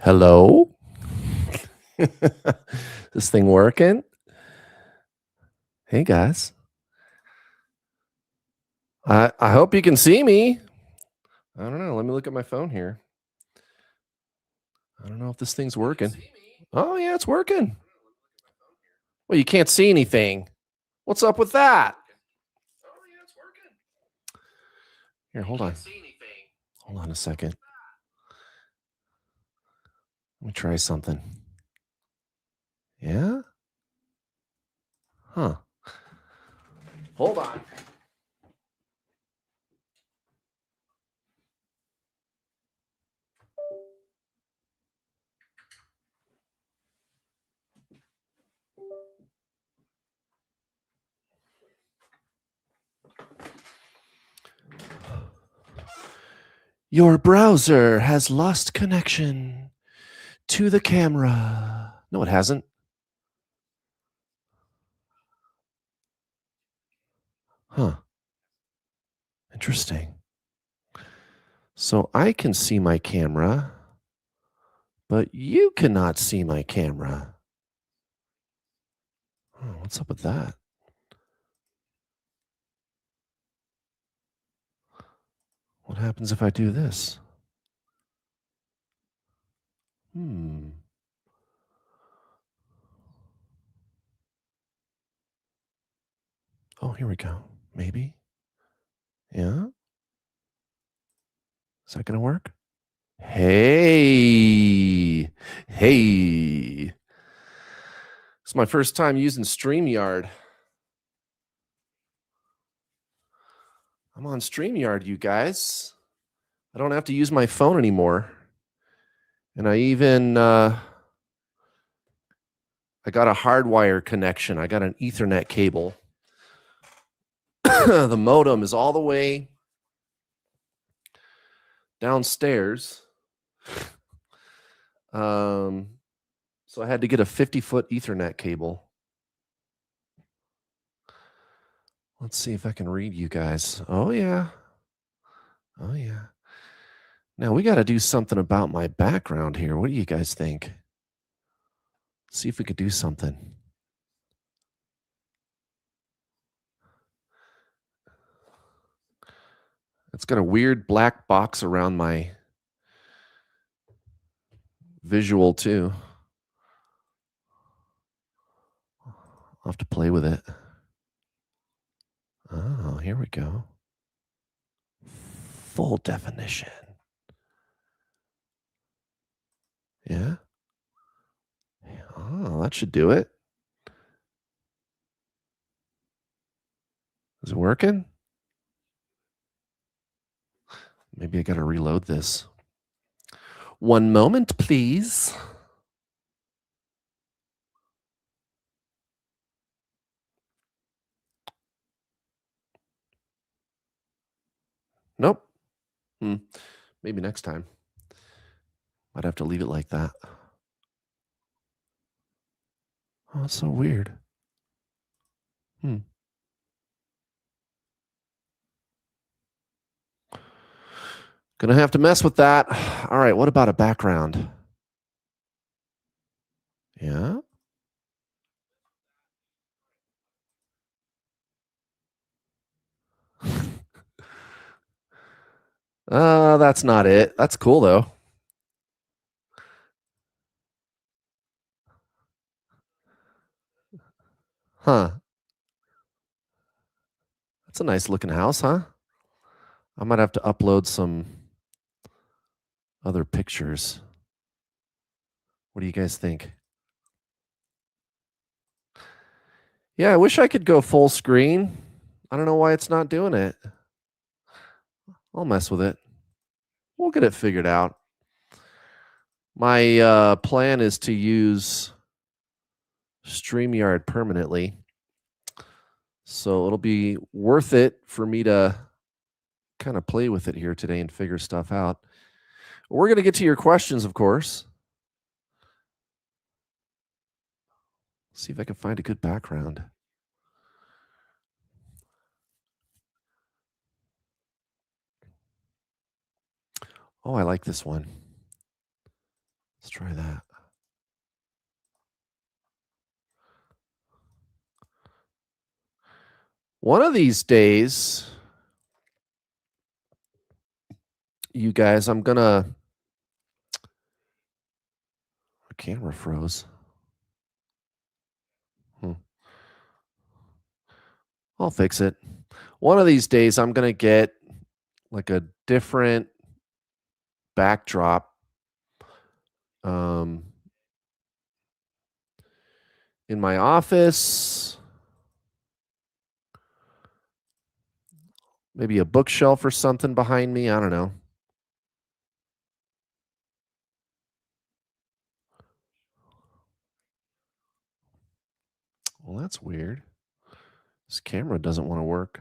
Hello? This thing working? Hey guys. I hope you can see me. I don't know. Let me look at my phone here. I don't know if this thing's working. Oh yeah, it's working. Well, you can't see anything. What's up with that? Here, hold on. Hold on a second. Let me try something. Yeah? Huh. Hold on. Your browser has lost connection to the camera. No, it hasn't. Huh. Interesting. So I can see my camera, but you cannot see my camera. Oh, what's up with that? What happens if I do this? Hmm. Oh, here we go. Maybe. Yeah. Is that going to work? Hey. Hey. It's my first time using StreamYard. I'm on StreamYard, you guys. I don't have to use my phone anymore. And I even I got a hardwire connection. I got an Ethernet cable. The modem is all the way downstairs. So I had to get a 50-foot Ethernet cable. Let's see if I can read you guys. Oh, yeah. Oh, yeah. Now we got to do something about my background here. What do you guys think? See if we could do something. It's got a weird black box around my visual, too. I'll have to play with it. Oh, here we go. Full definition. Yeah. Oh, that should do it. Is it working? Maybe I got to reload this. One moment, please. Nope. Maybe next time. I'd have to leave it like that. Oh, that's so weird. Gonna have to mess with that. All right, what about a background? Yeah. That's not it. That's cool though. Huh. That's a nice looking house, huh? I might have to upload some other pictures. What do you guys think? Yeah, I wish I could go full screen. I don't know why it's not doing it. I'll mess with it. We'll get it figured out. My plan is to use StreamYard permanently. So it'll be worth it for me to kind of play with it here today and figure stuff out. We're going to get to your questions, of course. See if I can find a good background. Oh, I like this one. Let's try that. One of these days, you guys, I'm gonna. The camera froze. Hmm. I'll fix it. One of these days, I'm gonna get like a different backdrop. Um, in my office, maybe a bookshelf or something behind me. I don't know. Well, that's weird. This camera doesn't want to work.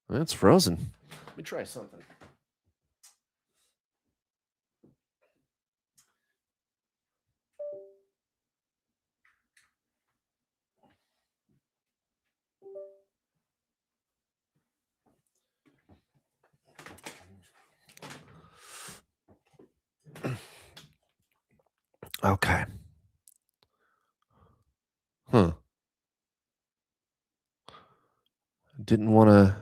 It's frozen. Let me try something. Okay. Huh. Didn't want to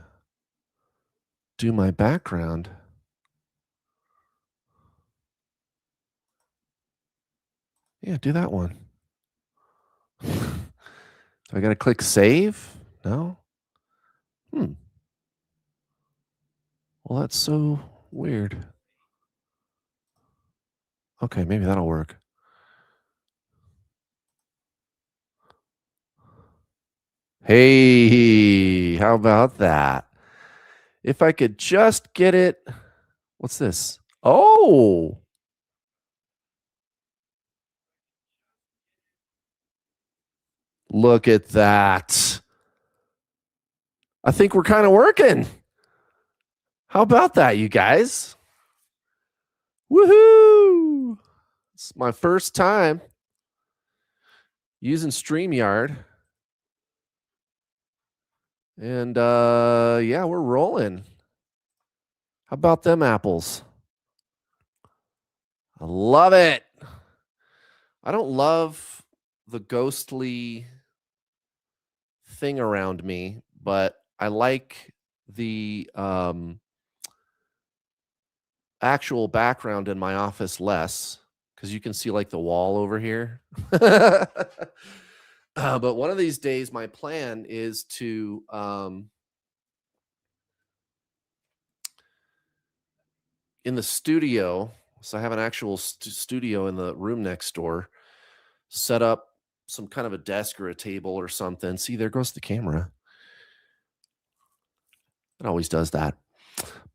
do my background. Yeah, do that one. Do I got to click save? No? Hmm. Well, that's so weird. Okay, maybe that'll work. Hey, how about that? If I could just get it. What's this? Oh, look at that. I think we're kind of working. How about that, you guys? Woohoo! It's my first time using StreamYard. And yeah, we're rolling. How about them apples? I love it. I don't love the ghostly thing around me, but I like the actual background in my office less because you can see like the wall over here. But one of these days, my plan is to in the studio. So I have an actual studio in the room next door. Set up some kind of a desk or a table or something. See, there goes the camera. It always does that.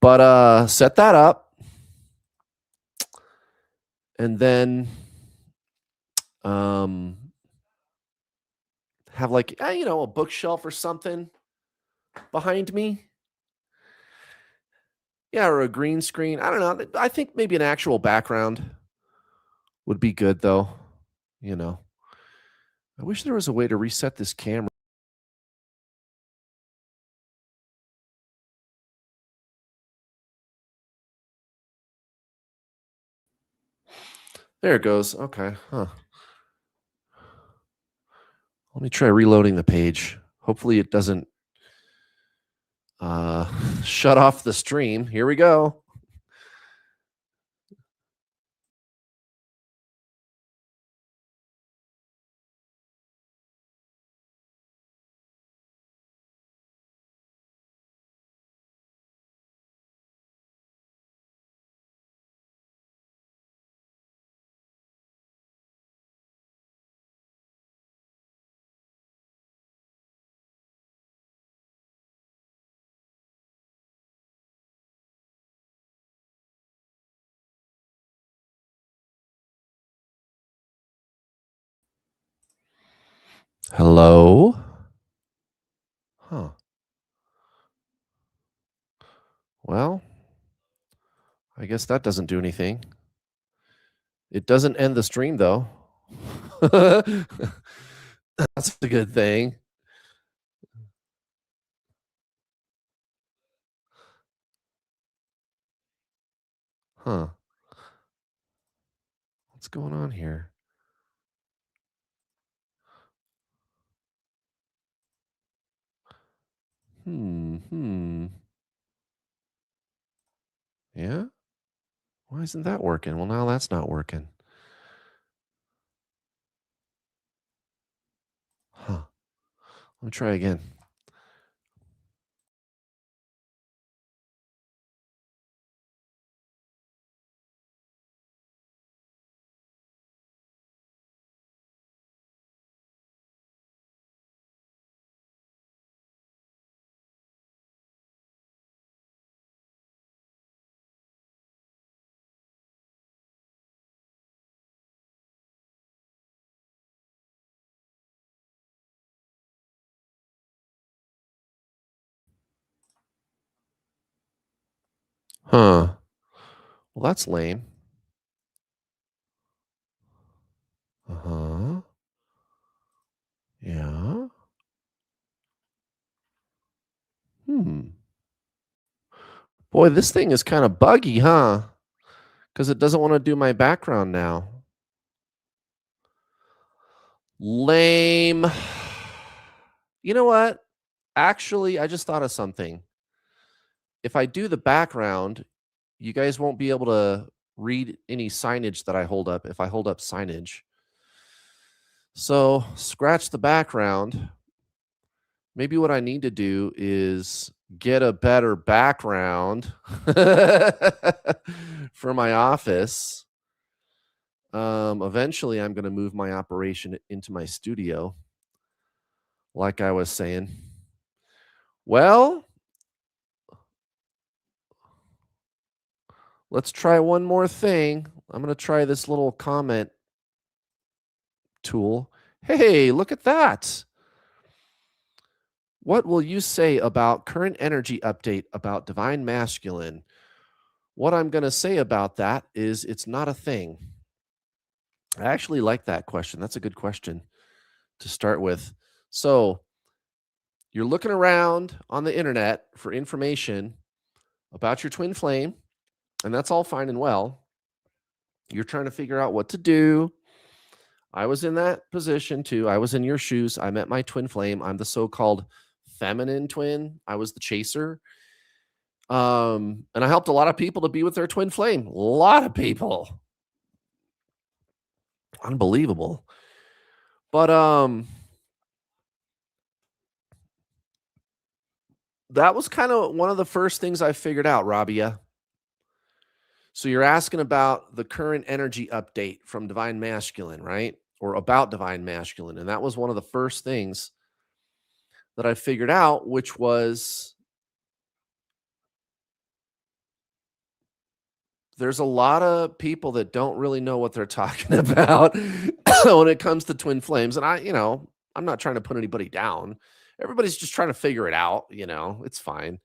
But set that up and then um have like a bookshelf or something behind me. Yeah, or a green screen. I don't know. I think maybe an actual background would be good though. You know. I wish there was a way to reset this camera. There it goes. Okay. Huh. Let me try reloading the page. Hopefully it doesn't uh shut off the stream. Here we go. Hello? Huh. Well, I guess that doesn't do anything. It doesn't end the stream though. That's a good thing. Huh. What's going on here? Hmm. Yeah? Why isn't that working? Well, now that's not working. Huh. Let me try again. Huh. Well, that's lame. Uh-huh. Yeah. Hmm. Boy, this thing is kind of buggy, huh? Because it doesn't want to do my background now. Lame. You know what? Actually, I just thought of something. If I do the background, you guys won't be able to read any signage that I hold up if I hold up signage. So, scratch the background. Maybe what I need to do is get a better background for my office. Eventually, I'm going to move my operation into my studio, like I was saying. Well, let's try one more thing. I'm going to try this little comment tool. Hey, look at that. What will you say about current energy update about divine masculine? What I'm going to say about that is it's not a thing. I actually like that question. That's a good question to start with. So, you're looking around on the internet for information about your twin flame, and that's all fine and well. You're trying to figure out what to do. I was in that position too. I was in your shoes. I met my twin flame. I'm the so-called feminine twin. I was the chaser. And I helped a lot of people to be with their twin flame. A lot of people. Unbelievable. But that was kind of one of the first things I figured out, Rabia. So you're asking about the current energy update from Divine Masculine, right? Or about Divine Masculine. And that was one of the first things that I figured out, which was there's a lot of people that don't really know what they're talking about when it comes to twin flames. And I'm not trying to put anybody down. Everybody's just trying to figure it out, it's fine.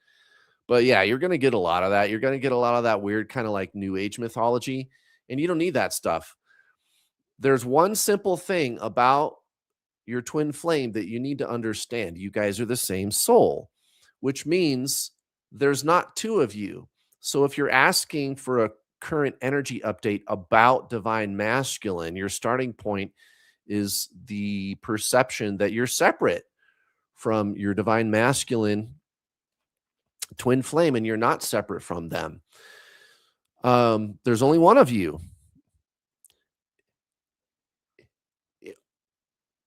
But yeah, you're going to get a lot of that. You're going to get a lot of that weird kind of like new age mythology, and you don't need that stuff. There's one simple thing about your twin flame that you need to understand. You guys are the same soul, which means there's not two of you. So if you're asking for a current energy update about divine masculine, your starting point is the perception that you're separate from your divine masculine twin flame and you're not separate from them. There's only one of you.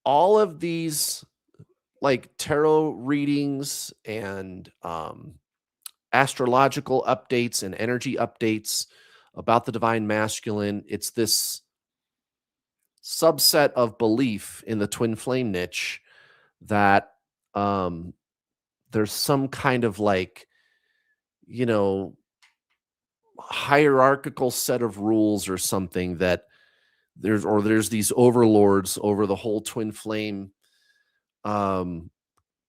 All of these like tarot readings and astrological updates and energy updates about the divine masculine, it's this subset of belief in the twin flame niche that um, there's some kind of like, you know, hierarchical set of rules or something that there's these overlords over the whole twin flame um,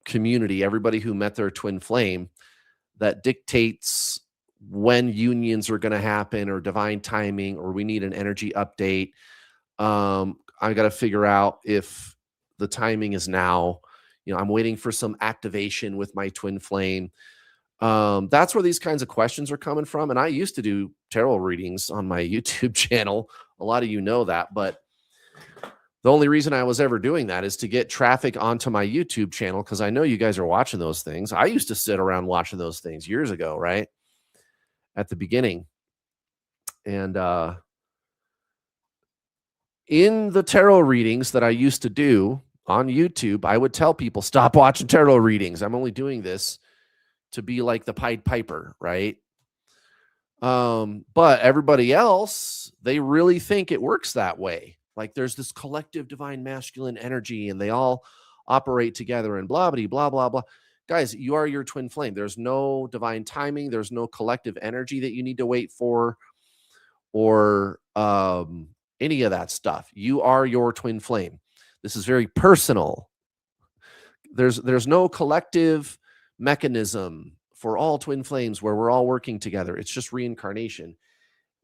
community, everybody who met their twin flame that dictates when unions are going to happen or divine timing or we need an energy update. I got to figure out if the timing is now. I'm waiting for some activation with my twin flame. That's where these kinds of questions are coming from. And I used to do tarot readings on my YouTube channel A lot of you know that, but the only reason I was ever doing that is to get traffic onto my YouTube channel, because I know you guys are watching those things. I used to sit around watching those things years ago, right? At the beginning. And in the tarot readings that I used to do on YouTube, I would tell people, stop watching tarot readings. I'm only doing this to be like the Pied Piper, right? But everybody else, they really think it works that way. Like there's this collective divine masculine energy and they all operate together and blah, blah, blah, blah, blah. Guys, you are your twin flame. There's no divine timing. There's no collective energy that you need to wait for or any of that stuff. You are your twin flame. This is very personal. There's no collective mechanism for all twin flames where we're all working together. It's just reincarnation.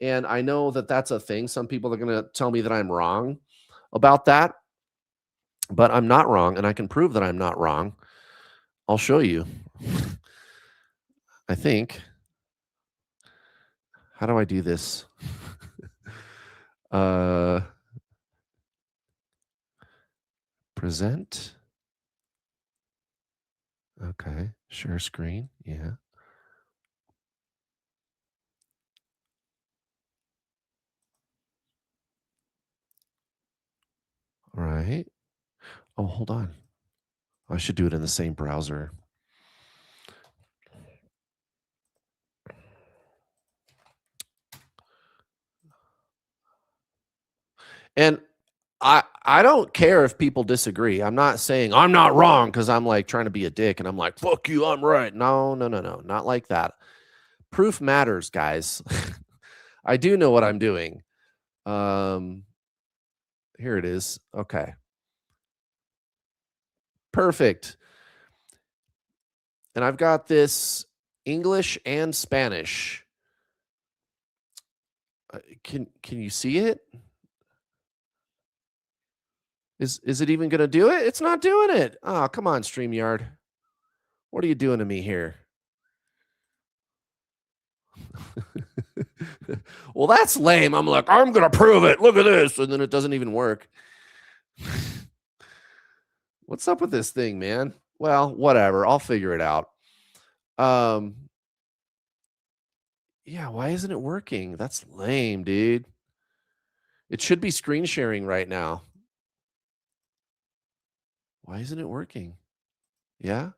And I know that that's a thing. Some people are going to tell me that I'm wrong about that, but I'm not wrong. And I can prove that I'm not wrong. I'll show you. I think. How do I do this? Present. Okay. Share screen. Yeah. All right. Oh, hold on. I should do it in the same browser. And I don't care if people disagree. I'm not saying I'm not wrong because I'm like trying to be a dick and I'm like, fuck you, I'm right. No, not like that. Proof matters, guys. I do know what I'm doing. Here it is. Okay. Perfect. And I've got this English and Spanish. Can you see it? Is it even going to do it? It's not doing it. Oh, come on, StreamYard. What are you doing to me here? Well, that's lame. I'm like, I'm going to prove it. Look at this. And then it doesn't even work. What's up with this thing, man? Well, whatever. I'll figure it out. Yeah, why isn't it working? That's lame, dude. It should be screen sharing right now. Why isn't it working? Yeah?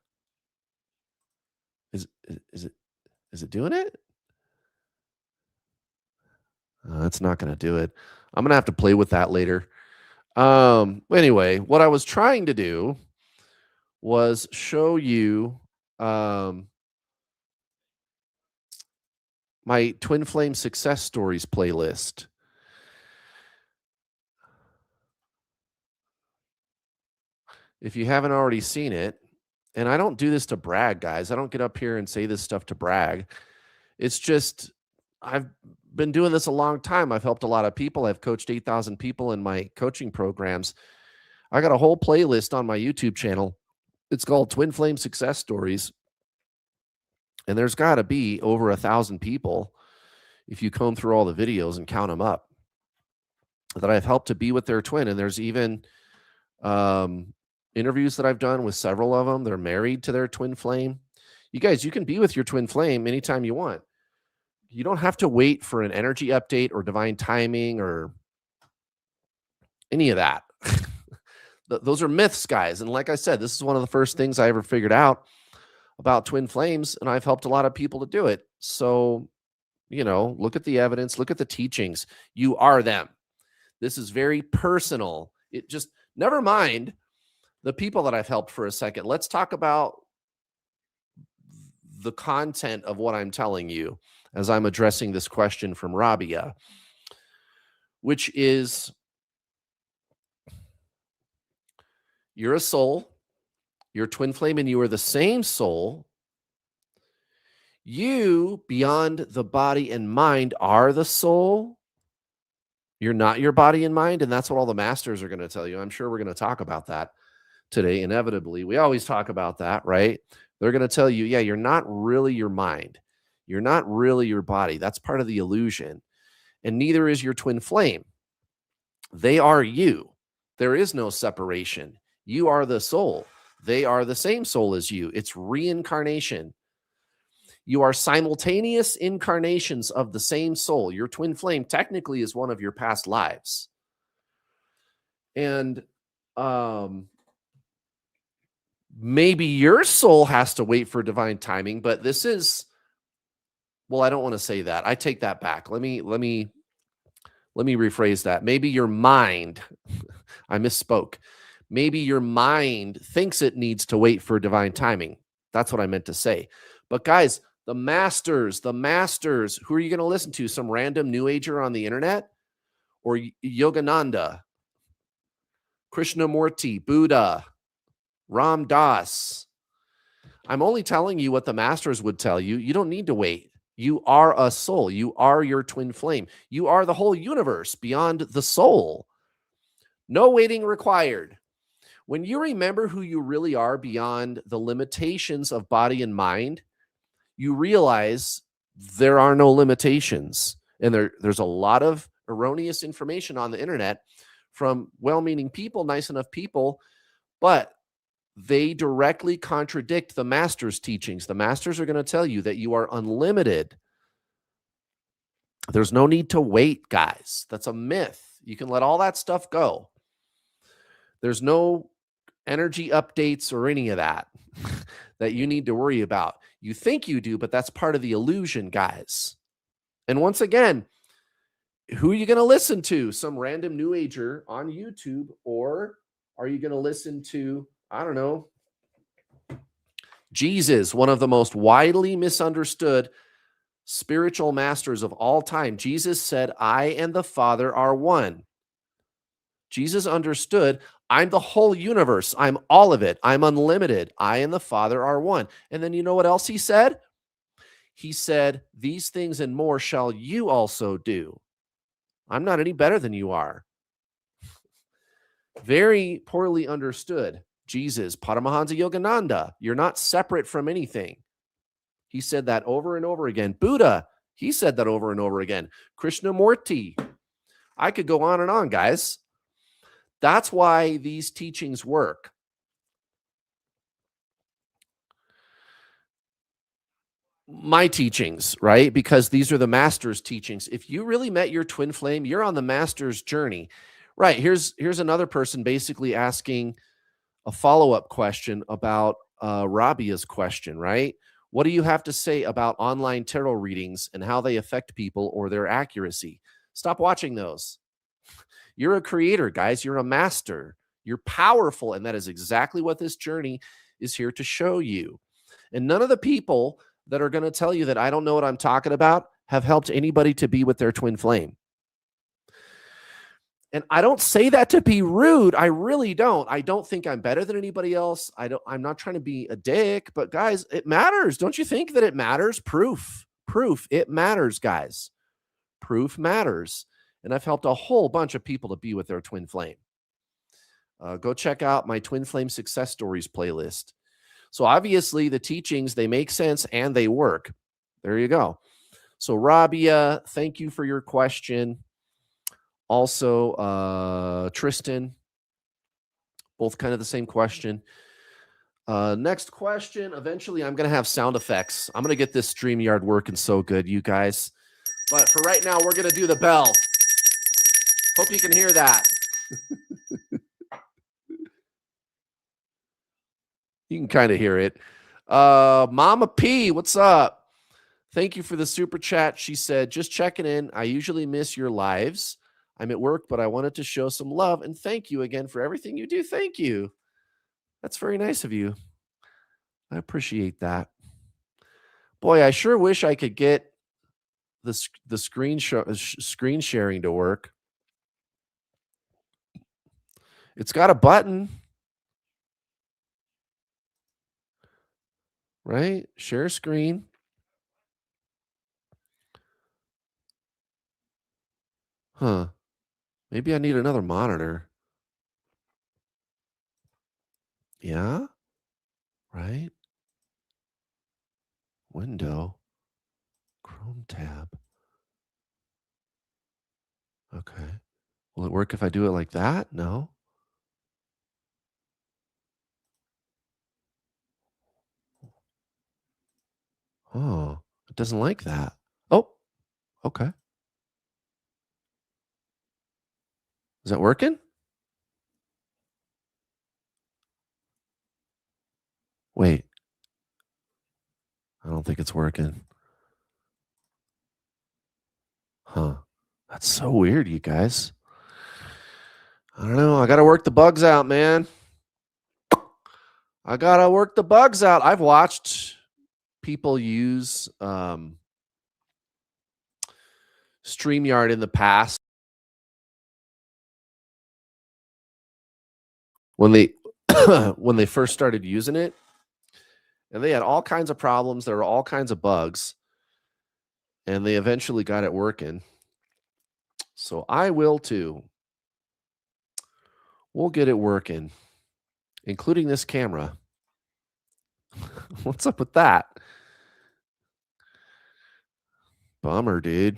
Is it doing it? It's not going to do it. I'm going to have to play with that later. Anyway, what I was trying to do was show you my Twin Flame Success Stories playlist. If you haven't already seen it, and I don't do this to brag, guys. I don't get up here and say this stuff to brag. It's just I've been doing this a long time. I've helped a lot of people. I've coached 8,000 people in my coaching programs. I got a whole playlist on my YouTube channel. It's called Twin Flame Success Stories. And there's got to be over 1,000 people, if you comb through all the videos and count them up, that I've helped to be with their twin. And there's even interviews that I've done with several of them. They're married to their twin flame. You guys, you can be with your twin flame anytime you want. You don't have to wait for an energy update or divine timing or any of that. Those are myths, guys. And like I said, this is one of the first things I ever figured out about twin flames, and I've helped a lot of people to do it. So, look at the evidence, look at the teachings. You are them. This is very personal. It just, never mind the people that I've helped for a second. Let's talk about the content of what I'm telling you as I'm addressing this question from Rabia, which is, you're a soul, your twin flame and you are the same soul. You, beyond the body and mind, are the soul. You're not your body and mind, and that's what all the masters are going to tell you. I'm sure we're going to talk about that today, inevitably. We always talk about that, right? They're going to tell you, yeah, you're not really your mind. You're not really your body. That's part of the illusion. And neither is your twin flame. They are you. There is no separation. You are the soul. They are the same soul as you. It's reincarnation. You are simultaneous incarnations of the same soul. Your twin flame technically is one of your past lives. And um, maybe your soul has to wait for divine timing, but this is, well, I don't want to say that. I take that back. Let me rephrase that. Maybe your mind, I misspoke. Maybe your mind thinks it needs to wait for divine timing. That's what I meant to say. But guys, the masters, who are you going to listen to? Some random new ager on the internet? Or Yogananda, Krishnamurti, Buddha, Ram Dass? I'm only telling you what the masters would tell you. You don't need to wait. You are a soul. You are your twin flame. You are the whole universe beyond the soul. No waiting required. When you remember who you really are beyond the limitations of body and mind, you realize there are no limitations. And there's a lot of erroneous information on the internet from well-meaning people, nice enough people, but they directly contradict the master's teachings. The masters are going to tell you that you are unlimited. There's no need to wait, guys. That's a myth. You can let all that stuff go. There's no energy updates or any of that that you need to worry about. You think you do, but that's part of the illusion, guys. And once again, who are you going to listen to? Some random new ager on YouTube, or are you going to listen to, I don't know, Jesus, one of the most widely misunderstood spiritual masters of all time? Jesus said, I and the Father are one. Jesus understood, I'm the whole universe. I'm all of it. I'm unlimited. I and the Father are one. And then you know what else he said? He said, these things and more shall you also do. I'm not any better than you are. Very poorly understood. Jesus, Paramahansa Yogananda, you're not separate from anything. He said that over and over again. Buddha, he said that over and over again. Krishnamurti. I could go on and on, guys. That's why these teachings work. My teachings, right? Because these are the master's teachings. If you really met your twin flame, you're on the master's journey. Right. Here's another person basically asking a follow-up question about Rabia's question, right? What do you have to say about online tarot readings and how they affect people or their accuracy? Stop watching those. You're a creator, guys. You're a master. You're powerful. And that is exactly what this journey is here to show you. And none of the people that are going to tell you that I don't know what I'm talking about have helped anybody to be with their twin flame. And I don't say that to be rude. I really don't. I don't think I'm better than anybody else. I'm not trying to be a dick, but guys, it matters. Don't you think that it matters? Proof. It matters, guys. Proof matters. And I've helped a whole bunch of people to be with their twin flame. Go check out my Twin Flame Success Stories playlist. So obviously the teachings, they make sense and they work. There you go. So Rabia, thank you for your question. Also, Tristan, both kind of the same question. Next question. Eventually, I'm going to have sound effects. I'm going to get this StreamYard working so good, you guys. But for right now, we're going to do the bell. Hope you can hear that. You can kind of hear it. Mama P, what's up? Thank you for the super chat. She said, just checking in. I usually miss your lives. I'm at work, but I wanted to show some love and thank you again for everything you do. Thank you. That's very nice of you. I appreciate that. Boy, I sure wish I could get the screen sharing to work. It's got a button, right? Share screen. Huh. Maybe I need another monitor. Yeah. Right. Window. Chrome tab. Okay. Will it work if I do it like that? No. Oh, it doesn't like that. Oh, okay. Is that working? Wait, I don't think it's working. Huh. That's so weird, you guys. I don't know. I got to work the bugs out, man. I got to work the bugs out. I've watched people use StreamYard in the past when they when they first started using it, and they had all kinds of problems. There were all kinds of bugs, and they eventually got it working. So I will too. We'll get it working, including this camera. What's up with that? Bummer, dude.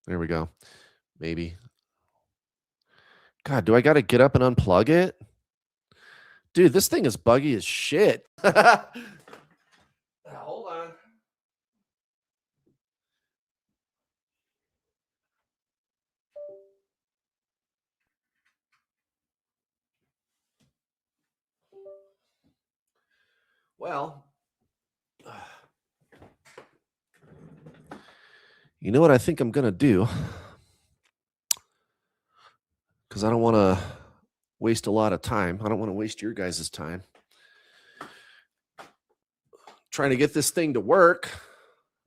There we go. Maybe. God, do I got to get up and unplug it? Dude, this thing is buggy as shit. Hold on. Well, you know what I think I'm going to do? Because I don't want to waste a lot of time. I don't want to waste your guys' time trying to get this thing to work.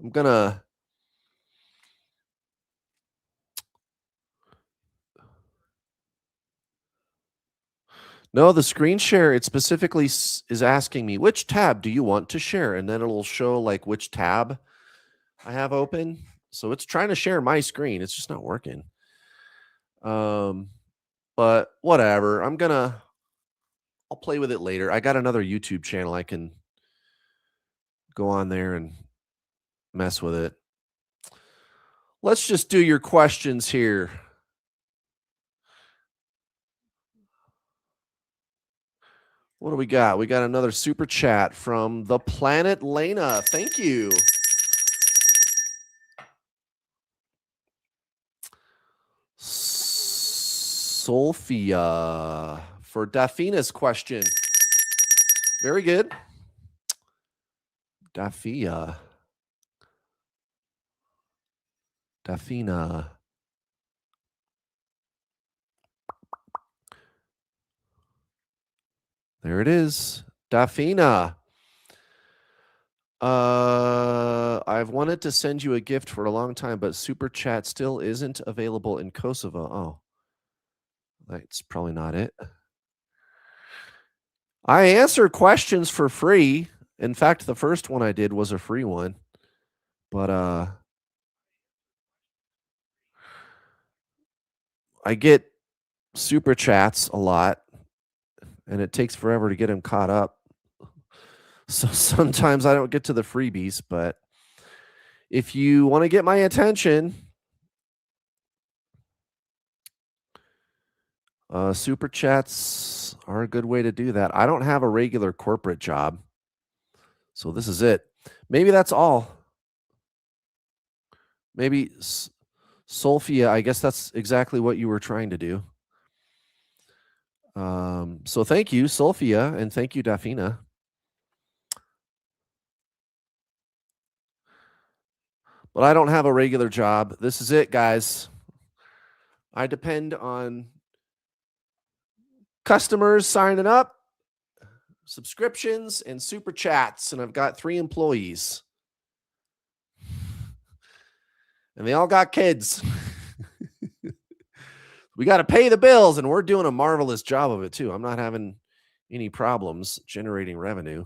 I'm going to No, the screen share, it specifically is asking me, which tab do you want to share? And then it'll show like which tab I have open. So it's trying to share my screen. It's just not working. But whatever. I'll play with it later. I got another YouTube channel. I can go on there and mess with it. Let's just do your questions here. What do we got? We got another super chat from the Planet Lena. Thank you. Sophia for Daphina's question. Very good. Daphina. There it is. Daphina. I've wanted to send you a gift for a long time, but Super Chat still isn't available in Kosovo. Oh, that's probably not it. I answer questions for free. In fact, the first one I did was a free one. But I get Super Chats a lot, and it takes forever to get them caught up. So sometimes I don't get to the freebies, but if you want to get my attention, super chats are a good way to do that. I don't have a regular corporate job, so this is it. Maybe that's all. Maybe Sophia, I guess that's exactly what you were trying to do. So thank you, Sophia, and thank you, Daphina. But I don't have a regular job. This is it, guys. I depend on customers signing up, subscriptions, and super chats, and I've got 3 employees. And they all got kids. We got to pay the bills, and we're doing a marvelous job of it too. I'm not having any problems generating revenue.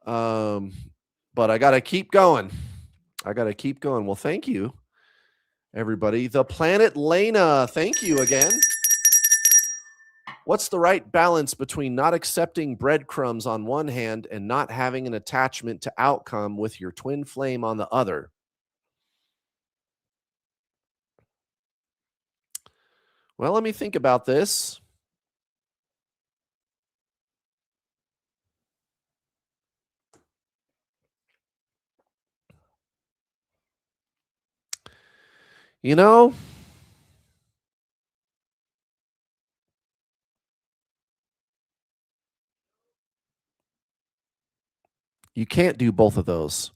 But I got to keep going. Well, thank you, everybody. The Planet Lena, thank you again. What's the right balance between not accepting breadcrumbs on one hand and not having an attachment to outcome with your twin flame on the other? Well, let me think about this. You know, you can't do both of those.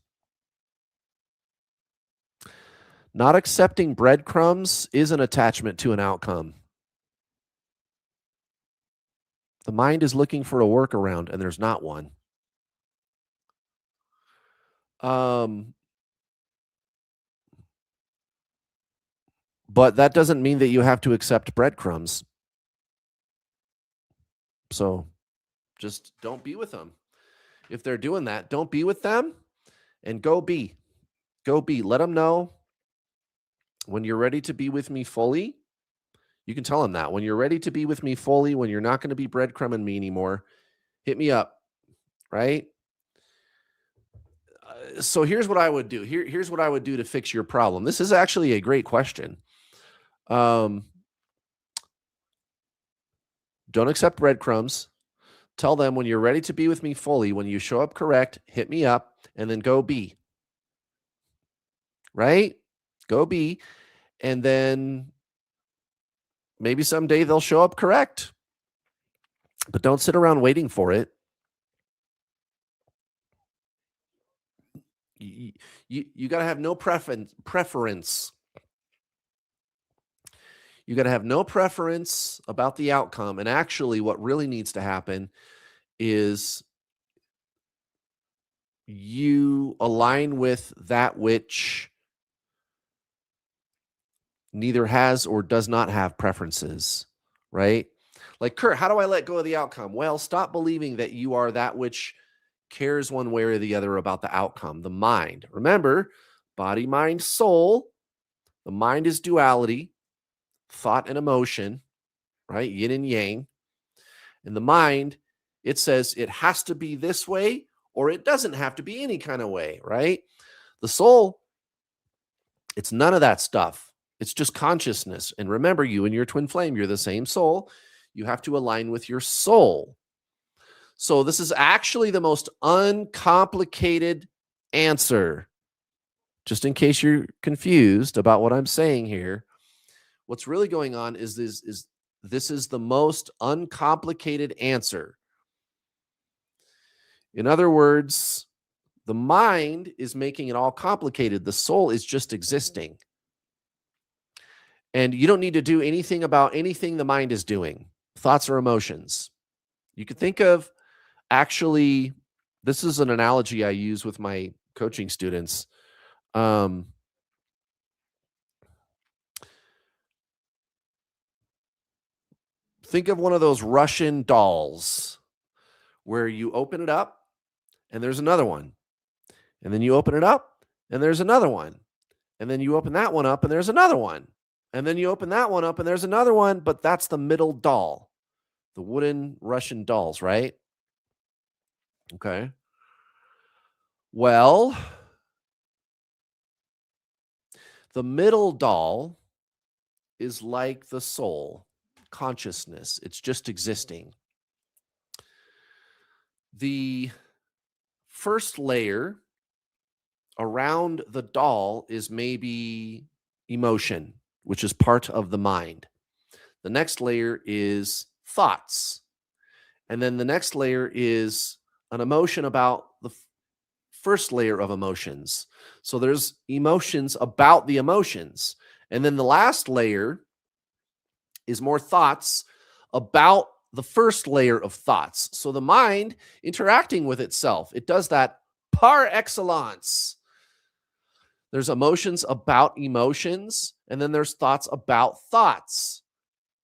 Not accepting breadcrumbs is an attachment to an outcome. The mind is looking for a workaround, and there's not one. Um, but that doesn't mean that you have to accept breadcrumbs. So just don't be with them. If they're doing that, don't be with them and go be. Go be. Let them know when you're ready to be with me fully. You can tell them that when you're ready to be with me fully, when you're not going to be breadcrumbing me anymore, hit me up. Right. So here's what I would do. Here's what I would do to fix your problem. This is actually a great question. Um, don't accept breadcrumbs. Tell them when you're ready to be with me fully, when you show up correct, hit me up and then go be. Right? Go be. And then maybe someday they'll show up correct. But don't sit around waiting for it. You got to have no preference. You got to have no preference about the outcome. And actually, what really needs to happen is you align with that which neither has or does not have preferences, right? Like, Kurt, how do I let go of the outcome? Well, stop believing that you are that which cares one way or the other about the outcome, the mind. Remember, body, mind, soul. The mind is duality, thought and emotion, right? Yin and yang. And the mind, it says it has to be this way or it doesn't have to be any kind of way, right? The soul, it's none of that stuff. It's just consciousness. And remember, you and your twin flame, you're the same soul. You have to align with your soul. So this is actually the most uncomplicated answer. Just in case you're confused about what I'm saying here, what's really going on is this is the most uncomplicated answer. In other words, the mind is making it all complicated. The soul is just existing. And you don't need to do anything about anything the mind is doing, thoughts or emotions. You could think of actually, this is an analogy I use with my coaching students. Think of one of those Russian dolls where you open it up and there's another one. And then you open it up and there's another one. And then you open that one up and there's another one. And then you open that one up and there's another one, but that's the middle doll, the wooden Russian dolls, right? Okay. Well, the middle doll is like the soul, consciousness. It's just existing. The first layer around the doll is maybe emotion, which is part of the mind. The next layer is thoughts. And then the next layer is an emotion about the first layer of emotions. So there's emotions about the emotions. And then the last layer is more thoughts about the first layer of thoughts. So the mind interacting with itself, it does that par excellence. There's emotions about emotions, and then there's thoughts about thoughts.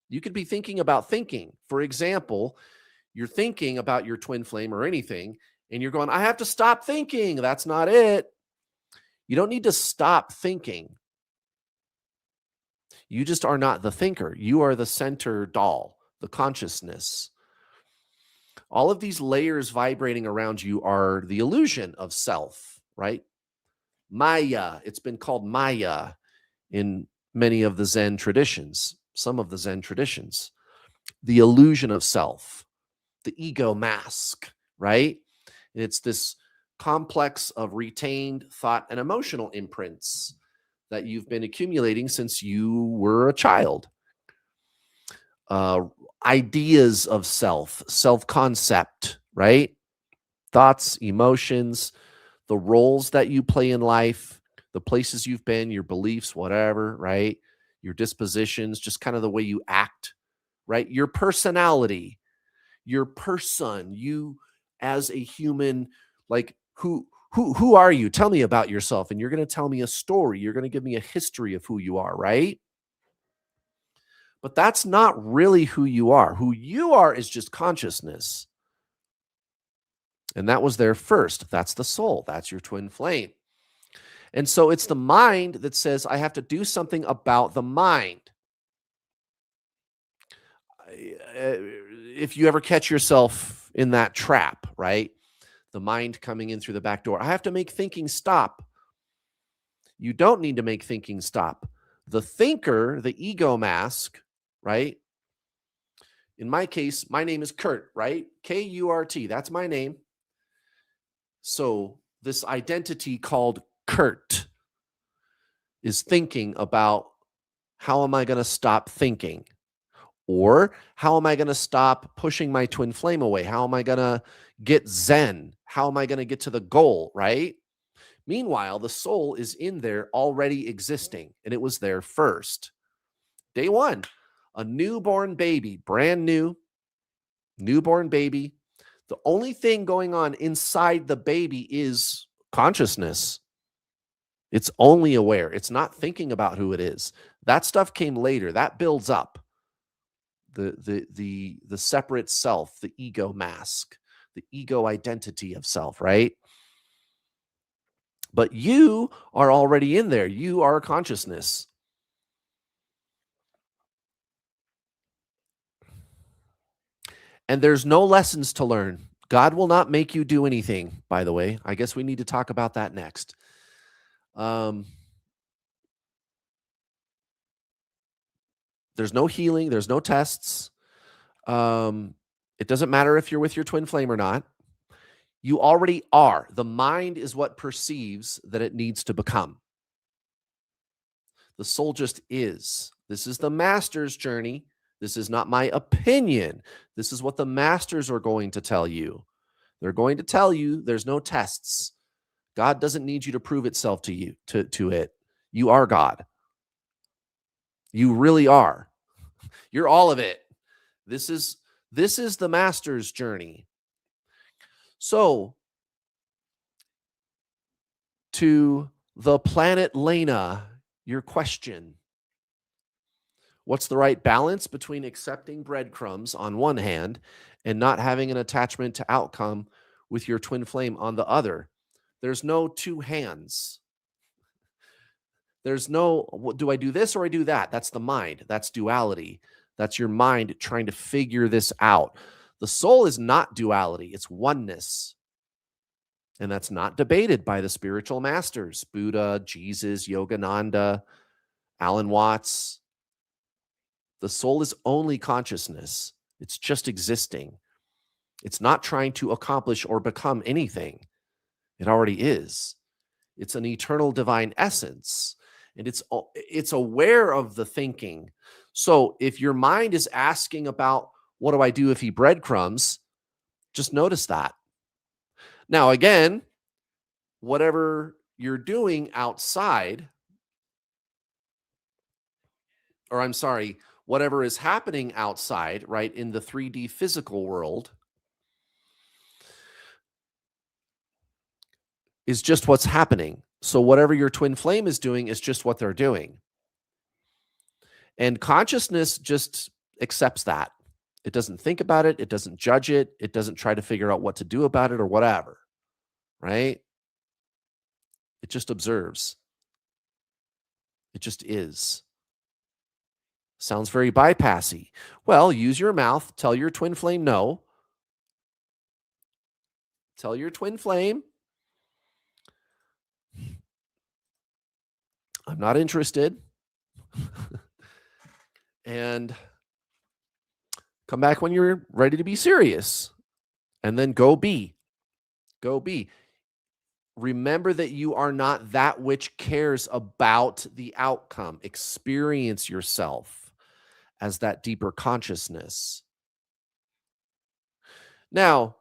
You could be thinking about thinking. For example, you're thinking about your twin flame or anything, and you're going, I have to stop thinking. That's not it. You don't need to stop thinking. You just are not the thinker. You are the center doll. the consciousness. All of these layers vibrating around you are the illusion of self, right? Maya. It's been called Maya in many of the Zen traditions, some of the Zen traditions. The illusion of self, the ego mask, right? It's this complex of retained thought and emotional imprints that you've been accumulating since you were a child. Uh, Ideas of self, self concept, right? Thoughts, emotions, the roles that you play in life, the places you've been, your beliefs, whatever, right? Your dispositions, just kind of the way you act, right? Your personality, your person, you as a human, like who are you? Tell me about yourself. And you're going to tell me a story. You're going to give me a history of who you are, right? But that's not really who you are. Who you are is just consciousness. And that was there first. That's the soul. That's your twin flame. And so it's the mind that says, I have to do something about the mind. If you ever catch yourself in that trap, right? The mind coming in through the back door, I have to make thinking stop. You don't need to make thinking stop. The thinker, the ego mask, right? In my case, my name is Kurt, right? Kurt. That's my name. So this identity called Kurt is thinking about, how am I going to stop thinking? Or how am I going to stop pushing my twin flame away? How am I going to get Zen? How am I going to get to the goal, right? Meanwhile, the soul is in there already existing, and it was there first. Day one, a newborn baby, brand new, newborn baby. The only thing going on inside the baby is consciousness. It's only aware. It's not thinking about who it is. That stuff came later. That builds up the separate self, the ego mask, the ego identity of self, right? But you are already in there. You are consciousness. And there's no lessons to learn. God will not make you do anything, by the way. I guess we need to talk about that next. There's no healing, there's no tests. It doesn't matter if you're with your twin flame or not. You already are. The mind is what perceives that it needs to become. The soul just is. This is the master's journey. This is not my opinion. This is what the masters are going to tell you. They're going to tell you there's no tests. God doesn't need you to prove itself to you, to it. You are God. You really are. You're all of it. This is the master's journey. So, to the planet Lena, your question. What's the right balance between accepting breadcrumbs on one hand and not having an attachment to outcome with your twin flame on the other? There's no two hands. There's no, do I do this or I do that? That's the mind. That's duality. That's your mind trying to figure this out. The soul is not duality, it's oneness. And that's not debated by the spiritual masters, Buddha, Jesus, Yogananda, Alan Watts. The soul is only consciousness. It's just existing. It's not trying to accomplish or become anything. It already is. It's an eternal divine essence. And it's aware of the thinking. So if your mind is asking about, what do I do if he breadcrumbs? Just notice that. Now, again, whatever you're doing outside, or I'm sorry, whatever is happening outside, right, in the 3D physical world is just what's happening. So whatever your twin flame is doing is just what they're doing. And consciousness just accepts that. It doesn't think about it. It doesn't judge it. It doesn't try to figure out what to do about it or whatever, right? It just observes. It just is. Sounds very bypassy. Well, use your mouth. Tell your twin flame no. Tell your twin flame, I'm not interested. And come back when you're ready to be serious. And then go be. Go be. Remember that you are not that which cares about the outcome. Experience yourself as that deeper consciousness. Now,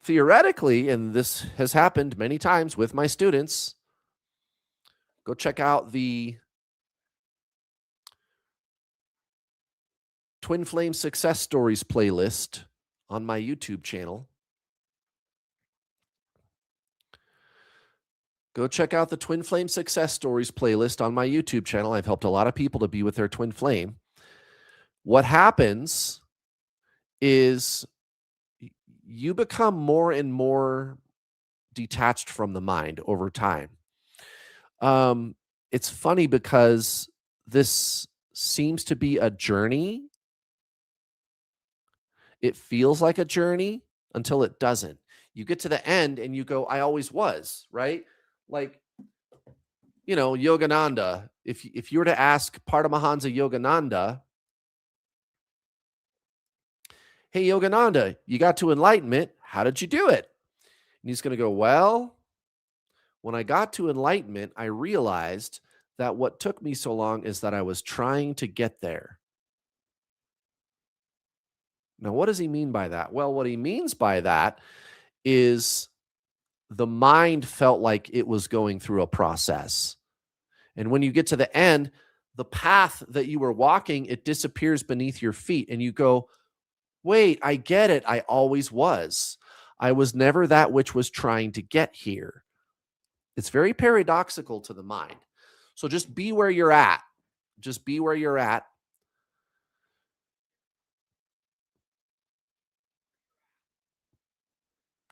theoretically, and this has happened many times with my students, go check out the Twin Flame Success Stories playlist on my YouTube channel. Go check out the Twin Flame Success Stories playlist on my YouTube channel. I've helped a lot of people to be with their twin flame. What happens is you become more and more detached from the mind over time. It's funny because this seems to be a journey. It feels like a journey until it doesn't. You get to the end and you go, I always was, right? Like, Yogananda, if you were to ask Paramahansa Yogananda, hey, Yogananda, you got to enlightenment. How did you do it? And he's going to go, well, when I got to enlightenment, I realized that what took me so long is that I was trying to get there. Now, what does he mean by that? Well, what he means by that is the mind felt like it was going through a process. And when you get to the end, the path that you were walking, it disappears beneath your feet. And you go, wait, I get it. I always was. I was never that which was trying to get here. It's very paradoxical to the mind. So just be where you're at. Just be where you're at.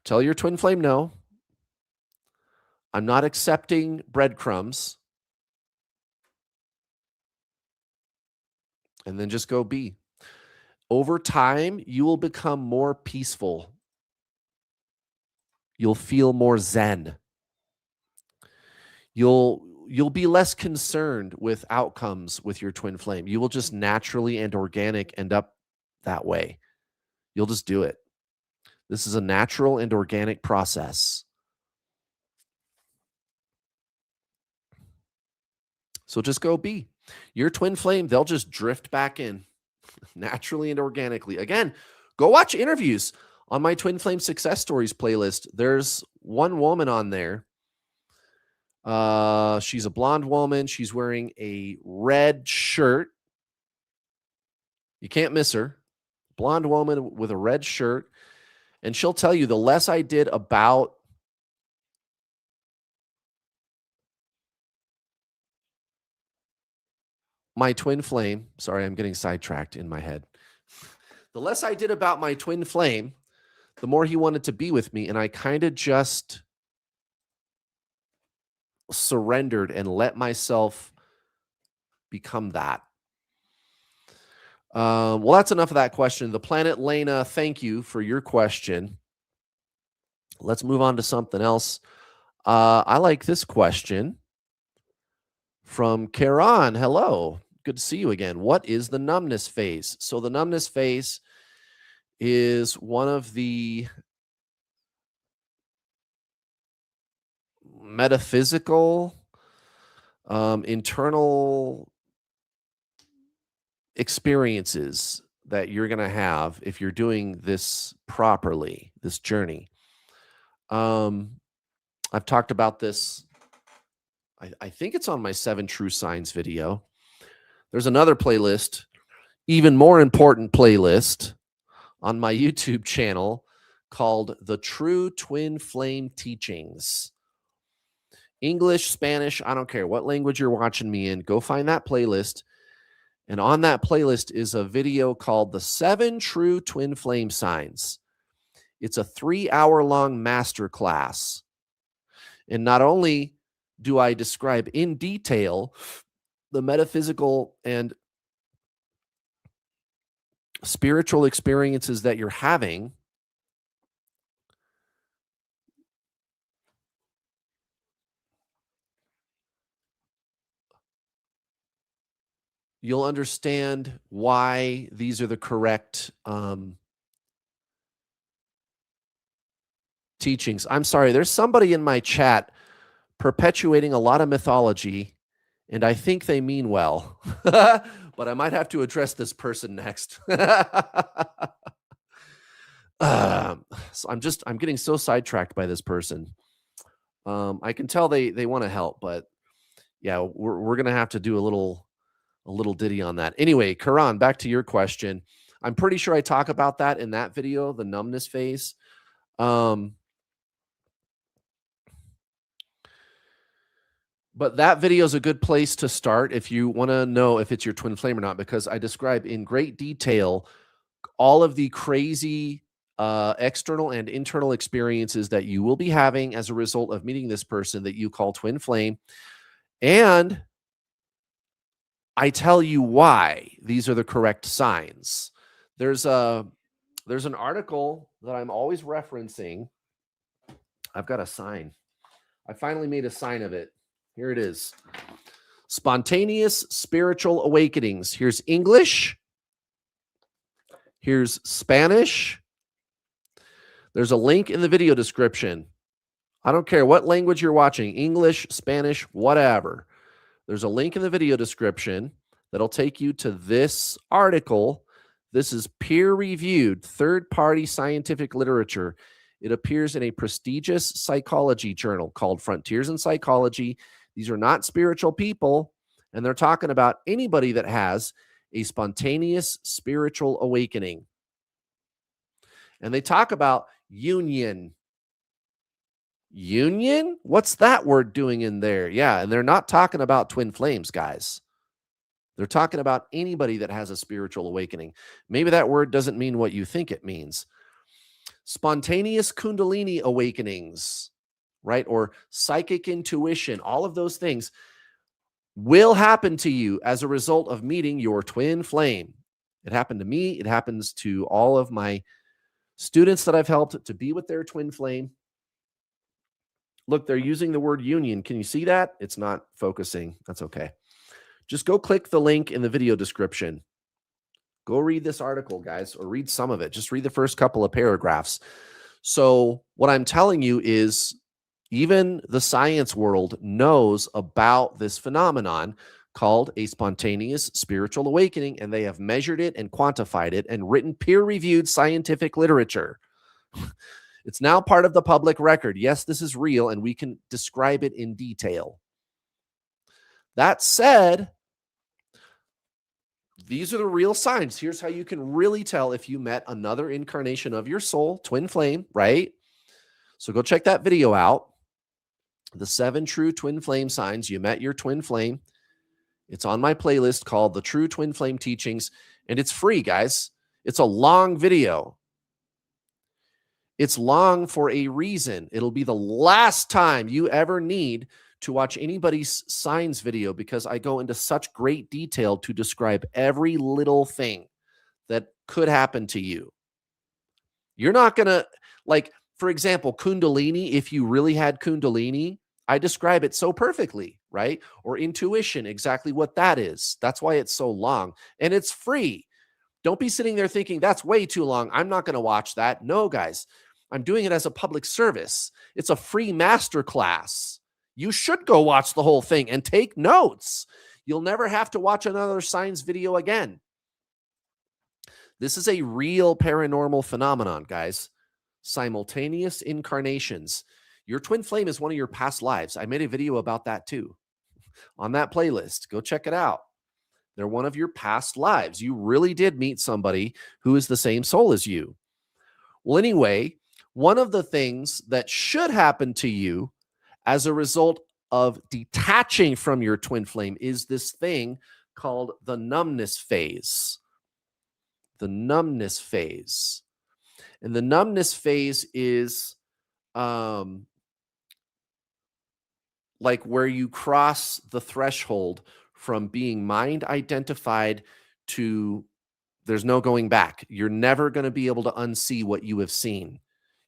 Tell your twin flame no. I'm not accepting breadcrumbs. And then just go be. Over time, you will become more peaceful. You'll feel more zen. You'll be less concerned with outcomes with your twin flame. You will just naturally and organic end up that way. You'll just do it. This is a natural and organic process. So just go be. Your twin flame, they'll just drift back in naturally and organically. Again, go watch interviews on my Twin Flame Success Stories playlist. There's one woman on there. She's a blonde woman. She's wearing a red shirt. You can't miss her. Blonde woman with a red shirt. And she'll tell you the less I did about my twin flame. Sorry, I'm getting sidetracked in my head. The less I did about my twin flame, the more he wanted to be with me. And I kind of just surrendered and let myself become that. Well, that's enough of that question. The Planet Lena, thank you for your question. Let's move on to something else. I like this question from Karan. Hello. Good to see you again. What is the numbness phase? So the numbness phase is one of the metaphysical, internal experiences that you're going to have if you're doing this properly, this journey. I've talked about this. I think it's on my 7 True Signs video. There's another playlist, even more important playlist on my YouTube channel called The True Twin Flame Teachings. English, Spanish, I don't care what language you're watching me in, go find that playlist. And on that playlist is a video called The 7 True Twin Flame Signs. It's a 3-hour-long masterclass. And not only do I describe in detail the metaphysical and spiritual experiences that you're having, you'll understand why these are the correct teachings. I'm sorry, there's somebody in my chat perpetuating a lot of mythology, and I think they mean well, but I might have to address this person next. So I'm getting so sidetracked by this person. I can tell they want to help, but yeah, we're gonna have to do a little ditty on that. Anyway, Karan, back to your question. I'm pretty sure I talk about that in that video, the numbness phase. But that video is a good place to start if you want to know if it's your twin flame or not, because I describe in great detail all of the crazy external and internal experiences that you will be having as a result of meeting this person that you call twin flame. And I tell you why these are the correct signs. There's an article that I'm always referencing. I've got a sign. I finally made a sign of it. Here it is. Spontaneous spiritual awakenings. Here's English. Here's Spanish. There's a link in the video description. I don't care what language you're watching, English, Spanish, whatever. There's a link in the video description that'll take you to this article. This is peer-reviewed, third-party scientific literature. It appears in a prestigious psychology journal called Frontiers in Psychology. These are not spiritual people, and they're talking about anybody that has a spontaneous spiritual awakening. And they talk about union. Union? What's that word doing in there? Yeah, and they're not talking about twin flames, guys. They're talking about anybody that has a spiritual awakening. Maybe that word doesn't mean what you think it means. Spontaneous Kundalini awakenings, right? Or psychic intuition, all of those things will happen to you as a result of meeting your twin flame. It happened to me. It happens to all of my students that I've helped to be with their twin flame. Look, they're using the word union. Can you see that? It's not focusing. That's okay. Just go click the link in the video description. Go read this article, guys, or read some of it. Just read the first couple of paragraphs. So what I'm telling you is even the science world knows about this phenomenon called a spontaneous spiritual awakening, and they have measured it and quantified it and written peer-reviewed scientific literature. It's now part of the public record. Yes, this is real, and we can describe it in detail. That said, these are the real signs. Here's how you can really tell if you met another incarnation of your soul, twin flame, right? So go check that video out. The 7 true twin flame signs. You met your twin flame. It's on my playlist called The True Twin Flame Teachings, and it's free, guys. It's a long video. It's long for a reason. It'll be the last time you ever need to watch anybody's signs video because I go into such great detail to describe every little thing that could happen to you. You're not going to, like, for example, Kundalini, if you really had Kundalini, I describe it so perfectly, right? Or intuition, exactly what that is. That's why it's so long. And it's free. Don't be sitting there thinking, that's way too long. I'm not going to watch that. No, guys, I'm doing it as a public service. It's a free masterclass. You should go watch the whole thing and take notes. You'll never have to watch another science video again. This is a real paranormal phenomenon, guys. Simultaneous incarnations. Your twin flame is one of your past lives. I made a video about that too on that playlist. Go check it out. They're one of your past lives. You really did meet somebody who is the same soul as you. Well, anyway, one of the things that should happen to you as a result of detaching from your twin flame is this thing called the numbness phase. The numbness phase. And the numbness phase is like where you cross the threshold from being mind identified to there's no going back. You're never going to be able to unsee what you have seen.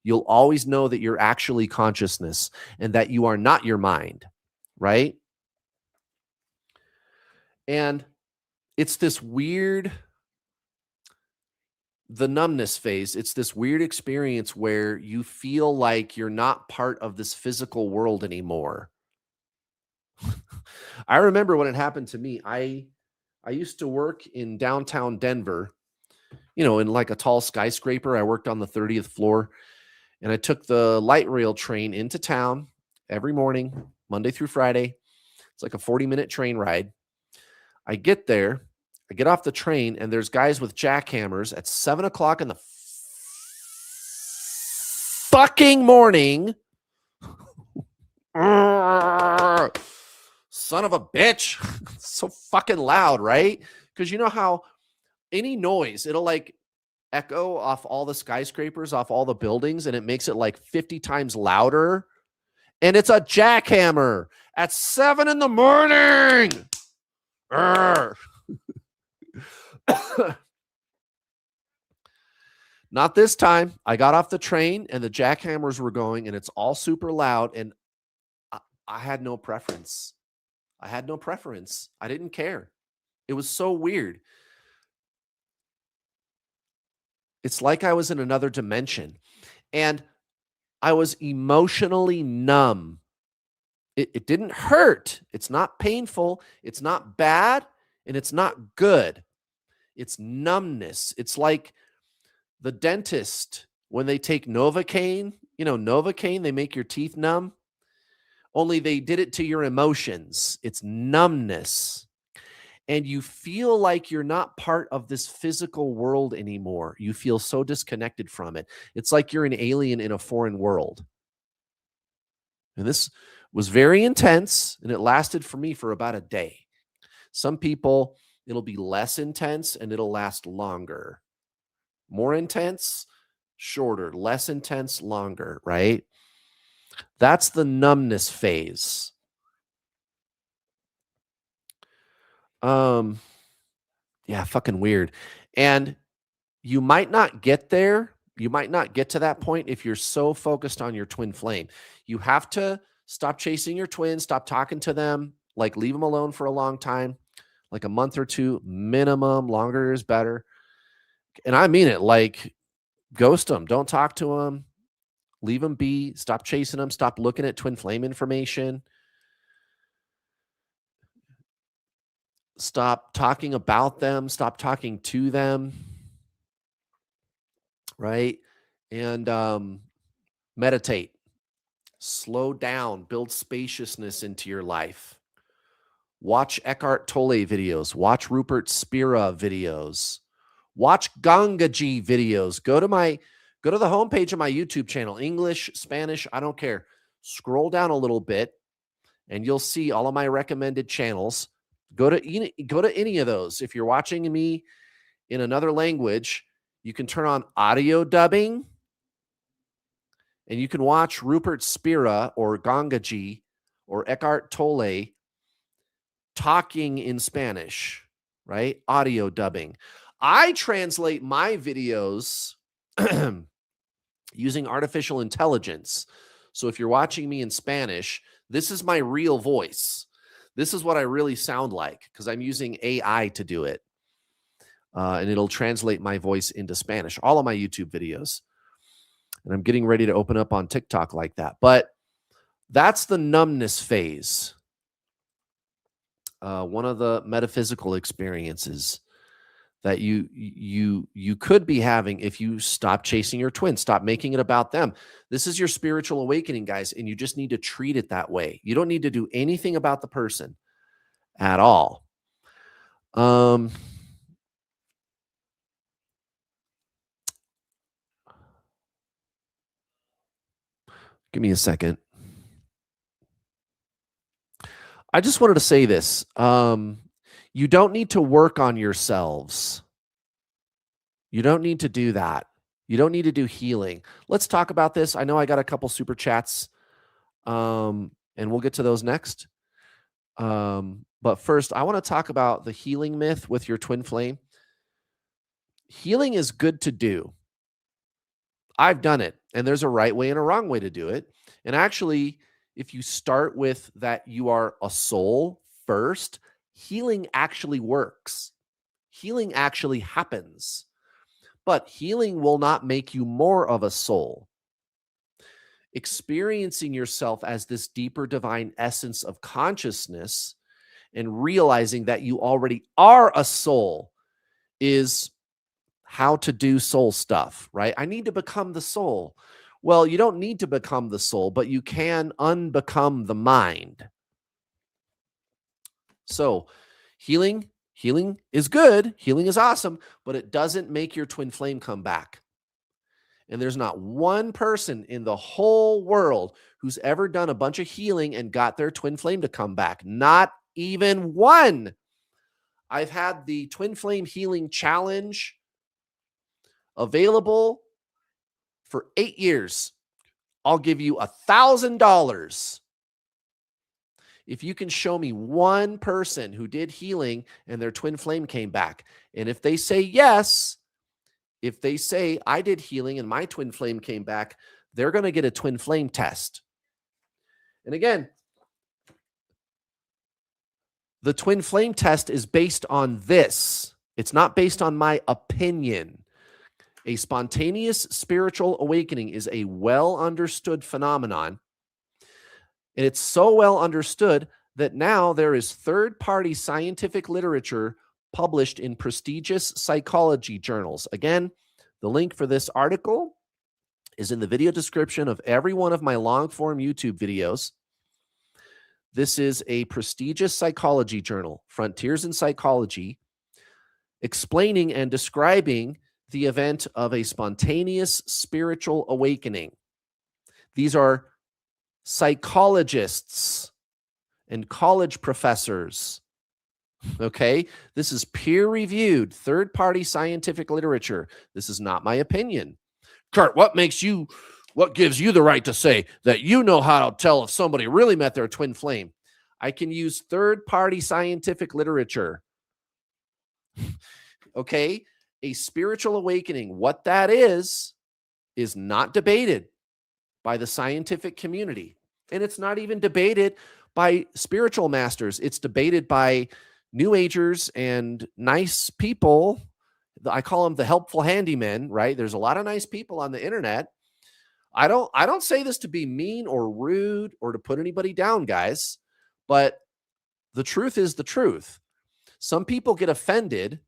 You'll always know that you're actually consciousness and that you are not your mind, right? And it's this weird, the numbness phase, it's this weird experience where you feel like you're not part of this physical world anymore. I remember when it happened to me. I used to work in downtown Denver, in like a tall skyscraper. I worked on the 30th floor, and I took the light rail train into town every morning, Monday through Friday. It's like a 40-minute train ride. I get there, I get off the train, and there's guys with jackhammers at 7 o'clock in the fucking morning. Son of a bitch. So fucking loud, right? Because you know how any noise, it'll like echo off all the skyscrapers, off all the buildings, and it makes it like 50 times louder. And it's a jackhammer at 7 in the morning. Not this time. I got off the train and the jackhammers were going, and it's all super loud. And I had no preference. I had no preference. I didn't care. It was so weird. It's like I was in another dimension, and I was emotionally numb. It didn't hurt. It's not painful. It's not bad, and it's not good. It's numbness. It's like the dentist when they take Novocaine. Novocaine, they make your teeth numb. Only they did it to your emotions. It's numbness. And you feel like you're not part of this physical world anymore. You feel so disconnected from it. It's like you're an alien in a foreign world. And this was very intense, and it lasted for me for about a day. Some people, it'll be less intense and it'll last longer. More intense, shorter. Less intense, longer, right? That's the numbness phase. Yeah, fucking weird. And you might not get there. You might not get to that point if you're so focused on your twin flame. You have to stop chasing your twin, stop talking to them, like leave them alone for a long time, like a month or two minimum. Longer is better. And I mean it, like ghost them. Don't talk to them. Leave them be. Stop chasing them. Stop looking at twin flame information. Stop talking about them. Stop talking to them. Right? And meditate. Slow down. Build spaciousness into your life. Watch Eckhart Tolle videos. Watch Rupert Spira videos. Watch Gangaji videos. Go to the homepage of my YouTube channel. English, Spanish, I don't care. Scroll down a little bit, and you'll see all of my recommended channels. Go to any of those. If you're watching me in another language, you can turn on audio dubbing, and you can watch Rupert Spira or Gangaji or Eckhart Tolle talking in Spanish, right? Audio dubbing. I translate my videos using artificial intelligence. So if you're watching me in Spanish, this is my real voice. This is what I really sound like because I'm using AI to do it. And it'll translate my voice into Spanish, all of my YouTube videos. And I'm getting ready to open up on TikTok like that. But that's the numbness phase. One of the metaphysical experiences that you could be having if you stop chasing your twin, stop making it about them. This is your spiritual awakening, guys, and you just need to treat it that way. You don't need to do anything about the person at all. Give me a second. I just wanted to say this. You don't need to work on yourselves. You don't need to do that. You don't need to do healing. Let's talk about this. I know I got a couple super chats, and we'll get to those next. But But first, I want to talk about the healing myth with your twin flame. Healing is good to do. I've done it, and there's a right way and a wrong way to do it. And actually, if you start with that you are a soul first, healing actually works. Healing actually happens. But healing will not make you more of a soul. Experiencing yourself as this deeper divine essence of consciousness and realizing that you already are a soul is how to do soul stuff, right? I need to become the soul. Well, you don't need to become the soul, but you can unbecome the mind. So, healing is good, healing is awesome, but it doesn't make your twin flame come back. And there's not one person in the whole world who's ever done a bunch of healing and got their twin flame to come back. Not even one. I've had the Twin Flame Healing Challenge available for 8 years. I'll give you $1,000 if you can show me one person who did healing and their twin flame came back. And if they say yes, if they say I did healing and my twin flame came back, they're going to get a twin flame test. And again, the twin flame test is based on this. It's not based on my opinion. A spontaneous spiritual awakening is a well understood phenomenon. And it's so well understood that now there is third-party scientific literature published in prestigious psychology journals. Again, the link for this article is in the video description of every one of my long-form YouTube videos. This is a prestigious psychology journal, Frontiers in Psychology, explaining and describing the event of a spontaneous spiritual awakening. These are psychologists and college professors. Okay, this is peer-reviewed, third-party scientific literature. This is not my opinion. Kurt, what gives you the right to say that you know how to tell if somebody really met their twin flame? I can use third-party scientific literature. Okay, a spiritual awakening, what that is not debated by the scientific community. And it's not even debated by spiritual masters. It's debated by New Agers and nice people. I call them the helpful handymen, right? There's a lot of nice people on the internet. I don't say this to be mean or rude or to put anybody down, guys, but the truth is the truth. Some people get offended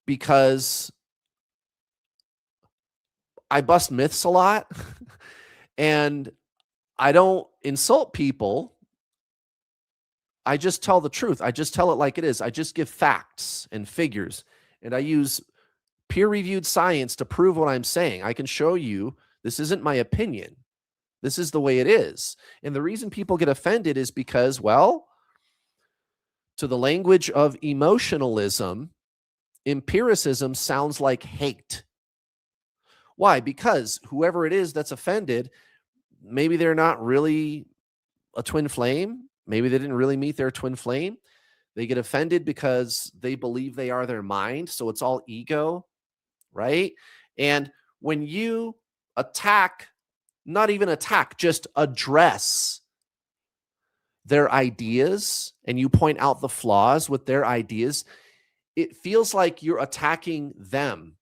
because I bust myths a lot and I don't insult people. I just tell the truth. I just tell it like it is. I just give facts and figures, and I use peer-reviewed science to prove what I'm saying. I can show you this isn't my opinion. This is the way it is. And the reason people get offended is because, well, to the language of emotionalism, empiricism sounds like hate. Why? Because whoever it is that's offended, maybe they're not really a twin flame. Maybe they didn't really meet their twin flame. They get offended because they believe they are their mind. So it's all ego, right? And when you attack, not even attack, just address their ideas and you point out the flaws with their ideas, it feels like you're attacking them.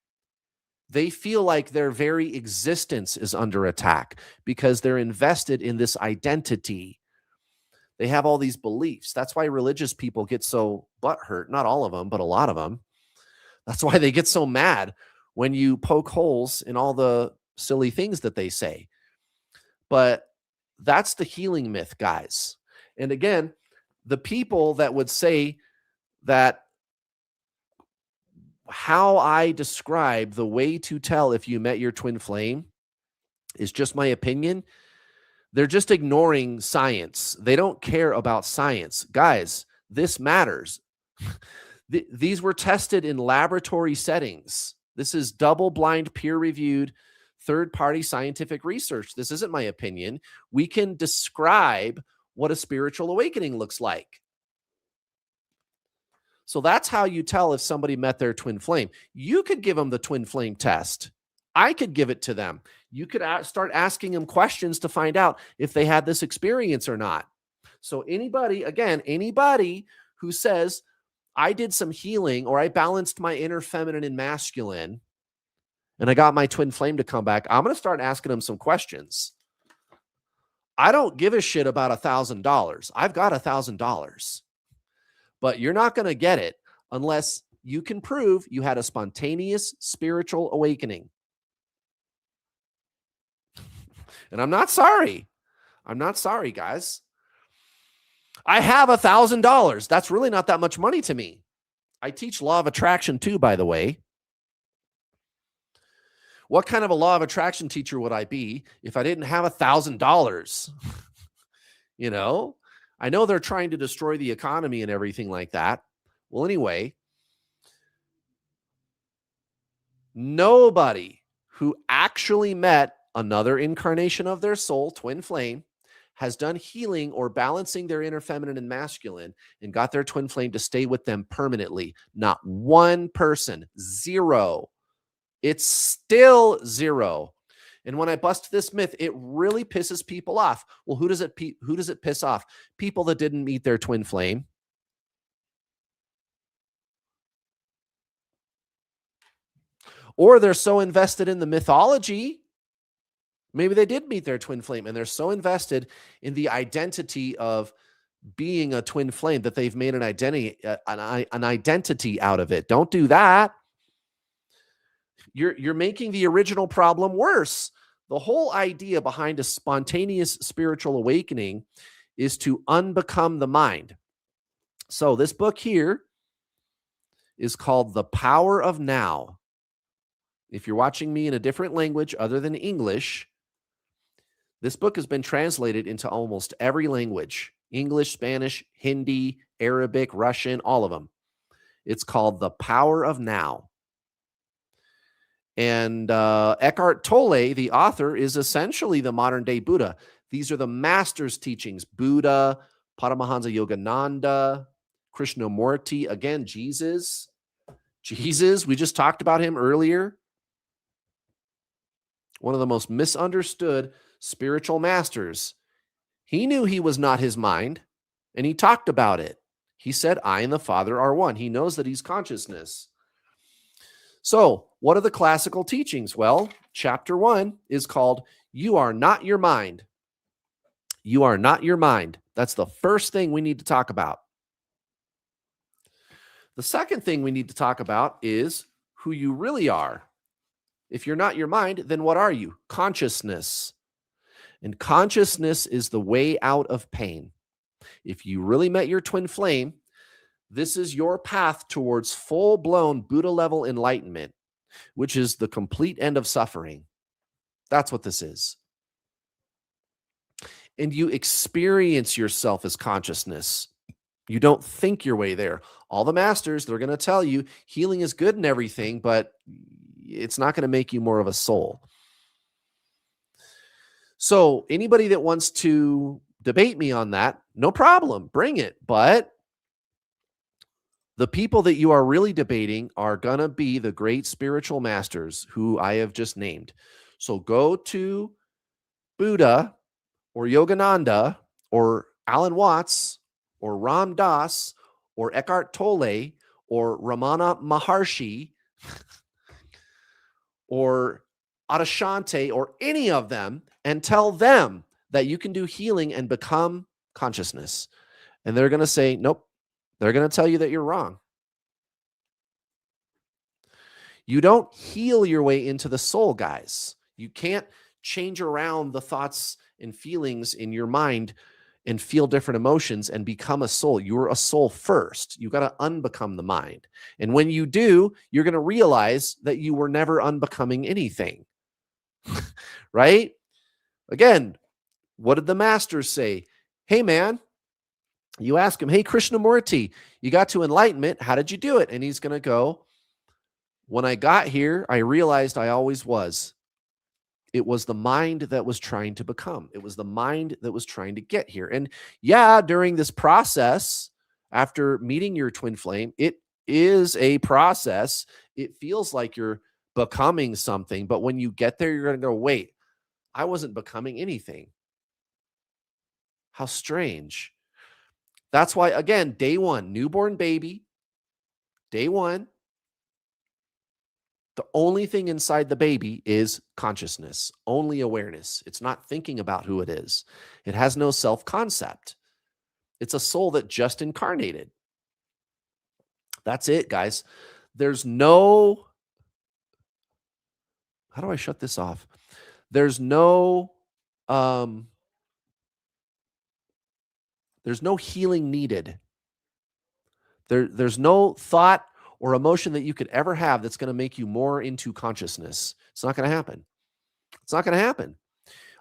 They feel like their very existence is under attack because they're invested in this identity. They have all these beliefs. That's why religious people get so butthurt. Not all of them, but a lot of them. That's why they get so mad when you poke holes in all the silly things that they say. But that's the healing myth, guys. And again, the people that would say that how I describe the way to tell if you met your twin flame is just my opinion. They're just ignoring science. They don't care about science. Guys, this matters. These were tested in laboratory settings. This is double-blind, peer-reviewed, third-party scientific research. This isn't my opinion. We can describe what a spiritual awakening looks like. So that's how you tell if somebody met their twin flame. You could give them the twin flame test. I could give it to them. You could start asking them questions to find out if they had this experience or not. So anybody who says, I did some healing or I balanced my inner feminine and masculine and I got my twin flame to come back, I'm going to start asking them some questions. I don't give a shit about $1,000. I've got $1,000. But you're not going to get it unless you can prove you had a spontaneous spiritual awakening. And I'm not sorry. I'm not sorry, guys. I have $1,000. That's really not that much money to me. I teach law of attraction too, by the way. What kind of a law of attraction teacher would I be if I didn't have $1,000? You know? I know they're trying to destroy the economy and everything like that. Well, anyway, nobody who actually met another incarnation of their soul, twin flame, has done healing or balancing their inner feminine and masculine and got their twin flame to stay with them permanently. Not one person. Zero. It's still zero. And when I bust this myth, it really pisses people off. Well, who does it piss off? People that didn't meet their twin flame. Or they're so invested in the mythology. Maybe they did meet their twin flame and they're so invested in the identity of being a twin flame that they've made an identity out of it. Don't do that. You're making the original problem worse. The whole idea behind a spontaneous spiritual awakening is to unbecome the mind. So this book here is called The Power of Now. If you're watching me in a different language other than English, this book has been translated into almost every language: English, Spanish, Hindi, Arabic, Russian, all of them. It's called The Power of Now. And Eckhart Tolle, the author, is essentially the modern day Buddha. These are the master's teachings: Buddha, Paramahansa Yogananda, Krishnamurti, again, Jesus. We just talked about him earlier. One of the most misunderstood spiritual masters. He knew he was not his mind, and he talked about it. He said, I and the Father are one. He knows that he's consciousness. So, what are the classical teachings? Well, chapter 1 is called You Are Not Your Mind. You are not your mind. That's the first thing we need to talk about. The second thing we need to talk about is who you really are. If you're not your mind, then what are you? Consciousness. And consciousness is the way out of pain. If you really met your twin flame, this is your path towards full-blown Buddha-level enlightenment, which is the complete end of suffering. That's what this is. And you experience yourself as consciousness. You don't think your way there. All the masters, they're going to tell you healing is good and everything, but it's not going to make you more of a soul. So anybody that wants to debate me on that, no problem, bring it. But the people that you are really debating are going to be the great spiritual masters who I have just named. So go to Buddha or Yogananda or Alan Watts or Ram Dass or Eckhart Tolle or Ramana Maharshi or Adashante or any of them and tell them that you can do healing and become consciousness. And they're going to say, nope. They're going to tell you that you're wrong. You don't heal your way into the soul, guys. You can't change around the thoughts and feelings in your mind and feel different emotions and become a soul. You're a soul first. You got to unbecome the mind. And when you do, you're going to realize that you were never unbecoming anything. Right? Again, what did the masters say? Hey, man, you ask him, hey, Krishnamurti, you got to enlightenment. How did you do it? And he's going to go, when I got here, I realized I always was. It was the mind that was trying to become. It was the mind that was trying to get here. And yeah, during this process, after meeting your twin flame, it is a process. It feels like you're becoming something. But when you get there, you're going to go, wait, I wasn't becoming anything. How strange. That's why, again, day one, newborn baby, day one, the only thing inside the baby is consciousness, only awareness. It's not thinking about who it is. It has no self concept. It's a soul that just incarnated. That's it, guys. There's no, how do I shut this off? There's no, um, there's no healing needed. There's no thought or emotion that you could ever have that's going to make you more into consciousness. It's not going to happen. It's not going to happen.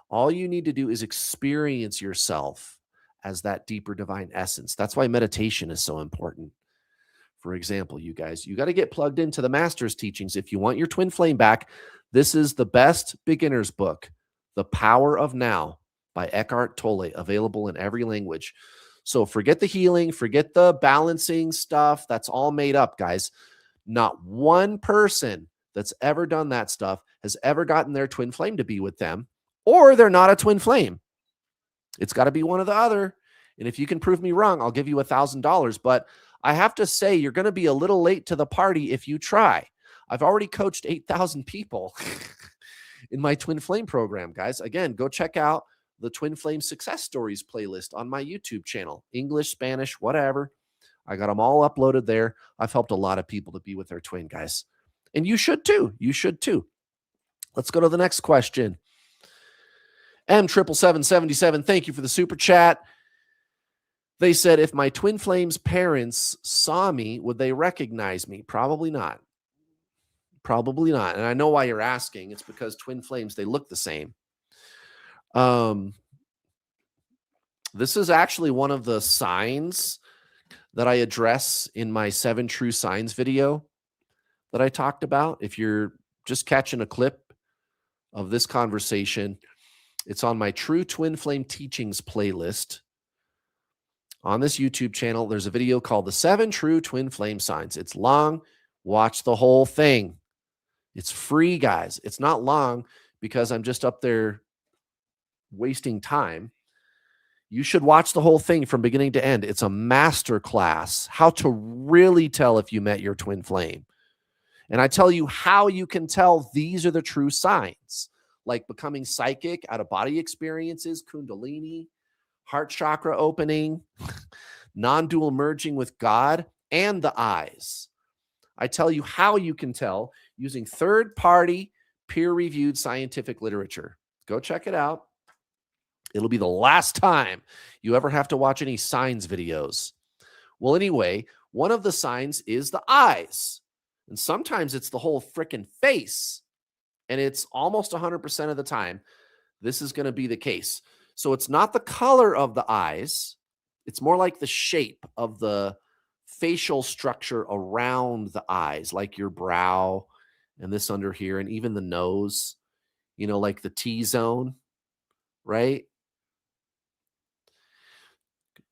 All you need to do is experience yourself as that deeper divine essence. That's why meditation is so important. For example, you guys, you got to get plugged into the master's teachings. If you want your twin flame back, this is the best beginner's book, The Power of Now by Eckhart Tolle, available in every language. So forget the healing, forget the balancing stuff. That's all made up, guys. Not one person that's ever done that stuff has ever gotten their twin flame to be with them, or they're not a twin flame. It's got to be one or the other. And if you can prove me wrong, I'll give you $1,000. But I have to say, you're going to be a little late to the party if you try. I've already coached 8,000 people in my twin flame program, guys. Again, go check out the Twin Flame Success Stories playlist on my YouTube channel, English, Spanish, whatever. I got them all uploaded there. I've helped a lot of people to be with their twin, guys. And you should too. You should too. Let's go to the next question. M77777, thank you for the super chat. They said, if my twin flame's parents saw me, would they recognize me? Probably not. Probably not. And I know why you're asking. It's because twin flames, they look the same. This is actually one of the signs that I address in my 7 true signs video that I talked about. If you're just catching a clip of this conversation, it's on my True Twin Flame Teachings playlist. On this YouTube channel, there's a video called The 7 True Twin Flame Signs. It's long. Watch the whole thing. It's free, guys. It's not long because I'm just up there wasting time. You should watch the whole thing from beginning to end. It's a master class, how to really tell if you met your twin flame. And I tell you how you can tell these are the true signs, like becoming psychic, out-of-body experiences, kundalini, heart chakra opening, non-dual merging with God, and the eyes. I tell you how you can tell using third-party, peer-reviewed scientific literature. Go check it out. It'll be the last time you ever have to watch any signs videos. Well, anyway, one of the signs is the eyes. And sometimes it's the whole freaking face. And it's almost 100% of the time, this is going to be the case. So it's not the color of the eyes. It's more like the shape of the facial structure around the eyes, like your brow and this under here, and even the nose, like the T-zone, right?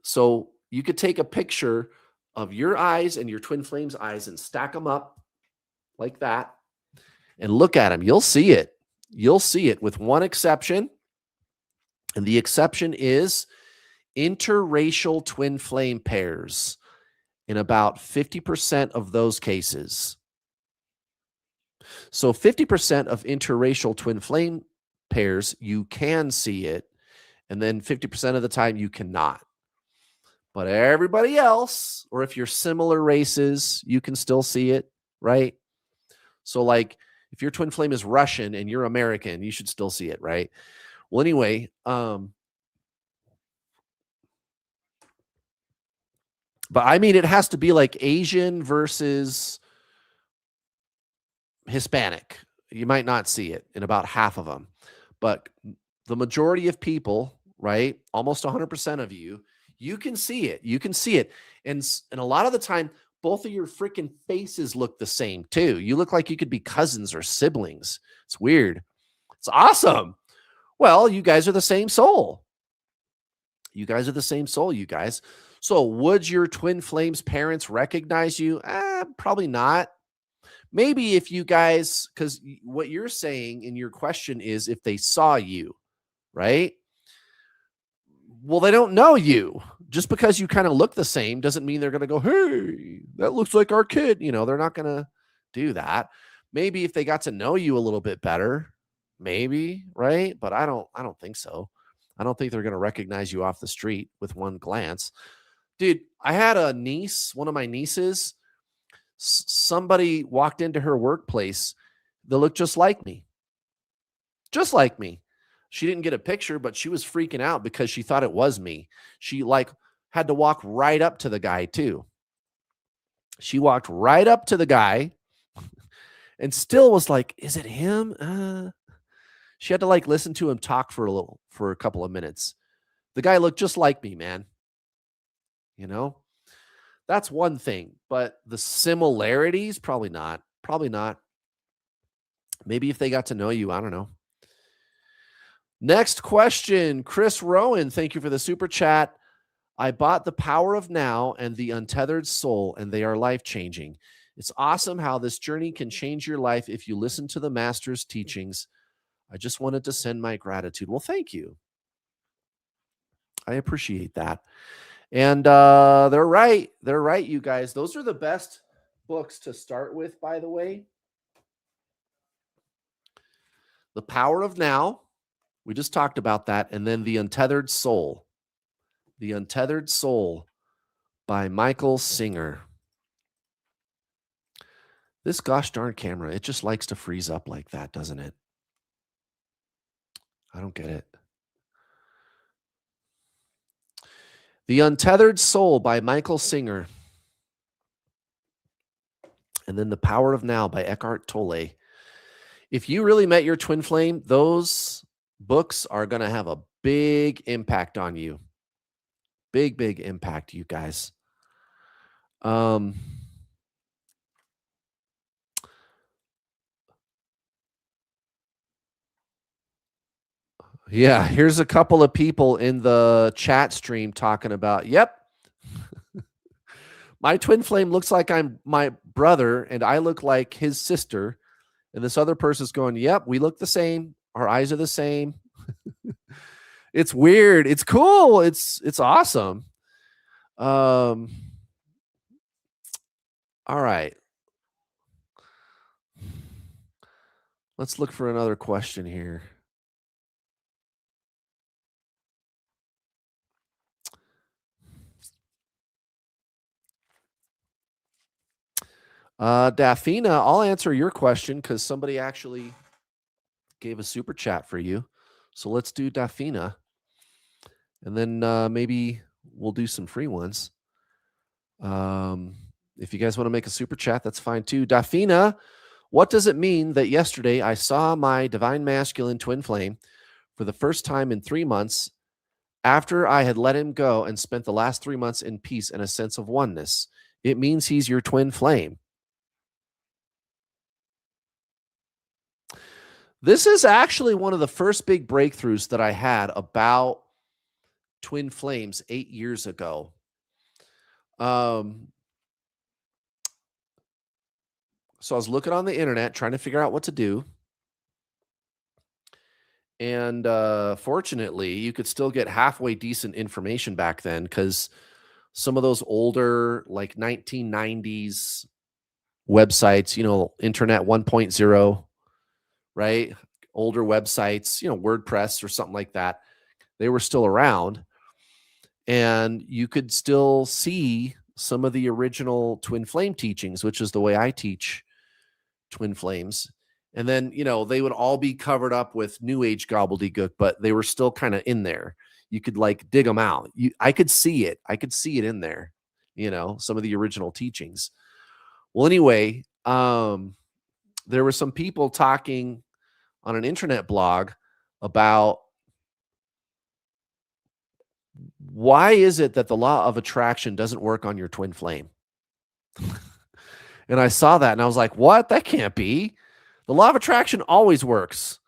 So you could take a picture of your eyes and your twin flame's eyes and stack them up like that and look at them. You'll see it. You'll see it with one exception. And the exception is interracial twin flame pairs in about 50% of those cases. So 50% of interracial twin flame pairs, you can see it. And then 50% of the time you cannot. But everybody else, or if you're similar races, you can still see it, right? So like if your twin flame is Russian and you're American, you should still see it, right? Well, anyway, but I mean, it has to be like Asian versus Hispanic. You might not see it in about half of them, but the majority of people, right? Almost 100% of you, you can see it. You can see it. And a lot of the time, both of your freaking faces look the same too. You look like you could be cousins or siblings. It's weird. It's awesome. Well, you guys are the same soul. You guys are the same soul, you guys. So, would your twin flames parents recognize you? Probably not. Maybe if you guys, because what you're saying in your question is if they saw you, right? Well, they don't know you. Just because you kind of look the same doesn't mean they're going to go, "Hey, that looks like our kid." They're not going to do that. Maybe if they got to know you a little bit better, maybe, right? But I don't think so. I don't think they're going to recognize you off the street with one glance. Dude, I had a niece, one of my nieces, somebody walked into her workplace that looked just like me. Just like me. She didn't get a picture, but she was freaking out because she thought it was me. She had to walk right up to the guy too. She walked right up to the guy and still was like, "Is it him?" She had to listen to him talk for a couple of minutes. The guy looked just like me, man. You know, that's one thing, but the similarities, probably not. Probably not. Maybe if they got to know you, I don't know. Next question, Chris Rowan. Thank you for the super chat. I bought The Power of Now and The Untethered Soul, and they are life-changing. It's awesome how this journey can change your life if you listen to the master's teachings. I just wanted to send my gratitude. Well, thank you. I appreciate that. And they're right. They're right, you guys. Those are the best books to start with, by the way. The Power of Now. We just talked about that. And then The Untethered Soul. The Untethered Soul by Michael Singer. This gosh darn camera, it just likes to freeze up like that, doesn't it? I don't get it. The Untethered Soul by Michael Singer. And then The Power of Now by Eckhart Tolle. If you really met your twin flame, those books are going to have a big impact on you. Big, big impact, you guys. Yeah, here's a couple of people in the chat stream talking about, yep. My twin flame looks like I'm my brother and I look like his sister. And this other person's going, yep, we look the same. Our eyes are the same. It's weird. It's cool. It's awesome. All right. Let's look for another question here. Daphina, I'll answer your question because somebody actually gave a super chat for you. So let's do Daphina. And then maybe we'll do some free ones. If you guys want to make a super chat, that's fine too. Daphina, what does it mean that yesterday I saw my divine masculine twin flame for the first time in 3 months after I had let him go and spent the last 3 months in peace and a sense of oneness? It means he's your twin flame. This is actually one of the first big breakthroughs that I had about twin flames 8 years ago. So I was looking on the internet trying to figure out what to do. And fortunately, you could still get halfway decent information back then because some of those older, like 1990s websites, Internet 1.0, right? Older websites, WordPress or something like that, they were still around. And you could still see some of the original twin flame teachings, which is the way I teach twin flames. And then, they would all be covered up with new age gobbledygook, but they were still kind of in there. You could dig them out. I could see it. I could see it in there, some of the original teachings. Well, anyway, there were some people talking on an internet blog about why is it that the law of attraction doesn't work on your twin flame? And I saw that and I was like, what? That can't be. The law of attraction always works.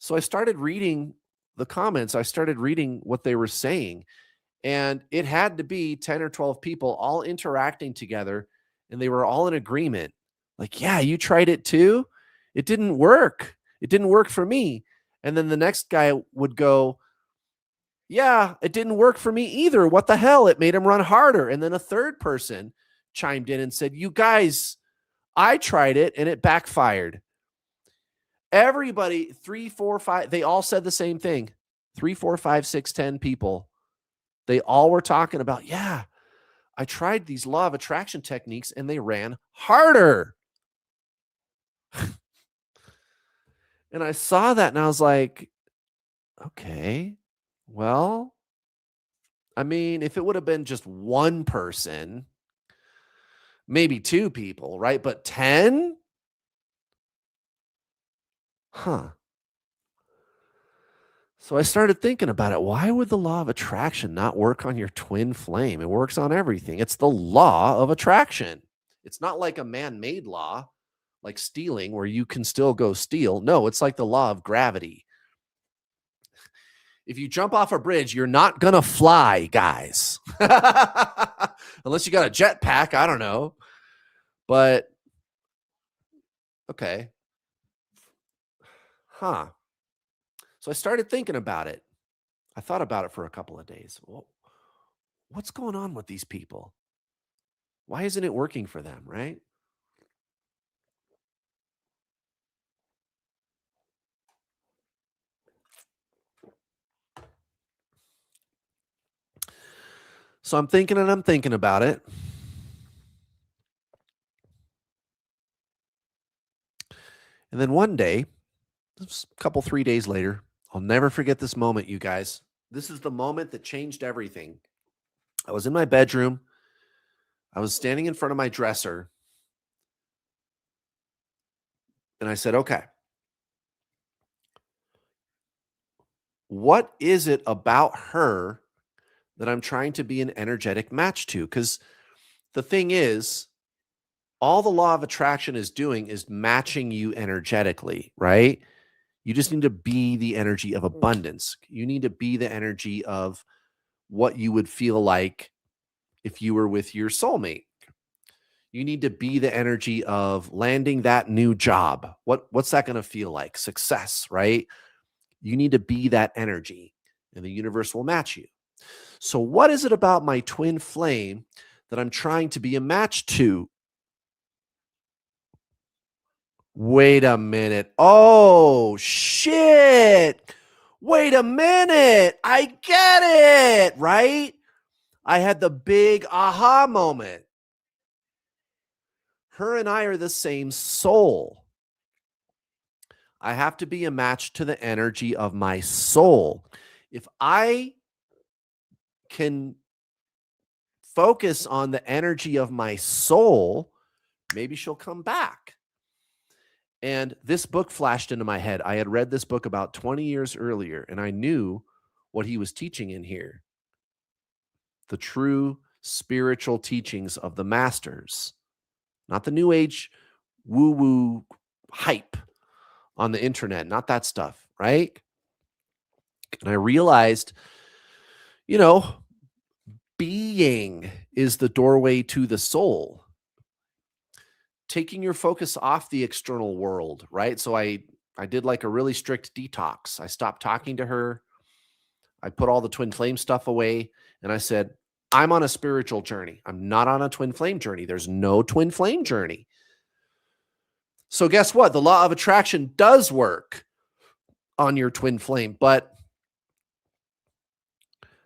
So I started reading the comments. I started reading what they were saying. And it had to be 10 or 12 people all interacting together. And they were all in agreement. Like, yeah, you tried it too. It didn't work. It didn't work for me. And then the next guy would go, yeah, it didn't work for me either. What the hell? It made him run harder. And then a third person chimed in and said, you guys, I tried it and it backfired. Everybody, three, four, five, they all said the same thing. 3, 4, 5, 6, 10 people. They all were talking about, yeah, I tried these law of attraction techniques and they ran harder. And I saw that and I was like, okay, well, I mean, if it would have been just one person, maybe two people, right? But 10? Huh. So I started thinking about it. Why would the law of attraction not work on your twin flame? It works on everything. It's the law of attraction. It's not like a man made law, like stealing, where you can still go steal. No, it's like the law of gravity. If you jump off a bridge, you're not going to fly, guys. Unless you got a jetpack. I don't know. But, okay. Huh. So I started thinking about it. I thought about it for a couple of days. Well, what's going on with these people? Why isn't it working for them, right? So I'm thinking and I'm thinking about it. And then one day, a couple, 3 days later, I'll never forget this moment, you guys. This is the moment that changed everything. I was in my bedroom. I was standing in front of my dresser. And I said, okay, what is it about her that I'm trying to be an energetic match to? Because the thing is, all the law of attraction is doing is matching you energetically, right? You just need to be the energy of abundance. You need to be the energy of what you would feel like if you were with your soulmate. You need to be the energy of landing that new job. What's that going to feel like? Success, right? You need to be that energy and the universe will match you. So what is it about my twin flame that I'm trying to be a match to? Wait a minute. Oh, shit. Wait a minute. I get it, right? I had the big aha moment. Her and I are the same soul. I have to be a match to the energy of my soul. If I can focus on the energy of my soul, maybe she'll come back. And this book flashed into my head. I had read this book about 20 years earlier, and I knew what he was teaching in here. The true spiritual teachings of the masters, not the new age woo-woo hype on the internet, not that stuff, right? And I realized, you know, being is the doorway to the soul. Taking your focus off the external world, right? So I did like a really strict detox. I stopped talking to her. I put all the twin flame stuff away and I said, I'm on a spiritual journey. I'm not on a twin flame journey. There's no twin flame journey. So guess what? The law of attraction does work on your twin flame, but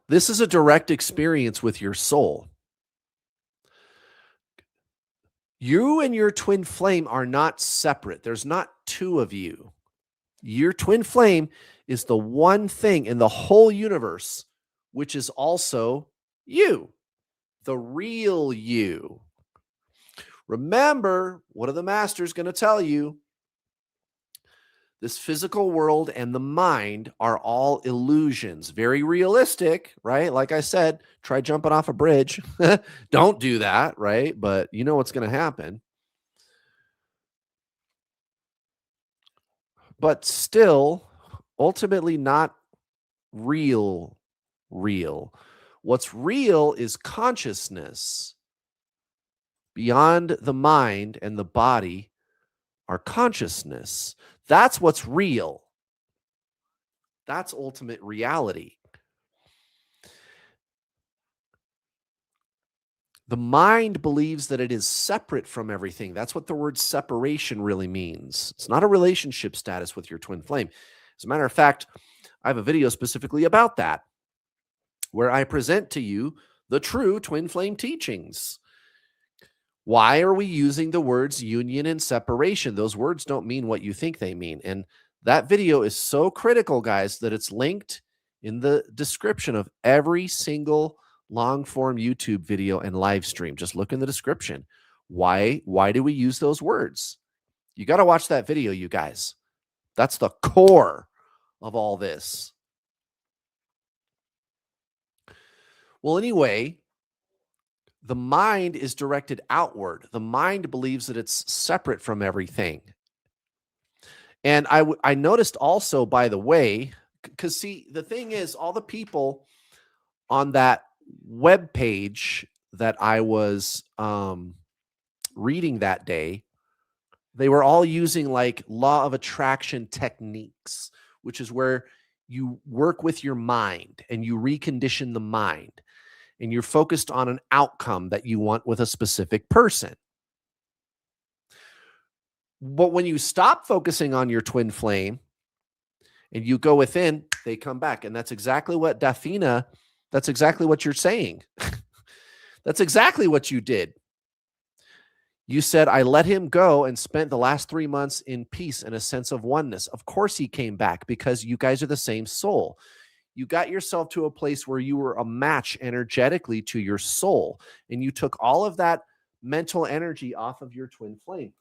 this is a direct experience with your soul. You and your twin flame are not separate. There's not two of you. Your twin flame is the one thing in the whole universe, which is also you, the real you. Remember, what are the masters going to tell you? This physical world and the mind are all illusions, very realistic, right? Like I said, try jumping off a bridge. Don't do that, right? But you know what's going to happen. But still, ultimately not real, real. What's real is consciousness. Beyond the mind and the body are consciousness. That's what's real. That's ultimate reality. The mind believes that it is separate from everything. That's what the word separation really means. It's not a relationship status with your twin flame. As a matter of fact, I have a video specifically about that where I present to you the true twin flame teachings. Why are we using the words union and separation? Those words don't mean what you think they mean. And that video is so critical, guys, that it's linked in the description of every single long form YouTube video and live stream. Just look in the description. Why do we use those words? You got to watch that video, you guys. That's the core of all this. Well, anyway, the mind is directed outward. The mind believes that it's separate from everything. And I noticed also, by the way, because see, the thing is, all the people on that web page that I was reading that day, they were all using like law of attraction techniques, which is where you work with your mind and you recondition the mind and you're focused on an outcome that you want with a specific person. But when you stop focusing on your twin flame and you go within, they come back. And that's exactly what Dafina, that's exactly what you're saying. That's exactly what you did. You said, I let him go and spent the last 3 months in peace and a sense of oneness. Of course he came back because you guys are the same soul. You got yourself to a place where you were a match energetically to your soul. And you took all of that mental energy off of your twin flame.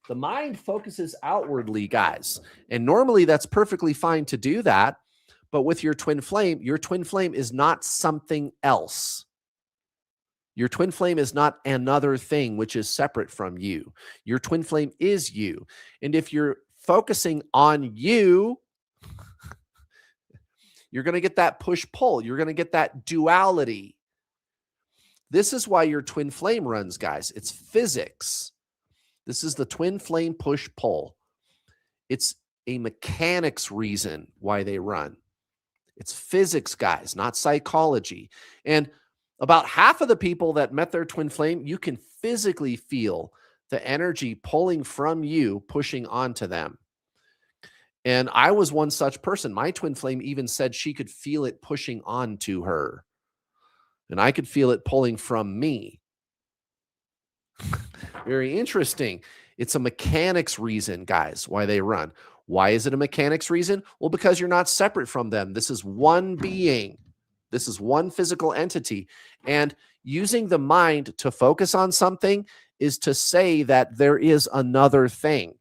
The mind focuses outwardly, guys. And normally that's perfectly fine to do that. But with your twin flame is not something else. Your twin flame is not another thing which is separate from you. Your twin flame is you. And if you're focusing on you, you're going to get that push-pull. You're going to get that duality. This is why your twin flame runs, guys. It's physics. This is the twin flame push-pull. It's a mechanics reason why they run. It's physics, guys, not psychology. And about half of the people that met their twin flame, you can physically feel the energy pulling from you, pushing onto them. And I was one such person. My twin flame even said she could feel it pushing onto her. And I could feel it pulling from me. Very interesting. It's a mechanics reason, guys, why they run. Why is it a mechanics reason? Well, because you're not separate from them. This is one being. This is one physical entity. And using the mind to focus on something is to say that there is another thing.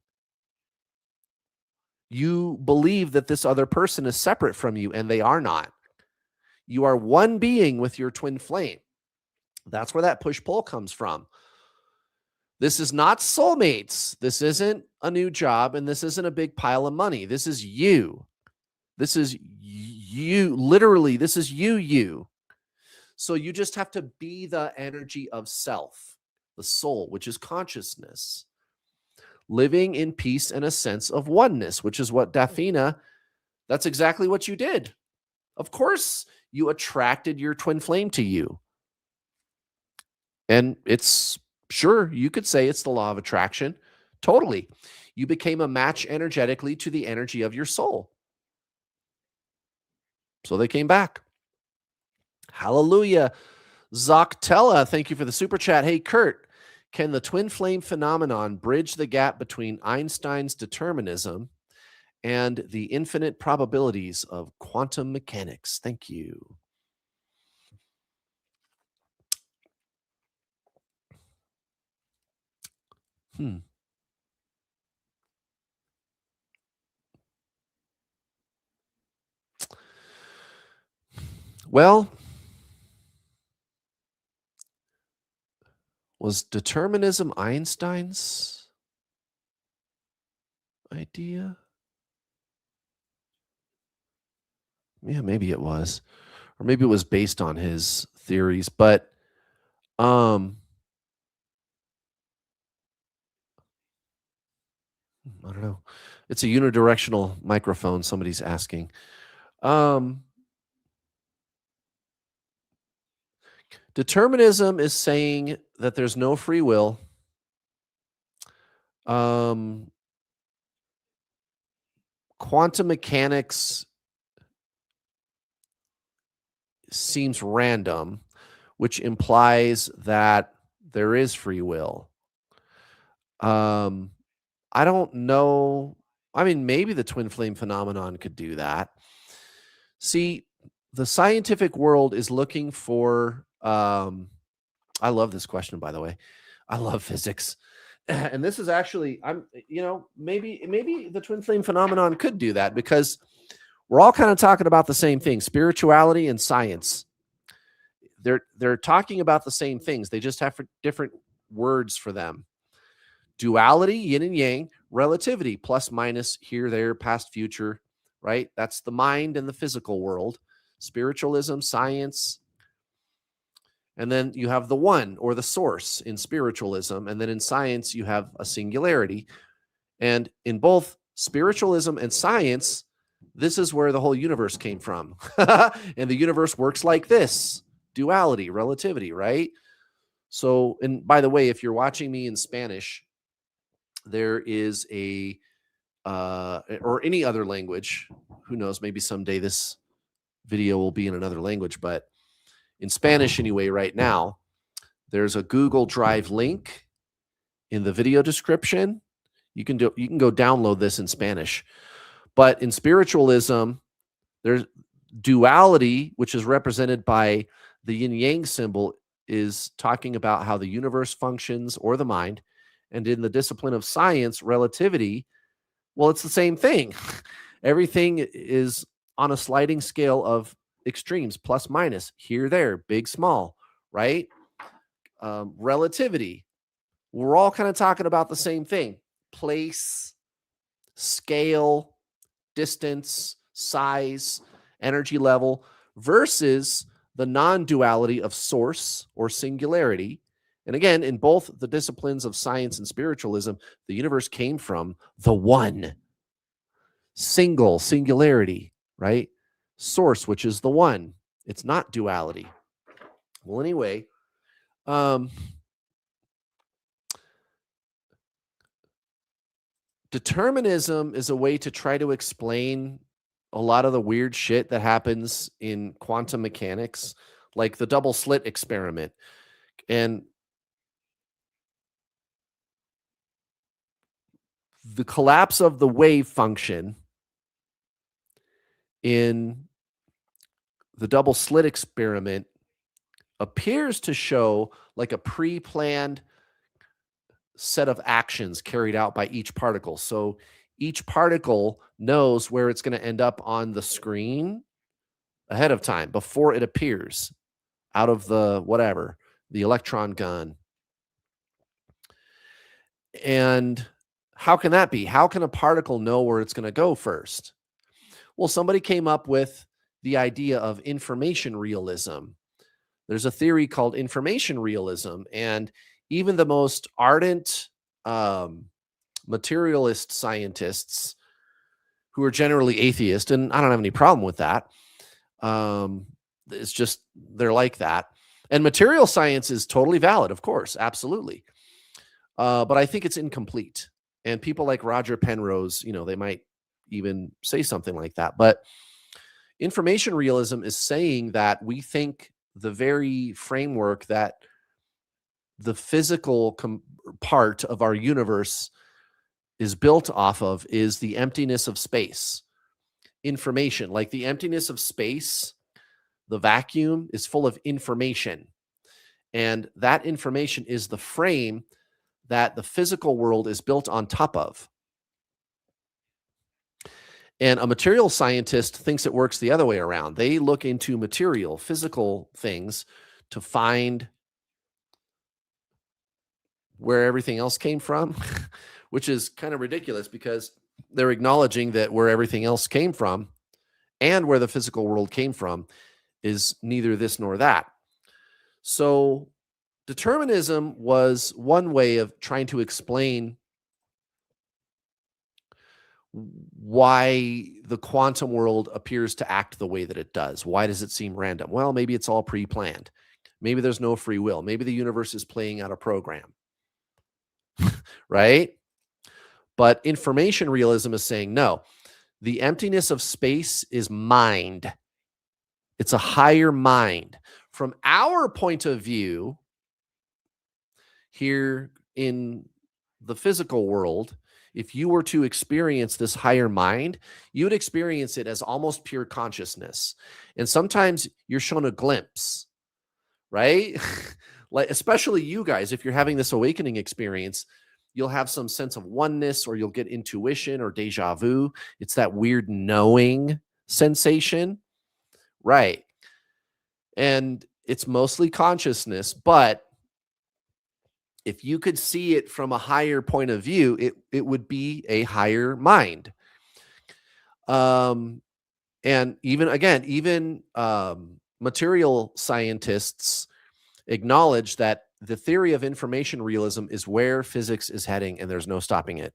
You believe that this other person is separate from you, and they are not. You are one being with your twin flame. That's where that push-pull comes from. This is not soulmates. This isn't a new job, and this isn't a big pile of money. This is you. This is you. Literally, this is you. So you just have to be the energy of self, the soul, which is consciousness, living in peace and a sense of oneness, which is what Dafina, that's exactly what you did. Of course, you attracted your twin flame to you. And it's sure, you could say it's the law of attraction. Totally. You became a match energetically to the energy of your soul. So they came back. Hallelujah. Zoktella, thank you for the super chat. Hey, Kurt, can the twin flame phenomenon bridge the gap between Einstein's determinism and the infinite probabilities of quantum mechanics? Thank you. Well, was determinism Einstein's idea? Yeah, maybe it was. Or maybe it was based on his theories, but, um, I don't know. It's a unidirectional microphone, somebody's asking. Um, Determinism is saying that there's no free will. Um, Quantum mechanics seems random, which implies that there is free will. Um, I don't know. I mean, maybe the twin flame phenomenon could do that. See, the scientific world is looking for I love this question, by the way. I love physics. And this is actually maybe the twin flame phenomenon could do that because we're all kind of talking about the same thing, spirituality and science. They're talking about the same things. They just have different words for them. Duality, yin and yang, relativity, plus minus, here, there, past, future, right? That's the mind and the physical world. Spiritualism, science, and then you have the one or the source in spiritualism. And then in science, you have a singularity. And in both spiritualism and science, this is where the whole universe came from. And the universe works like this: duality, relativity, right? So, and by the way, if you're watching me in Spanish, there is or any other language, who knows, maybe someday this video will be in another language, but in Spanish anyway, right now, there's a Google Drive link in the video description. You can go download this in Spanish. But in spiritualism, there's duality, which is represented by the yin yang symbol, is talking about how the universe functions or the mind. And in the discipline of science, relativity, well, it's the same thing. Everything is on a sliding scale of extremes, plus minus, here, there, big, small, right? Relativity. We're all kind of talking about the same thing: place, scale, distance, size, energy level, versus the non duality of source or singularity. And again, in both the disciplines of science and spiritualism, the universe came from the one, singularity, right? Source, which is the one. It's not duality. Well, anyway, um, determinism is a way to try to explain a lot of the weird shit that happens in quantum mechanics, like the double slit experiment. And the collapse of the wave function in the double slit experiment appears to show like a pre-planned set of actions carried out by each particle. So each particle knows where it's going to end up on the screen ahead of time before it appears out of the electron gun. And how can that be? How can a particle know where it's going to go first? Well, somebody came up with the idea of information realism. There's a theory called information realism, and even the most ardent materialist scientists, who are generally atheist, and I don't have any problem with that. It's just they're like that. And material science is totally valid, of course, absolutely. But I think it's incomplete. And people like Roger Penrose, they might even say something like that. But information realism is saying that we think the very framework that the physical part of our universe is built off of is the emptiness of space. Information, like the emptiness of space, the vacuum is full of information. And that information is the frame that the physical world is built on top of. And a material scientist thinks it works the other way around. They look into material, physical things to find where everything else came from, which is kind of ridiculous because they're acknowledging that where everything else came from and where the physical world came from is neither this nor that. So determinism was one way of trying to explain why the quantum world appears to act the way that it does. Why does it seem random? Well, maybe it's all pre-planned. Maybe there's no free will. Maybe the universe is playing out a program, right? But information realism is saying no. The emptiness of space is mind. It's a higher mind. From our point of view, here in the physical world, if you were to experience this higher mind, you would experience it as almost pure consciousness. And sometimes you're shown a glimpse, right? Like, especially you guys, if you're having this awakening experience, you'll have some sense of oneness, or you'll get intuition or deja vu. It's that weird knowing sensation, right? And it's mostly consciousness, but if you could see it from a higher point of view, it would be a higher mind. And even material scientists acknowledge that the theory of information realism is where physics is heading, and there's no stopping it.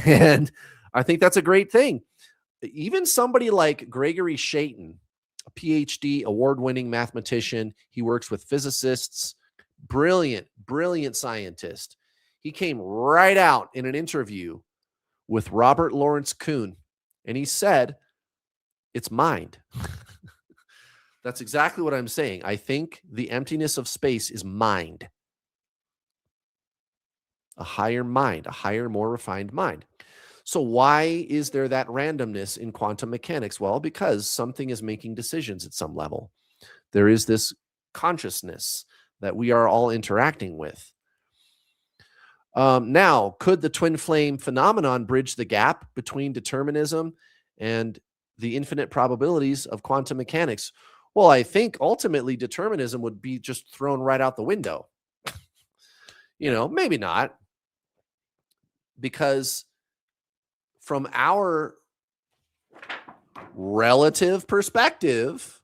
And I think that's a great thing. Even somebody like Gregory Shaitan, a PhD award-winning mathematician, he works with physicists, brilliant scientist. He came right out in an interview with Robert Lawrence Kuhn, and he said, it's mind. That's exactly what I'm saying. I think the emptiness of space is mind. A higher mind, a higher, more refined mind. So why is there that randomness in quantum mechanics? Well, because something is making decisions at some level. There is this consciousness that we are all interacting with. Now, could the twin flame phenomenon bridge the gap between determinism and the infinite probabilities of quantum mechanics? Well, I think ultimately determinism would be just thrown right out the window. Maybe not. Because from our relative perspective,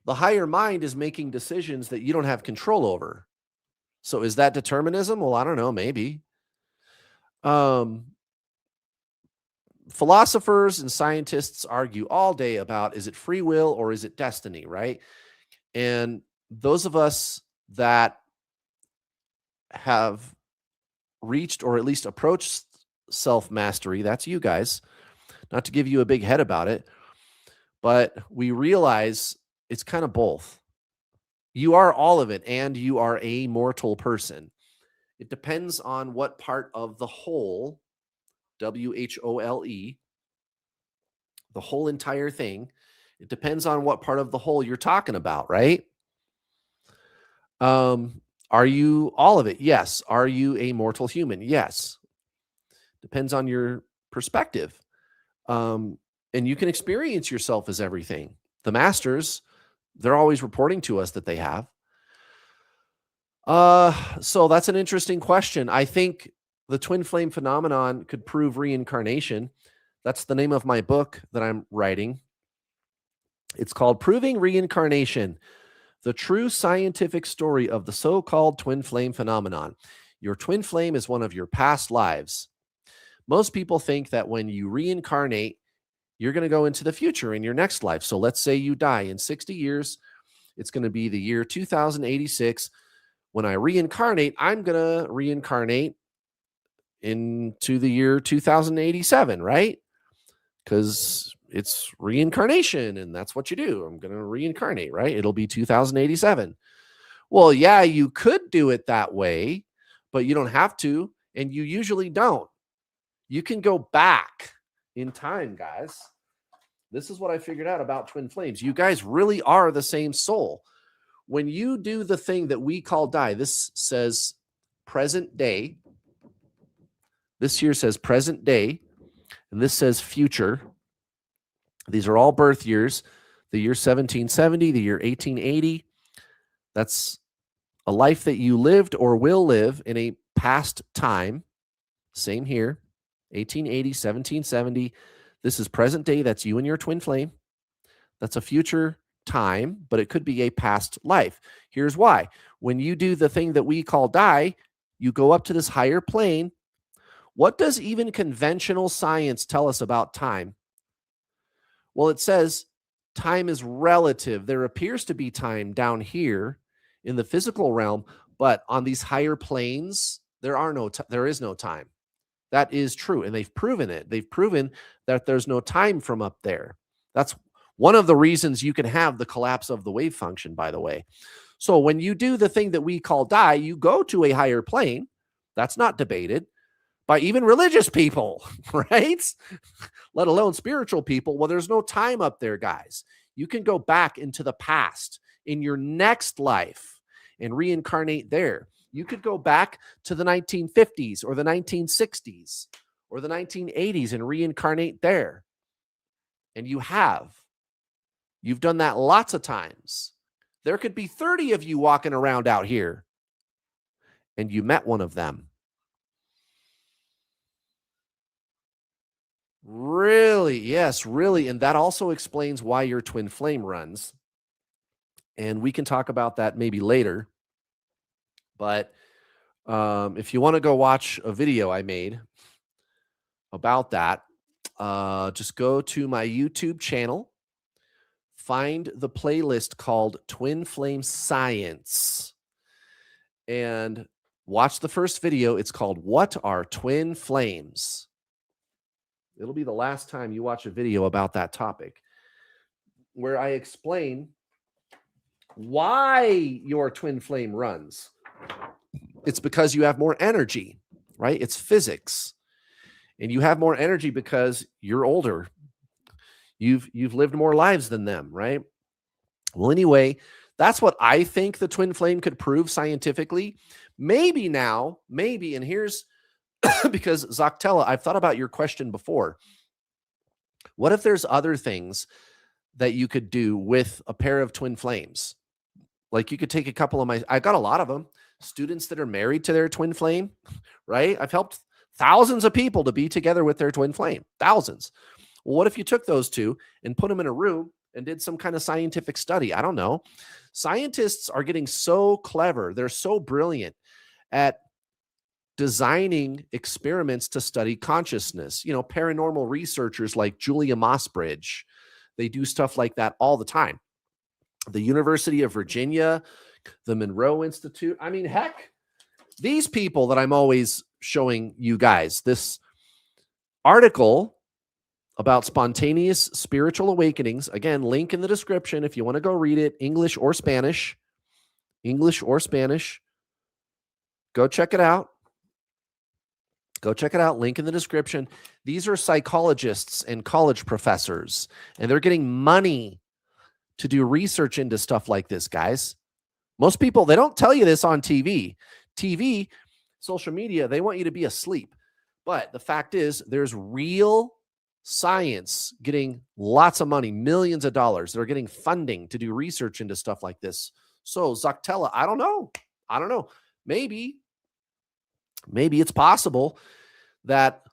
the higher mind is making decisions that you don't have control over. So is that determinism? Well, I don't know, maybe. Philosophers and scientists argue all day about, is it free will or is it destiny, right? And those of us that have reached or at least approached self-mastery, that's you guys, not to give you a big head about it, but we realize it's kind of both. You are all of it, and you are a mortal person. It depends on what part of the whole, WHOLE, the whole entire thing. It depends on what part of the whole you're talking about, right? Are you all of it? Yes. Are you a mortal human? Yes. Depends on your perspective. And you can experience yourself as everything. The masters, they're always reporting to us that they have. So that's an interesting question. I think the twin flame phenomenon could prove reincarnation. That's the name of my book that I'm writing. It's called Proving Reincarnation, the true scientific story of the so-called twin flame phenomenon. Your twin flame is one of your past lives. Most people think that when you reincarnate, you're going to go into the future in your next life. So let's say you die in 60 years. It's going to be the year 2086. When I reincarnate, I'm going to reincarnate into the year 2087, right? Because it's reincarnation, and that's what you do. I'm going to reincarnate, right? It'll be 2087. Well, yeah, you could do it that way, but you don't have to, and you usually don't. You can go back in time, guys. This is what I figured out about twin flames. You guys really are the same soul. When you do the thing that we call die, this says present day. This here says present day, and this says future. These are all birth years. The year 1770, the year 1880. That's a life that you lived or will live in a past time. Same here. 1880, 1770. This is present day. That's you and your twin flame. That's a future time, but it could be a past life. Here's why. When you do the thing that we call die, you go up to this higher plane. What does even conventional science tell us about time? Well, it says time is relative. There appears to be time down here in the physical realm, but on these higher planes, there is no time. That is true, and they've proven it. They've proven that there's no time from up there. That's one of the reasons you can have the collapse of the wave function, by the way. So when you do the thing that we call die, you go to a higher plane. That's not debated by even religious people, right? Let alone spiritual people. Well, there's no time up there, guys. You can go back into the past in your next life and reincarnate there. You could go back to the 1950s or the 1960s or the 1980s and reincarnate there. And you've done that lots of times. There could be 30 of you walking around out here and you met one of them. Really? Yes, really. And that also explains why your twin flame runs. And we can talk about that maybe later. But if you want to go watch a video I made about that, just go to my YouTube channel, find the playlist called Twin Flame Science, and watch the first video. It's called What Are Twin Flames? It'll be the last time you watch a video about that topic, where I explain why your twin flame runs. It's because you have more energy, right? It's physics. And you have more energy because you're older. You've lived more lives than them, right? Well, anyway, that's what I think the twin flame could prove scientifically. Maybe, and here's because Zactella, I've thought about your question before. What if there's other things that you could do with a pair of twin flames? Like you could take a couple of I've got a lot of them, students that are married to their twin flame, right? I've helped thousands of people to be together with their twin flame, thousands. Well, what if you took those two and put them in a room and did some kind of scientific study? I don't know. Scientists are getting so clever. They're so brilliant at designing experiments to study consciousness. Paranormal researchers like Julia Mossbridge, they do stuff like that all the time. The University of Virginia, the Monroe Institute. I mean, heck, these people that I'm always showing you guys, this article about spontaneous spiritual awakenings, again, link in the description if you want to go read it, English or Spanish. Go check it out. Link in the description. These are psychologists and college professors, and they're getting money to do research into stuff like this, guys. Most people, they don't tell you this on TV. TV, social media, they want you to be asleep. But the fact is, there's real science getting lots of money, millions of dollars. They're getting funding to do research into stuff like this. So, Zactella, I don't know. Maybe it's possible that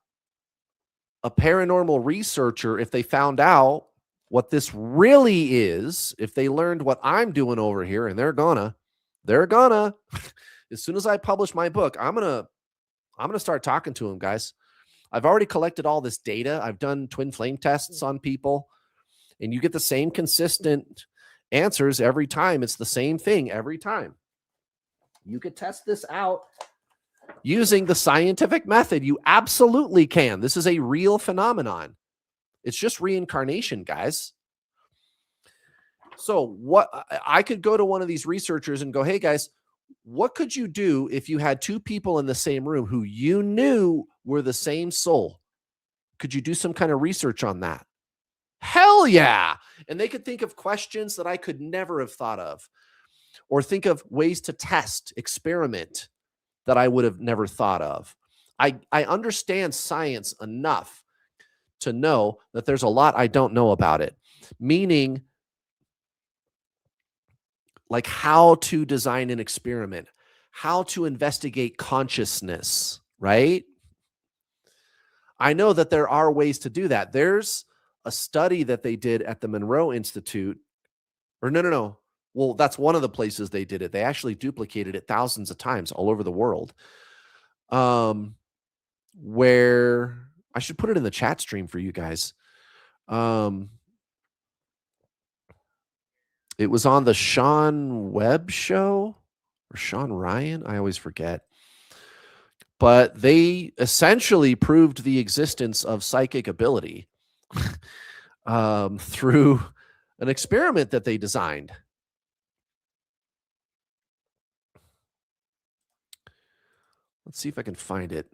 a paranormal researcher, if they found out what this really is, if they learned what I'm doing over here, and they're gonna, as soon as I publish my book, I'm gonna start talking to them, guys. I've already collected all this data. I've done twin flame tests on people, and you get the same consistent answers every time. It's the same thing every time. You could test this out using the scientific method. You absolutely can. This is a real phenomenon. It's just reincarnation, guys. So what I could go to one of these researchers and go, hey, guys, what could you do if you had two people in the same room who you knew were the same soul? Could you do some kind of research on that? Hell yeah. And they could think of questions that I could never have thought of, or think of ways to test, experiment that I would have never thought of. I understand science enough to know that there's a lot I don't know about it, meaning like how to design an experiment, how to investigate consciousness, right? I know that there are ways to do that. There's a study that they did at the Monroe Institute, or no. Well, that's one of the places they did it. They actually duplicated it thousands of times all over the world. Um, where I should put it in the chat stream for you guys. Um, it was on the Sean Webb show or Sean Ryan. I always forget. But they essentially proved the existence of psychic ability through an experiment that they designed. Let's see if I can find it.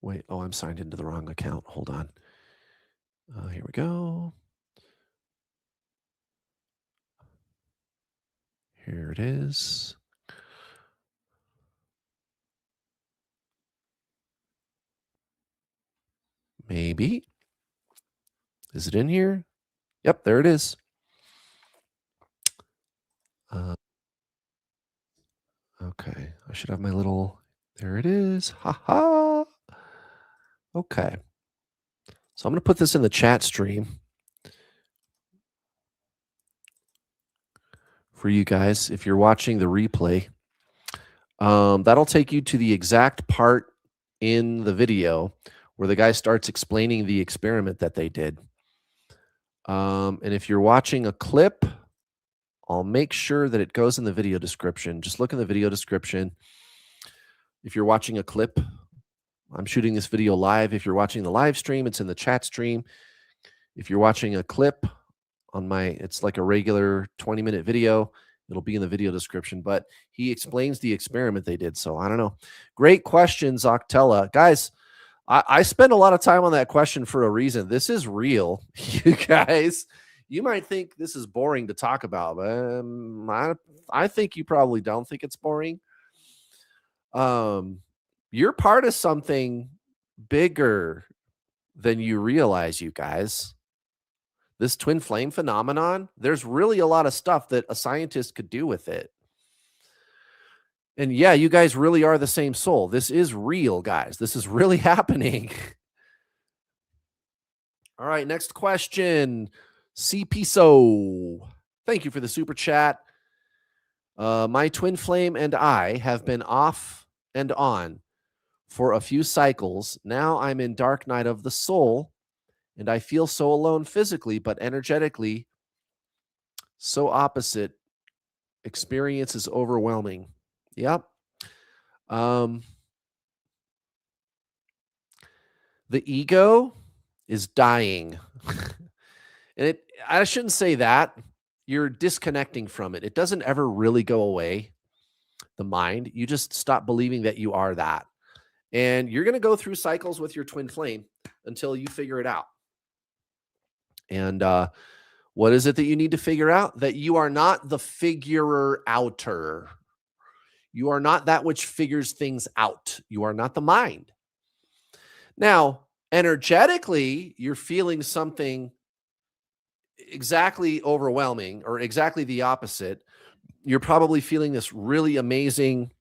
Wait, oh, I'm signed into the wrong account. Hold on. Here we go. Here it is. Maybe. Is it in here? Yep, there it is. Okay, I should have my little, there it is. Ha ha. Okay. So I'm going to put this in the chat stream for you guys if you're watching the replay. That'll take you to the exact part in the video where the guy starts explaining the experiment that they did. And if you're watching a clip, I'll make sure that it goes in the video description. Just look in the video description. If you're watching a clip, I'm shooting this video live. If you're watching the live stream, it's in the chat stream. If you're watching a clip on it's like a regular 20-minute video, it'll be in the video description. But he explains the experiment they did. So I don't know. Great questions, Octella. Guys, I spend a lot of time on that question for a reason. This is real, you guys. You might think this is boring to talk about, but I think you probably don't think it's boring. You're part of something bigger than you realize, you guys. This twin flame phenomenon, there's really a lot of stuff that a scientist could do with it. And yeah, you guys really are the same soul. This is real, guys. This is really happening. All right, next question. CPSO. Thank you for the super chat. My twin flame and I have been off and on for a few cycles. Now I'm in dark night of the soul, and I feel so alone physically, but energetically so opposite. Experience is overwhelming. Yep. The ego is dying. And I shouldn't say that. You're disconnecting from it. It doesn't ever really go away, the mind. You just stop believing that you are that. And you're going to go through cycles with your twin flame until you figure it out. And what is it that you need to figure out? That you are not the figurer outer. You are not that which figures things out. You are not the mind. Now, energetically, you're feeling something exactly overwhelming or exactly the opposite. You're probably feeling this really amazing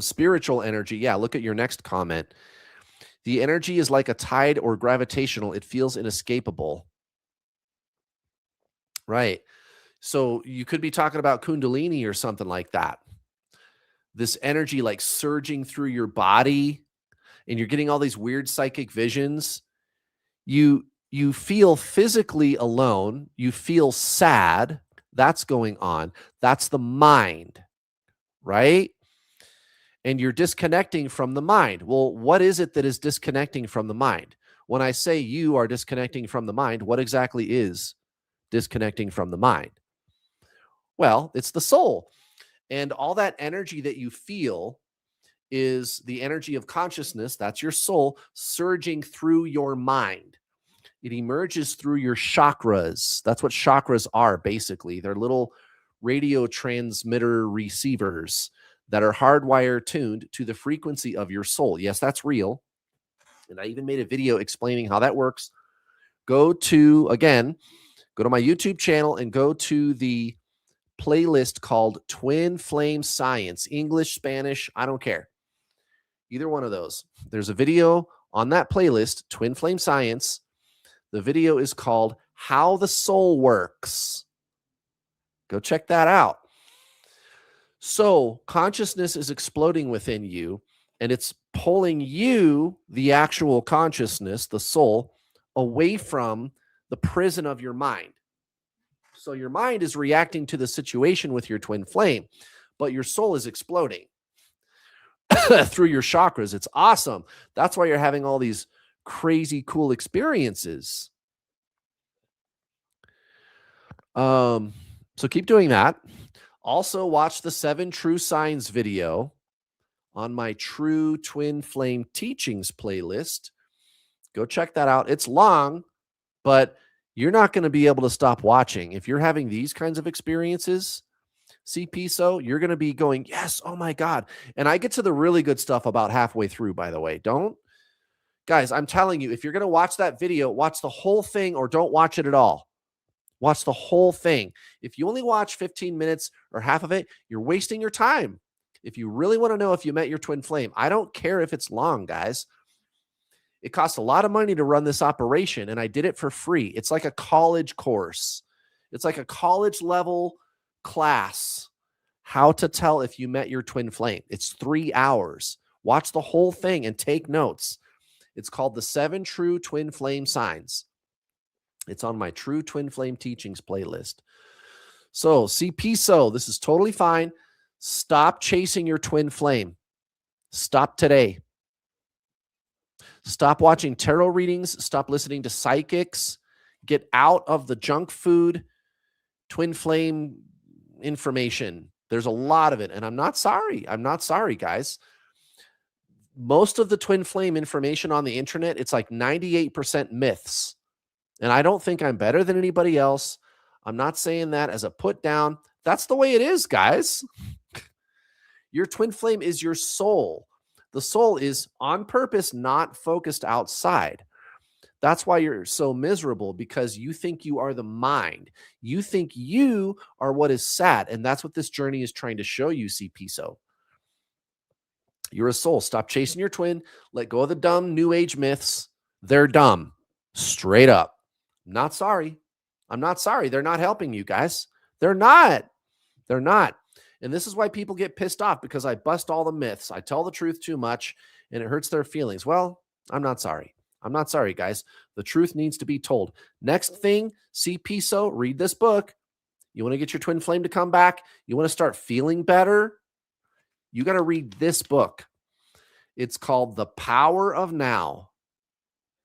spiritual energy. Yeah, look at your next comment. The energy is like a tide or gravitational. It feels inescapable. Right. So you could be talking about Kundalini or something like that. This energy like surging through your body, and you're getting all these weird psychic visions. You feel physically alone. You feel sad. That's going on. That's the mind, right? And you're disconnecting from the mind. Well, what is it that is disconnecting from the mind? When I say you are disconnecting from the mind, what exactly is disconnecting from the mind? Well, it's the soul. And all that energy that you feel is the energy of consciousness. That's your soul surging through your mind. It emerges through your chakras. That's what chakras are, basically. They're little radio transmitter receivers that are hardwired tuned to the frequency of your soul. Yes, that's real. And I even made a video explaining how that works. Go to Go to my YouTube channel and go to the playlist called Twin Flame Science, English, Spanish, I don't care. Either one of those. There's a video on that playlist, Twin Flame Science. The video is called How the Soul Works. Go check that out. So consciousness is exploding within you, and it's pulling you, the actual consciousness, the soul, away from the prison of your mind. So your mind is reacting to the situation with your twin flame, but your soul is exploding through your chakras. It's awesome. That's why you're having all these crazy cool experiences. So keep doing that. Also watch the 7 True Signs video on my True Twin Flame Teachings playlist. Go check that out. It's long, but you're not going to be able to stop watching. If you're having these kinds of experiences, CPSO, you're going to be going, yes, oh my God. And I get to the really good stuff about halfway through, by the way. Guys, I'm telling you, if you're going to watch that video, watch the whole thing or don't watch it at all. Watch the whole thing. If you only watch 15 minutes or half of it, you're wasting your time. If you really want to know if you met your twin flame, I don't care if it's long, guys. It costs a lot of money to run this operation, and I did it for free. It's like a college course. It's like a college level class, how to tell if you met your twin flame. It's 3 hours. Watch the whole thing and take notes. It's called the 7 True Twin Flame Signs. It's on my True Twin Flame Teachings playlist. So, CPSO, this is totally fine. Stop chasing your twin flame. Stop today. Stop watching tarot readings. Stop listening to psychics. Get out of the junk food, twin flame information. There's a lot of it, and I'm not sorry. I'm not sorry, guys. Most of the twin flame information on the internet, it's like 98% myths. And I don't think I'm better than anybody else. I'm not saying that as a put down. That's the way it is, guys. Your twin flame is your soul. The soul is on purpose, not focused outside. That's why you're so miserable, because you think you are the mind. You think you are what is sad. And that's what this journey is trying to show you, CPSO. You're a soul. Stop chasing your twin. Let go of the dumb new age myths. They're dumb. Straight up. I'm not sorry. I'm not sorry. They're not helping you guys. They're not. They're not. And this is why people get pissed off, because I bust all the myths. I tell the truth too much and it hurts their feelings. Well, I'm not sorry. I'm not sorry, guys. The truth needs to be told. Next thing, CPSO, read this book. You want to get your twin flame to come back? You want to start feeling better? You got to read this book. It's called The Power of Now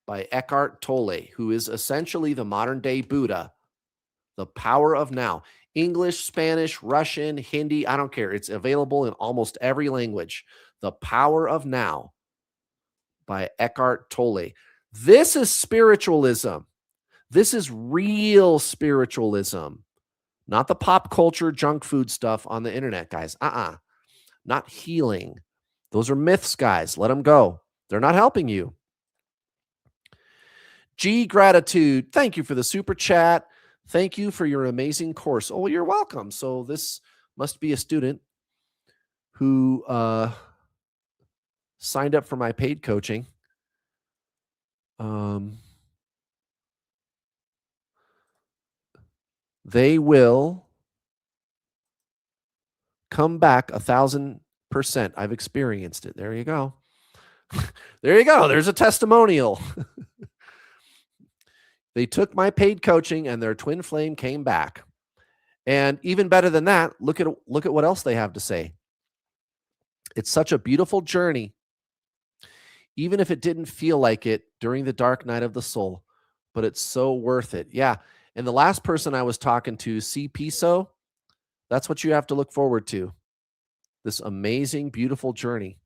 by Eckhart Tolle, who is essentially the modern day Buddha. The Power of Now. English, Spanish, Russian, Hindi, I don't care. It's available in almost every language. The Power of Now by Eckhart Tolle. This is spiritualism. This is real spiritualism. Not the pop culture junk food stuff on the internet, guys. Not healing. Those are myths, guys. Let them go. They're not helping you. G Gratitude. Thank you for the super chat. Thank you for your amazing course. Oh, you're welcome. So this must be a student who signed up for my paid coaching. They will come back 1,000%. I've experienced it. There you go. There you go. There's a testimonial. They took my paid coaching and their twin flame came back. And even better than that, look at what else they have to say. It's such a beautiful journey, even if it didn't feel like it during the dark night of the soul, but it's so worth it. Yeah. And the last person I was talking to, CPSO, that's what you have to look forward to. This amazing, beautiful journey,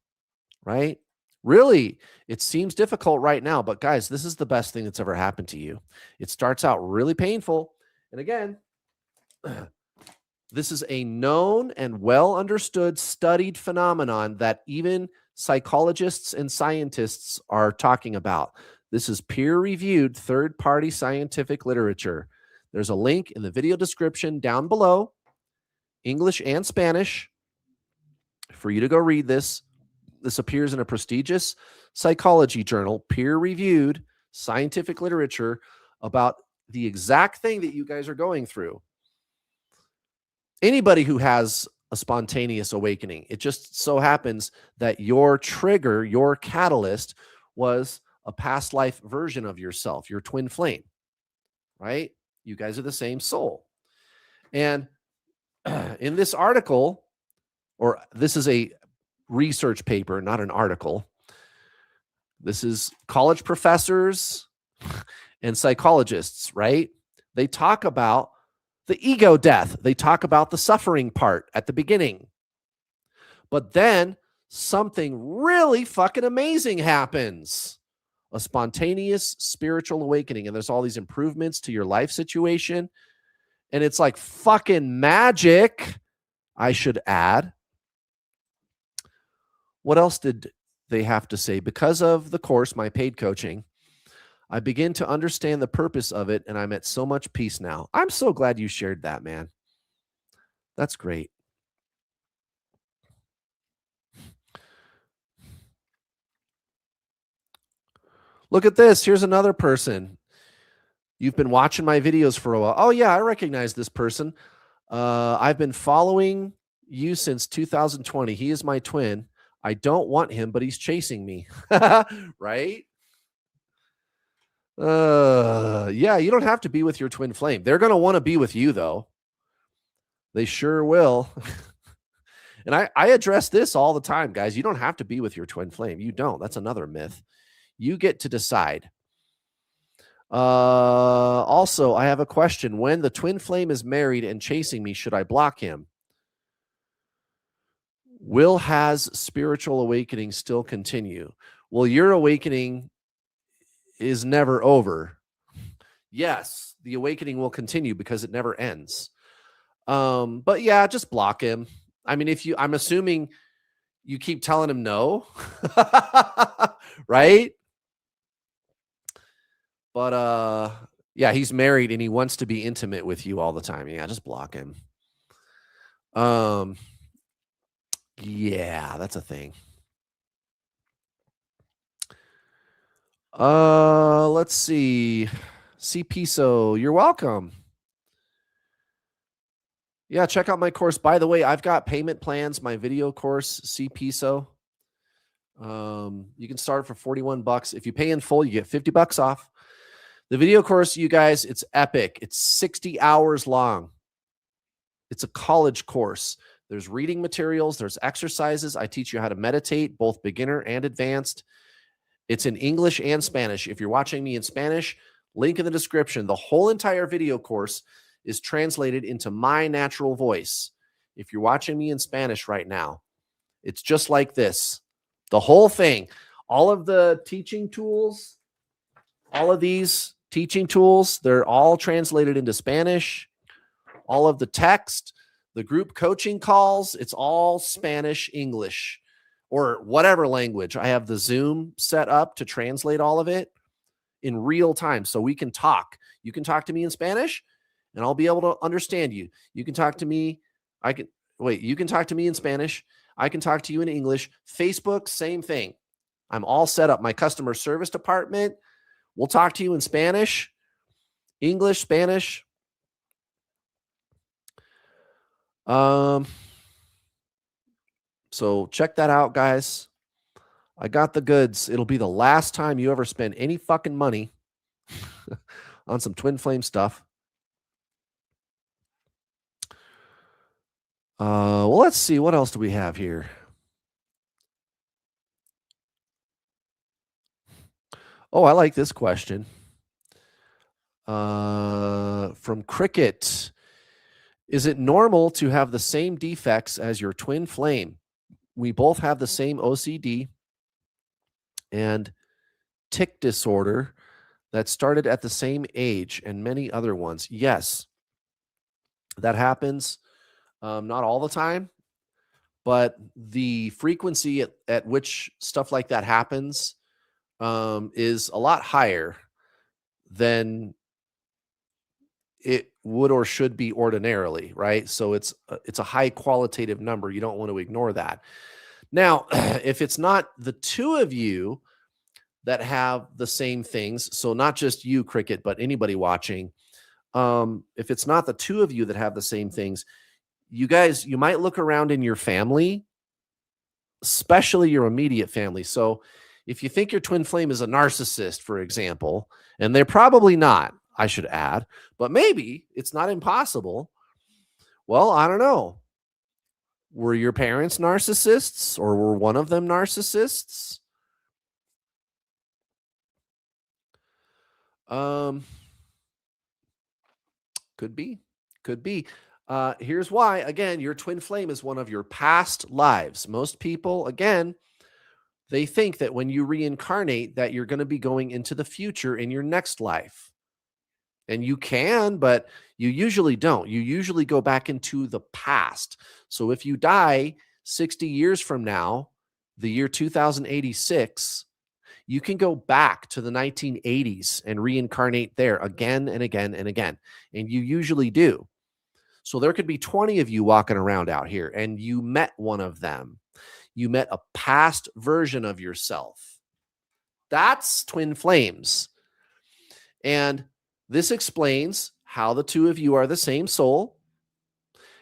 right? Really, it seems difficult right now, but guys, this is the best thing that's ever happened to you. It starts out really painful. And again, this is a known and well understood, studied phenomenon that even psychologists and scientists are talking about. This is peer-reviewed, third-party scientific literature. There's a link in the video description down below, English and Spanish, for you to go read this. This appears in a prestigious psychology journal, peer-reviewed scientific literature about the exact thing that you guys are going through. Anybody who has a spontaneous awakening, it just so happens that your trigger, your catalyst, was a past life version of yourself, your twin flame, right? You guys are the same soul. And in this article, or this is a research paper, not an article. This is college professors and psychologists, right? They talk about the ego death. They talk about the suffering part at the beginning. But then something really fucking amazing happens. A spontaneous spiritual awakening. And there's all these improvements to your life situation. And it's like fucking magic, I should add. What else did they have to say? Because of the course, my paid coaching, I begin to understand the purpose of it, and I'm at so much peace now. I'm so glad you shared that, man. That's great. Look at this. Here's another person. You've been watching my videos for a while. Oh, yeah, I recognize this person. I've been following you since 2020. He is my twin. I don't want him, but he's chasing me. Right? Yeah, you don't have to be with your twin flame. They're going to want to be with you, though. They sure will. And I address this all the time, guys. You don't have to be with your twin flame. You don't. That's another myth. You get to decide. Also, I have a question. When the twin flame is married and chasing me, should I block him? Will has spiritual awakening still continue? Well, your awakening is never over. Yes, the awakening will continue because it never ends. But yeah, just block him. I mean, I'm assuming you keep telling him no, right? But yeah, he's married and he wants to be intimate with you all the time. Yeah, just block him. Yeah, that's a thing. Let's see. CPSO, you're welcome. Yeah, check out my course. By the way, I've got payment plans, my video course, CPSO. You can start for $41. If you pay in full, you get $50 off. The video course, you guys, it's epic. It's 60 hours long. It's a college course. There's reading materials, there's exercises. I teach you how to meditate, both beginner and advanced. It's in English and Spanish. If you're watching me in Spanish, link in the description. The whole entire video course is translated into my natural voice. If you're watching me in Spanish right now, it's just like this. The whole thing, all of the teaching tools, all of these teaching tools, they're all translated into Spanish. All of the text, the group coaching calls, it's all Spanish, English, or whatever language. I have the Zoom set up to translate all of it in real time so we can talk. You can talk to me in Spanish and I'll be able to understand you. You can talk to me. You can talk to me in Spanish. I can talk to you in English. Facebook, same thing. I'm all set up. My customer service department will talk to you in Spanish, English, Spanish. So check that out, guys. I got the goods. It'll be the last time you ever spend any fucking money on some twin flame stuff. Well, let's see. What else do we have here? Oh, I like this question. From Cricket. Is it normal to have the same defects as your twin flame? We both have the same OCD and tic disorder that started at the same age and many other ones. Yes, that happens. Not all the time, but the frequency at which stuff like that happens is a lot higher than it would or should be ordinarily, right? So it's a high qualitative number. You don't want to ignore that. Now, if it's not the two of you that have the same things, so not just you, Cricket, but anybody watching, if it's not the two of you that have the same things, you might look around in your family, especially your immediate family. So if you think your twin flame is a narcissist, for example, and they're probably not, I should add, but maybe it's not impossible. Well, I don't know. Were your parents narcissists or were one of them narcissists? Um, could be. Could be. Here's why. Again, your twin flame is one of your past lives. Most people, again, they think that when you reincarnate that you're going to be going into the future in your next life. And you can, but you usually don't. You usually go back into the past. So if you die 60 years from now, the year 2086, you can go back to the 1980s and reincarnate there again and again and again. And you usually do. So there could be 20 of you walking around out here, and you met one of them. You met a past version of yourself. That's twin flames. And this explains how the two of you are the same soul.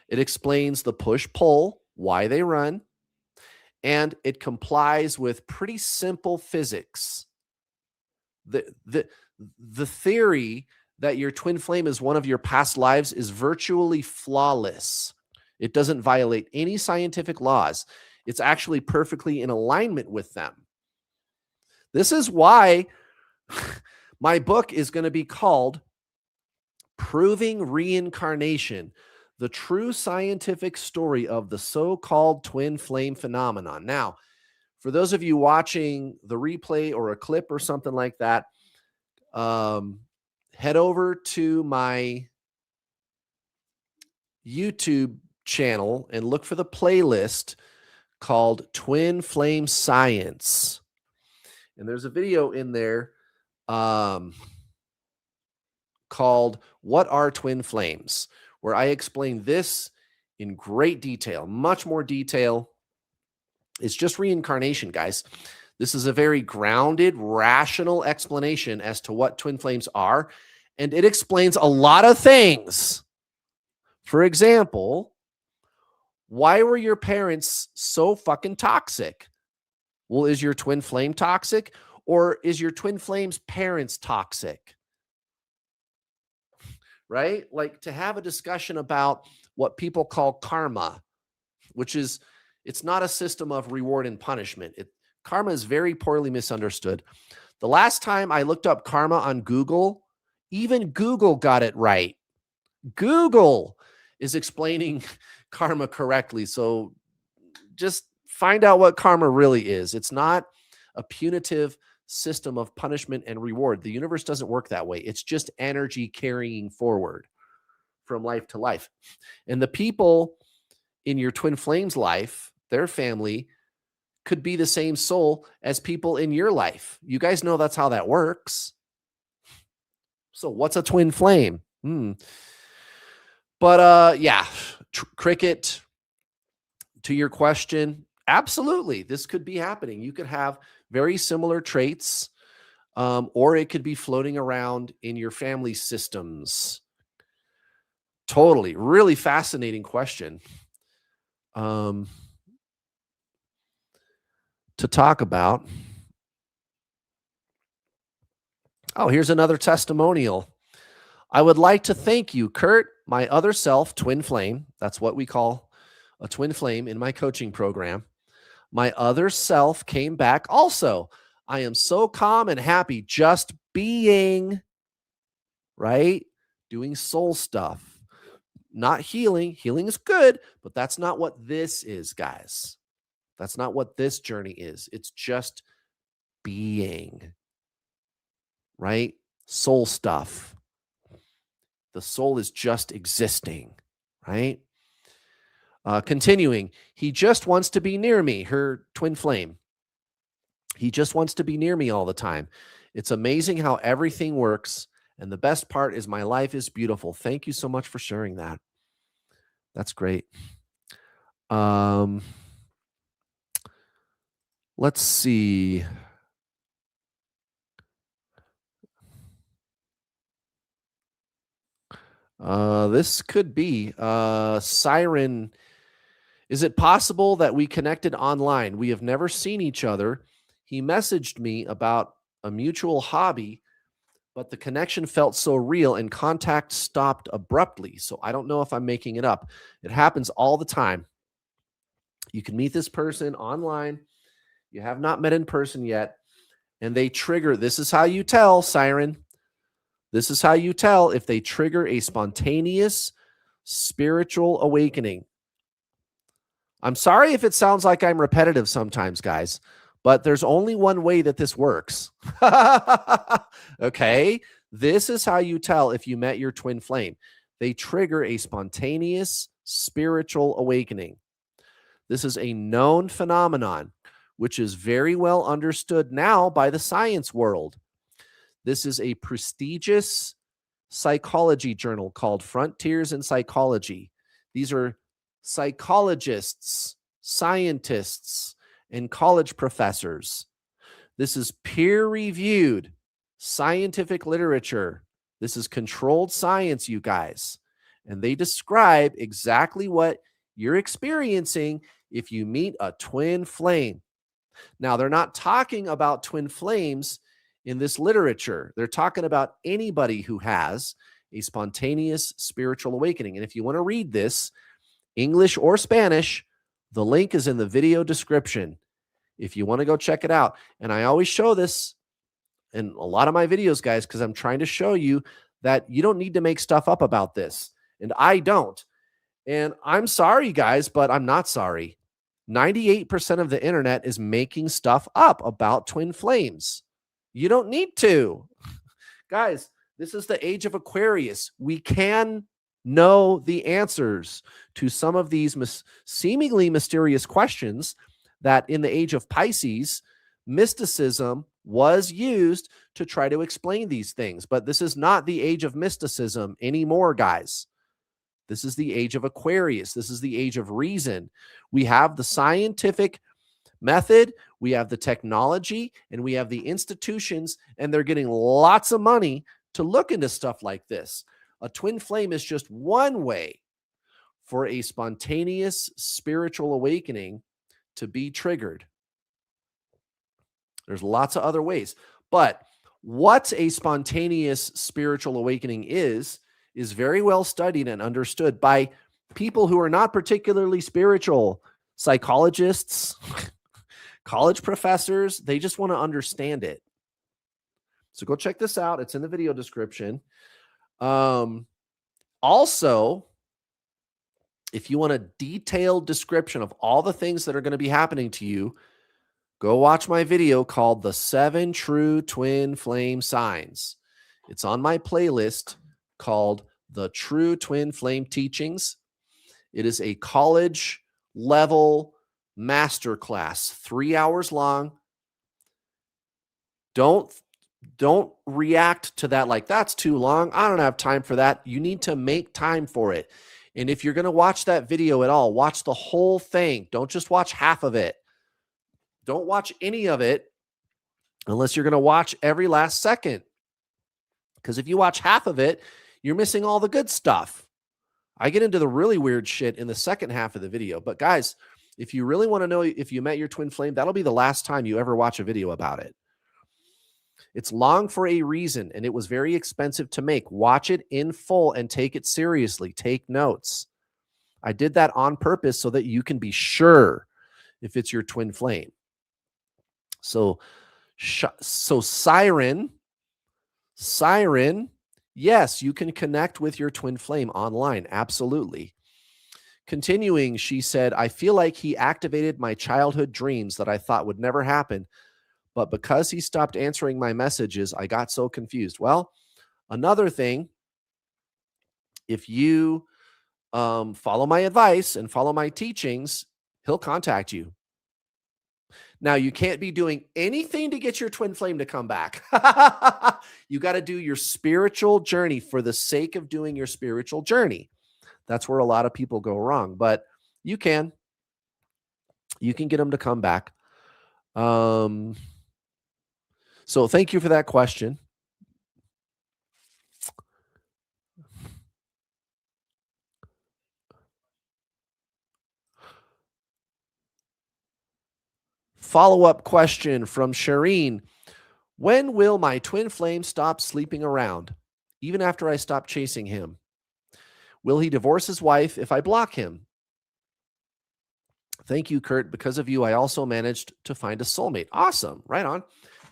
It explains the push-pull, why they run, and it complies with pretty simple physics. The theory that your twin flame is one of your past lives is virtually flawless. It doesn't violate any scientific laws. It's actually perfectly in alignment with them. This is why my book is going to be called Proving Reincarnation, the true scientific story of the so-called twin flame phenomenon. Now, for those of you watching the replay or a clip or something like that, head over to my YouTube channel and look for the playlist called Twin Flame Science. And there's a video in there called What Are Twin Flames, where I explain this in great detail, much more detail. It's just reincarnation, guys. This is a very grounded, rational explanation as to what twin flames are, and it explains a lot of things. For example, why were your parents so fucking toxic? Well, is your twin flame toxic, or is your twin flame's parents toxic? Right? Like, to have a discussion about what people call karma, which is, it's not a system of reward and punishment. Karma is very poorly misunderstood. The last time I looked up karma on Google, even Google got it right. Google is explaining karma correctly. So just find out what karma really is. It's not a punitive system of punishment and reward. The universe doesn't work that way. It's just energy carrying forward from life to life. And the people in your twin flame's life, their family, could be the same soul as people in your life. You guys know that's how that works. So what's a twin flame? But yeah, Cricket, to your question, absolutely, this could be happening. You could have very similar traits, or it could be floating around in your family systems. Totally. Really fascinating question. To talk about. Oh, here's another testimonial. I would like to thank you, Kurt, my other self, twin flame. That's what we call a twin flame in my coaching program. My other self came back also. I am so calm and happy just being, right? Doing soul stuff. Not healing. Healing is good, but that's not what this is, guys. That's not what this journey is. It's just being, right? Soul stuff. The soul is just existing, right? Continuing, he just wants to be near me, her twin flame. He just wants to be near me all the time. It's amazing how everything works And the best part is my life is beautiful. Thank you so much for sharing that. That's great. Um, let's see. This could be Siren. Is it possible that we connected online? We have never seen each other. He messaged me about a mutual hobby, but the connection felt so real and contact stopped abruptly. So I don't know if I'm making it up. It happens all the time. You can meet this person online. You have not met in person yet, and they trigger. This is how you tell, Siren. This is how you tell if they trigger a spontaneous spiritual awakening. I'm sorry if it sounds like I'm repetitive sometimes, guys, but there's only one way that this works. Okay? This is how you tell if you met your twin flame. They trigger a spontaneous spiritual awakening. This is a known phenomenon, which is very well understood now by the science world. This is a prestigious psychology journal called Frontiers in Psychology. These are psychologists, scientists, and college professors. This is peer reviewed scientific literature. This is controlled science, you guys. And they describe exactly what you're experiencing if you meet a twin flame. Now, they're not talking about twin flames in this literature. They're talking about anybody who has a spontaneous spiritual awakening. And if you want to read this, English or Spanish, the link is in the video description if you want to go check it out. And I always show this in a lot of my videos, guys, because I'm trying to show you that you don't need to make stuff up about this. And I don't. And I'm sorry, guys, but I'm not sorry. 98% of the internet is making stuff up about twin flames. You don't need to. Guys, this is the age of Aquarius. We can know the answers to some of these seemingly mysterious questions that in the age of Pisces, mysticism was used to try to explain these things. But this is not the age of mysticism anymore, guys. This is the age of Aquarius. This is the age of reason. We have the scientific method, we have the technology, and we have the institutions, and they're getting lots of money to look into stuff like this. A twin flame is just one way for a spontaneous spiritual awakening to be triggered. There's lots of other ways. But what a spontaneous spiritual awakening is very well studied and understood by people who are not particularly spiritual, psychologists, college professors. They just want to understand it. So go check this out. It's in the video description. Also, if you want a detailed description of all the things that are going to be happening to you, go watch my video called The 7 True Twin Flame Signs. It's on my playlist called The True Twin Flame Teachings. It is a college level masterclass, 3 hours long. Don't react to that like that's too long. I don't have time for that. You need to make time for it. And if you're going to watch that video at all, watch the whole thing. Don't just watch half of it. Don't watch any of it unless you're going to watch every last second. Because if you watch half of it, you're missing all the good stuff. I get into the really weird shit in the second half of the video. But guys, if you really want to know if you met your twin flame, that'll be the last time you ever watch a video about it. It's long for a reason, and it was very expensive to make. Watch it in full and take it seriously. Take notes. I did that on purpose so that you can be sure if it's your twin flame. So Siren, yes, you can connect with your twin flame online. Absolutely. Continuing, she said, I feel like he activated my childhood dreams that I thought would never happen. But because he stopped answering my messages, I got so confused. Well, another thing, if you follow my advice and follow my teachings, he'll contact you. Now, you can't be doing anything to get your twin flame to come back. You got to do your spiritual journey for the sake of doing your spiritual journey. That's where a lot of people go wrong, but you can get them to come back. So thank you for that question. Follow-up question from Shireen. When will my twin flame stop sleeping around, even after I stop chasing him? Will he divorce his wife if I block him? Thank you, Kurt. Because of you, I also managed to find a soulmate. Awesome. Right on.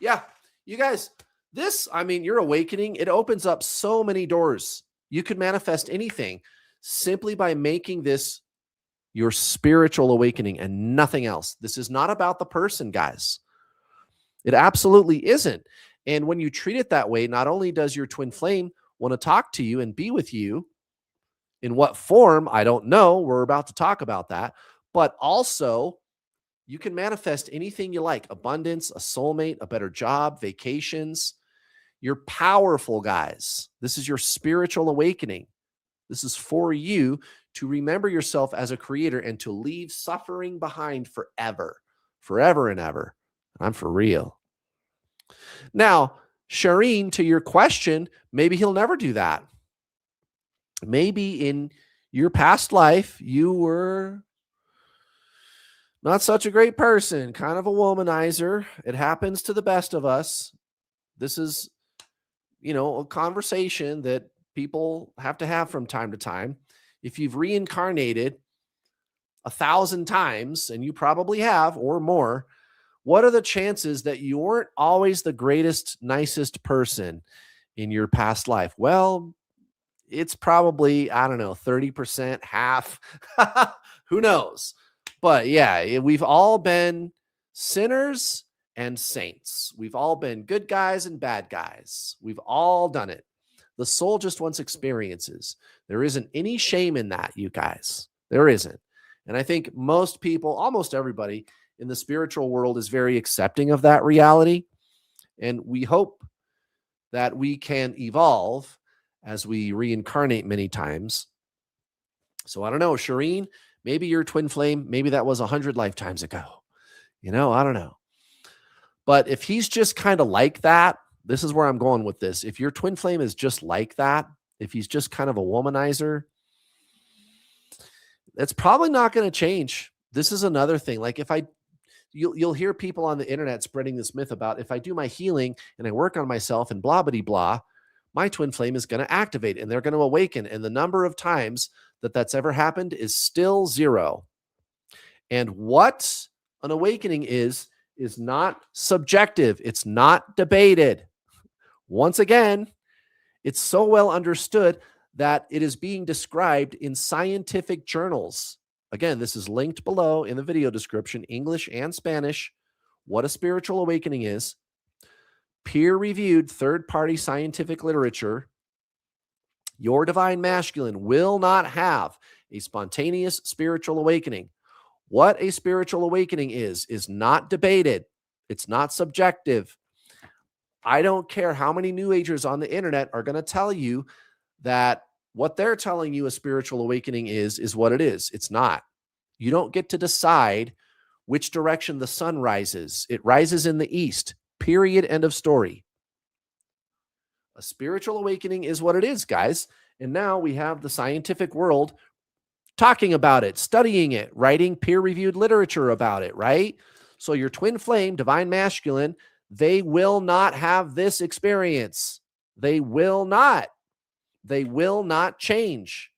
Yeah. You guys, your awakening, it opens up so many doors. You could manifest anything simply by making this your spiritual awakening and nothing else. This is not about the person, guys. It absolutely isn't. And when you treat it that way, not only does your twin flame want to talk to you and be with you, in what form, I don't know. We're about to talk about that. But also, you can manifest anything you like: abundance, a soulmate, a better job, vacations. You're powerful, guys. This is your spiritual awakening. This is for you to remember yourself as a creator and to leave suffering behind forever, forever and ever. I'm for real. Now, Shireen, to your question, maybe he'll never do that. Maybe in your past life, you were not such a great person, kind of a womanizer. It happens to the best of us. This is, a conversation that people have to have from time to time. If you've reincarnated 1,000 times, and you probably have or more, what are the chances that you weren't always the greatest, nicest person in your past life? Well, it's probably, I don't know, 30%, half. Who knows? But yeah, we've all been sinners and saints. We've all been good guys and bad guys. We've all done it. The soul just wants experiences. There isn't any shame in that, you guys. There isn't. And I think most people, almost everybody in the spiritual world, is very accepting of that reality. And we hope that we can evolve as we reincarnate many times. So I don't know, Shireen, maybe your twin flame, maybe that was 100 lifetimes ago. I don't know. But if he's just kind of like that, this is where I'm going with this. If your twin flame is just like that, if he's just kind of a womanizer, it's probably not going to change. This is another thing. Like you'll hear people on the internet spreading this myth about, if I do my healing and I work on myself and blah, blah, blah, my twin flame is going to activate and they're going to awaken. And the number of times that that's ever happened is still 0. And what an awakening is not subjective. It's not debated. Once again, it's so well understood that it is being described in scientific journals. Again, this is linked below in the video description, English and Spanish, what a spiritual awakening is. Peer-reviewed third-party scientific literature. Your divine masculine will not have a spontaneous spiritual awakening. What a spiritual awakening is not debated. It's not subjective. I don't care how many New Agers on the internet are going to tell you that what they're telling you a spiritual awakening is what it is. It's not. You don't get to decide which direction the sun rises. It rises in the east. Period. End of story. A spiritual awakening is what it is, guys. And now we have the scientific world talking about it, studying it, writing peer-reviewed literature about it, right? So your twin flame, divine masculine, they will not have this experience. They will not. They will not change.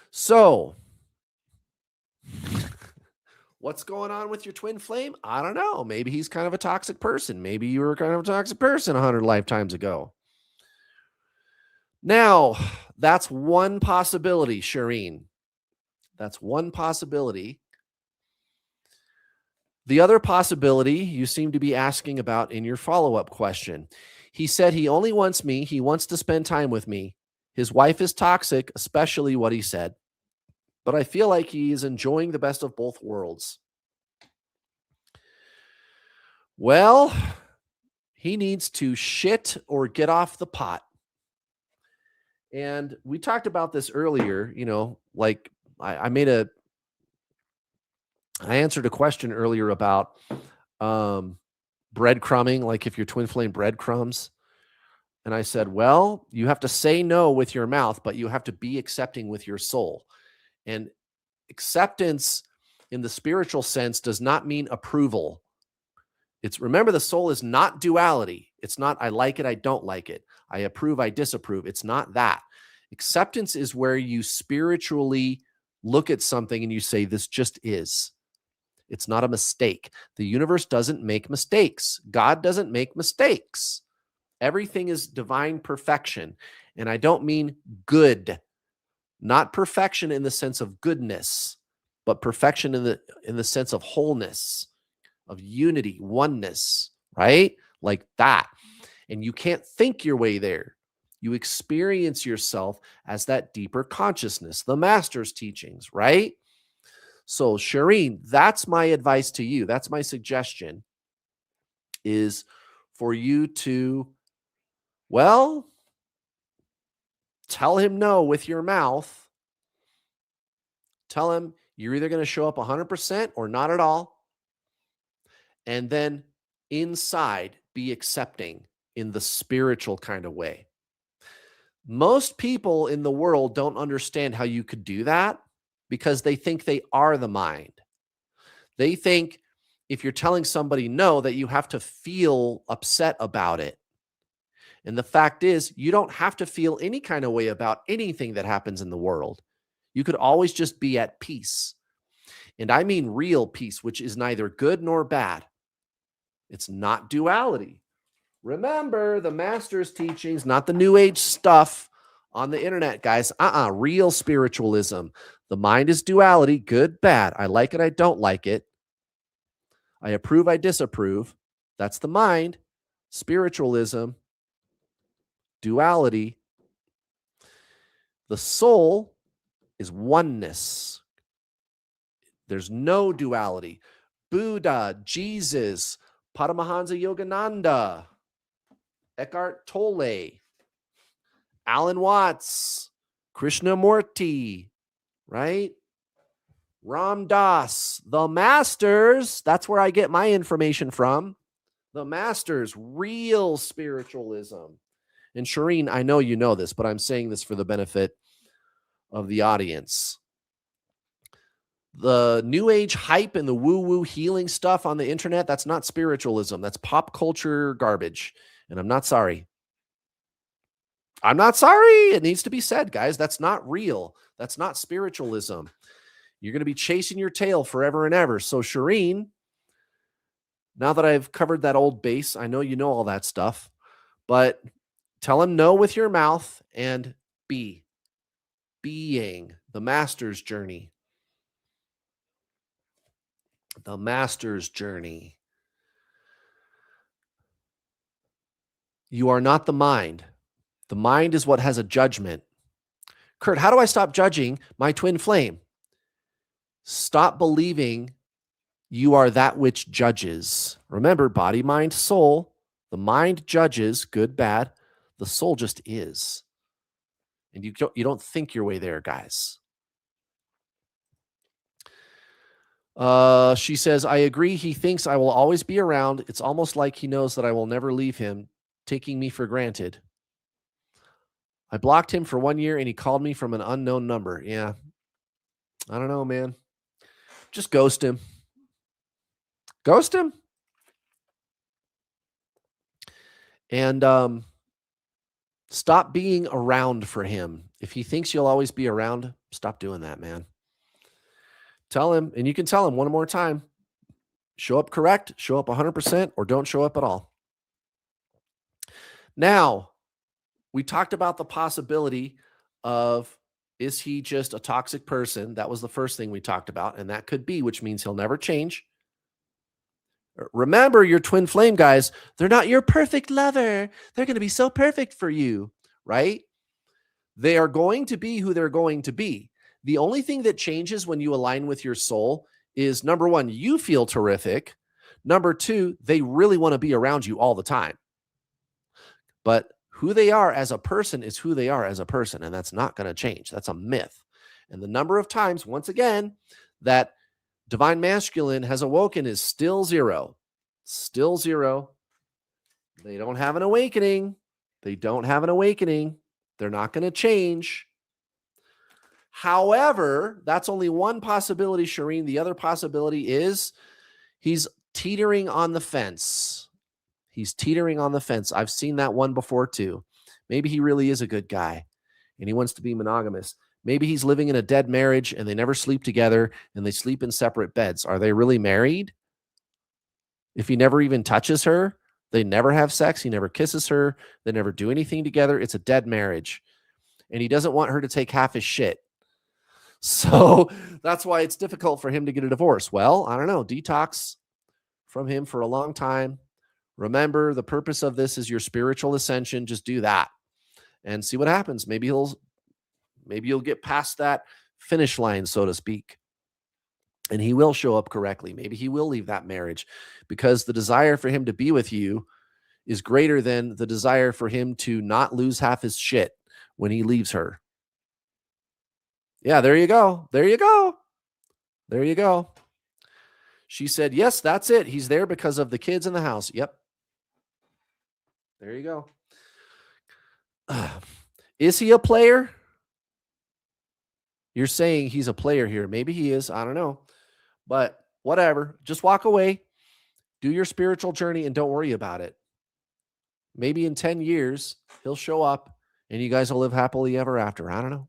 So, what's going on with your twin flame? I don't know. Maybe he's kind of a toxic person. Maybe you were kind of a toxic person 100 lifetimes ago. Now, that's one possibility, Shireen. That's one possibility. The other possibility you seem to be asking about in your follow-up question. He said he only wants me. He wants to spend time with me. His wife is toxic, especially what he said. but I feel like he is enjoying the best of both worlds. Well, he needs to shit or get off the pot. And we talked about this earlier, like I made I answered a question earlier about breadcrumbing, like if you're twin flame breadcrumbs. And I said, well, you have to say no with your mouth, but you have to be accepting with your soul. And acceptance in the spiritual sense does not mean approval. Remember, the soul is not duality. It's not I like it, I don't like it. I approve, I disapprove. It's not that. Acceptance is where you spiritually look at something and you say, this just is. It's not a mistake. The universe doesn't make mistakes. God doesn't make mistakes. Everything is divine perfection. And I don't mean good, not perfection in the sense of goodness, but perfection in the sense of wholeness, of unity, oneness, right? Like that. And you can't think your way there. You experience yourself as that deeper consciousness, the master's teachings, right? So, Shireen, that's my advice to you. That's my suggestion, is for you to, well, tell him no with your mouth. Tell him you're either going to show up 100% or not at all. And then inside, be accepting in the spiritual kind of way. Most people in the world don't understand how you could do that because they think they are the mind. They think if you're telling somebody no, that you have to feel upset about it. And the fact is, you don't have to feel any kind of way about anything that happens in the world. You could always just be at peace. And I mean real peace, which is neither good nor bad. It's not duality. Remember the master's teachings, not the new age stuff on the internet, guys. Real spiritualism. The mind is duality, good, bad. I like it, I don't like it. I approve, I disapprove. That's the mind. Spiritualism, duality. The soul is oneness. There's no duality. Buddha, Jesus, Paramahansa Yogananda, Eckhart Tolle, Alan Watts, Krishnamurti, right? Ram Dass, the masters. That's where I get my information from. The masters, real spiritualism. And Shireen, I know you know this, but I'm saying this for the benefit of the audience. The new age hype and the woo-woo healing stuff on the internet, that's not spiritualism. That's pop culture garbage. And I'm not sorry. I'm not sorry. It needs to be said, guys. That's not real. That's not spiritualism. You're going to be chasing your tail forever and ever. So, Shireen, now that I've covered that old base, I know you know all that stuff, but tell him no with your mouth and being the master's journey. The master's journey. You are not the mind. The mind is what has a judgment. Kurt, how do I stop judging my twin flame? Stop believing you are that which judges. Remember, body, mind, soul. The mind judges, good, bad. The soul just is. And you don't think your way there, guys. She says, I agree. He thinks I will always be around. It's almost like he knows that I will never leave him, taking me for granted. I blocked him for 1 year and he called me from an unknown number. Yeah. I don't know, man. Just ghost him. Ghost him. And stop being around for him. If he thinks you'll always be around, stop doing that, man. Tell him, and you can tell him one more time, show up correct, show up 100%, or don't show up at all. Now, we talked about the possibility of, is he just a toxic person? That was the first thing we talked about, and that could be, which means he'll never change. Remember, your twin flame guys, they're not your perfect lover. They're going to be so perfect for you, right? They are going to be who they're going to be. The only thing that changes when you align with your soul is number one, you feel terrific. Number two, they really want to be around you all the time. But who they are as a person is who they are as a person, and that's not going to change. That's a myth. And the number of times, once again, that divine masculine has awoken is still zero. Still zero. They don't have an awakening. They don't have an awakening. They're not going to change. However, that's only one possibility, Shireen. The other possibility is he's teetering on the fence. He's teetering on the fence. I've seen that one before too. Maybe he really is a good guy and he wants to be monogamous. Maybe he's living in a dead marriage and they never sleep together and they sleep in separate beds. Are they really married? If he never even touches her, they never have sex, he never kisses her, they never do anything together, it's a dead marriage. And he doesn't want her to take half his shit. So that's why it's difficult for him to get a divorce. Well, I don't know. Detox from him for a long time. Remember, the purpose of this is your spiritual ascension. Just do that and see what happens. Maybe you'll get past that finish line, so to speak. And he will show up correctly. Maybe he will leave that marriage because the desire for him to be with you is greater than the desire for him to not lose half his shit when he leaves her. Yeah, there you go. There you go. There you go. She said, yes, that's it. He's there because of the kids in the house. Yep. There you go. Is he a player? You're saying he's a player here. Maybe he is. I don't know. But whatever. Just walk away. Do your spiritual journey and don't worry about it. Maybe in 10 years, he'll show up and you guys will live happily ever after. I don't know.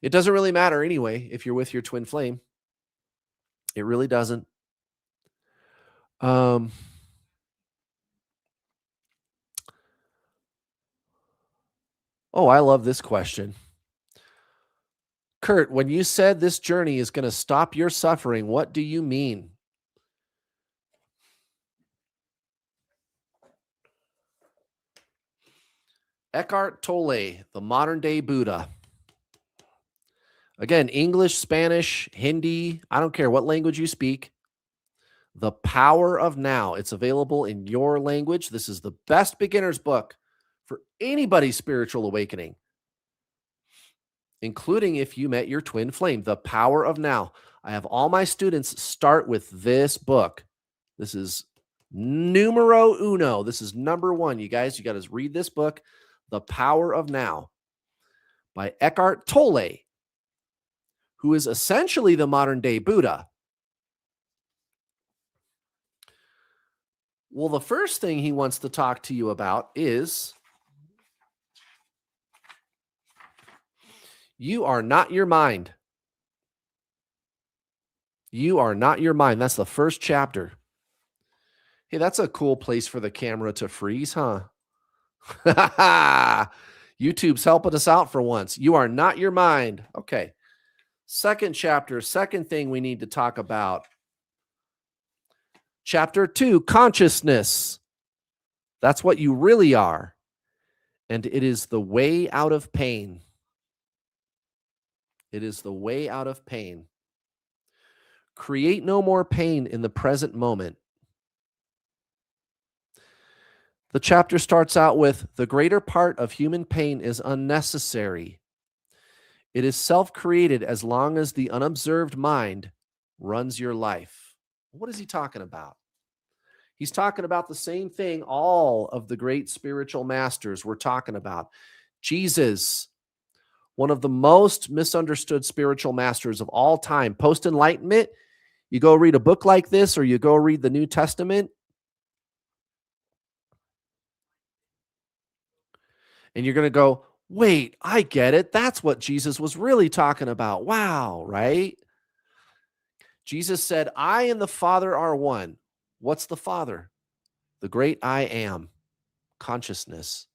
It doesn't really matter anyway if you're with your twin flame. It really doesn't. Oh, I love this question. Kurt, when you said this journey is going to stop your suffering, what do you mean? Eckhart Tolle, the modern day Buddha. Again, English, Spanish, Hindi, I don't care what language you speak. The Power of Now. It's available in your language. This is the best beginner's book for anybody's spiritual awakening, including if you met your twin flame. The Power of Now. I have all my students start with this book. This is numero uno. This is number one. You guys, you got to read this book, The Power of Now by Eckhart Tolle, who is essentially the modern day Buddha. Well, the first thing he wants to talk to you about is you are not your mind. You are not your mind. That's the first chapter. Hey, that's a cool place for the camera to freeze, huh? YouTube's helping us out for once. You are not your mind. Okay. Second chapter, second thing we need to talk about. Chapter 2, consciousness. That's what you really are. And it is the way out of pain. It is the way out of pain. Create no more pain in the present moment. The chapter starts out with, the greater part of human pain is unnecessary. It is self-created as long as the unobserved mind runs your life. What is he talking about? He's talking about the same thing all of the great spiritual masters were talking about. Jesus, one of the most misunderstood spiritual masters of all time, post-enlightenment. You go read a book like this or you go read the New Testament, and you're going to go, wait, I get it. That's what Jesus was really talking about. Wow, right? Jesus said, I and the Father are one. What's the Father? The great I am, consciousness.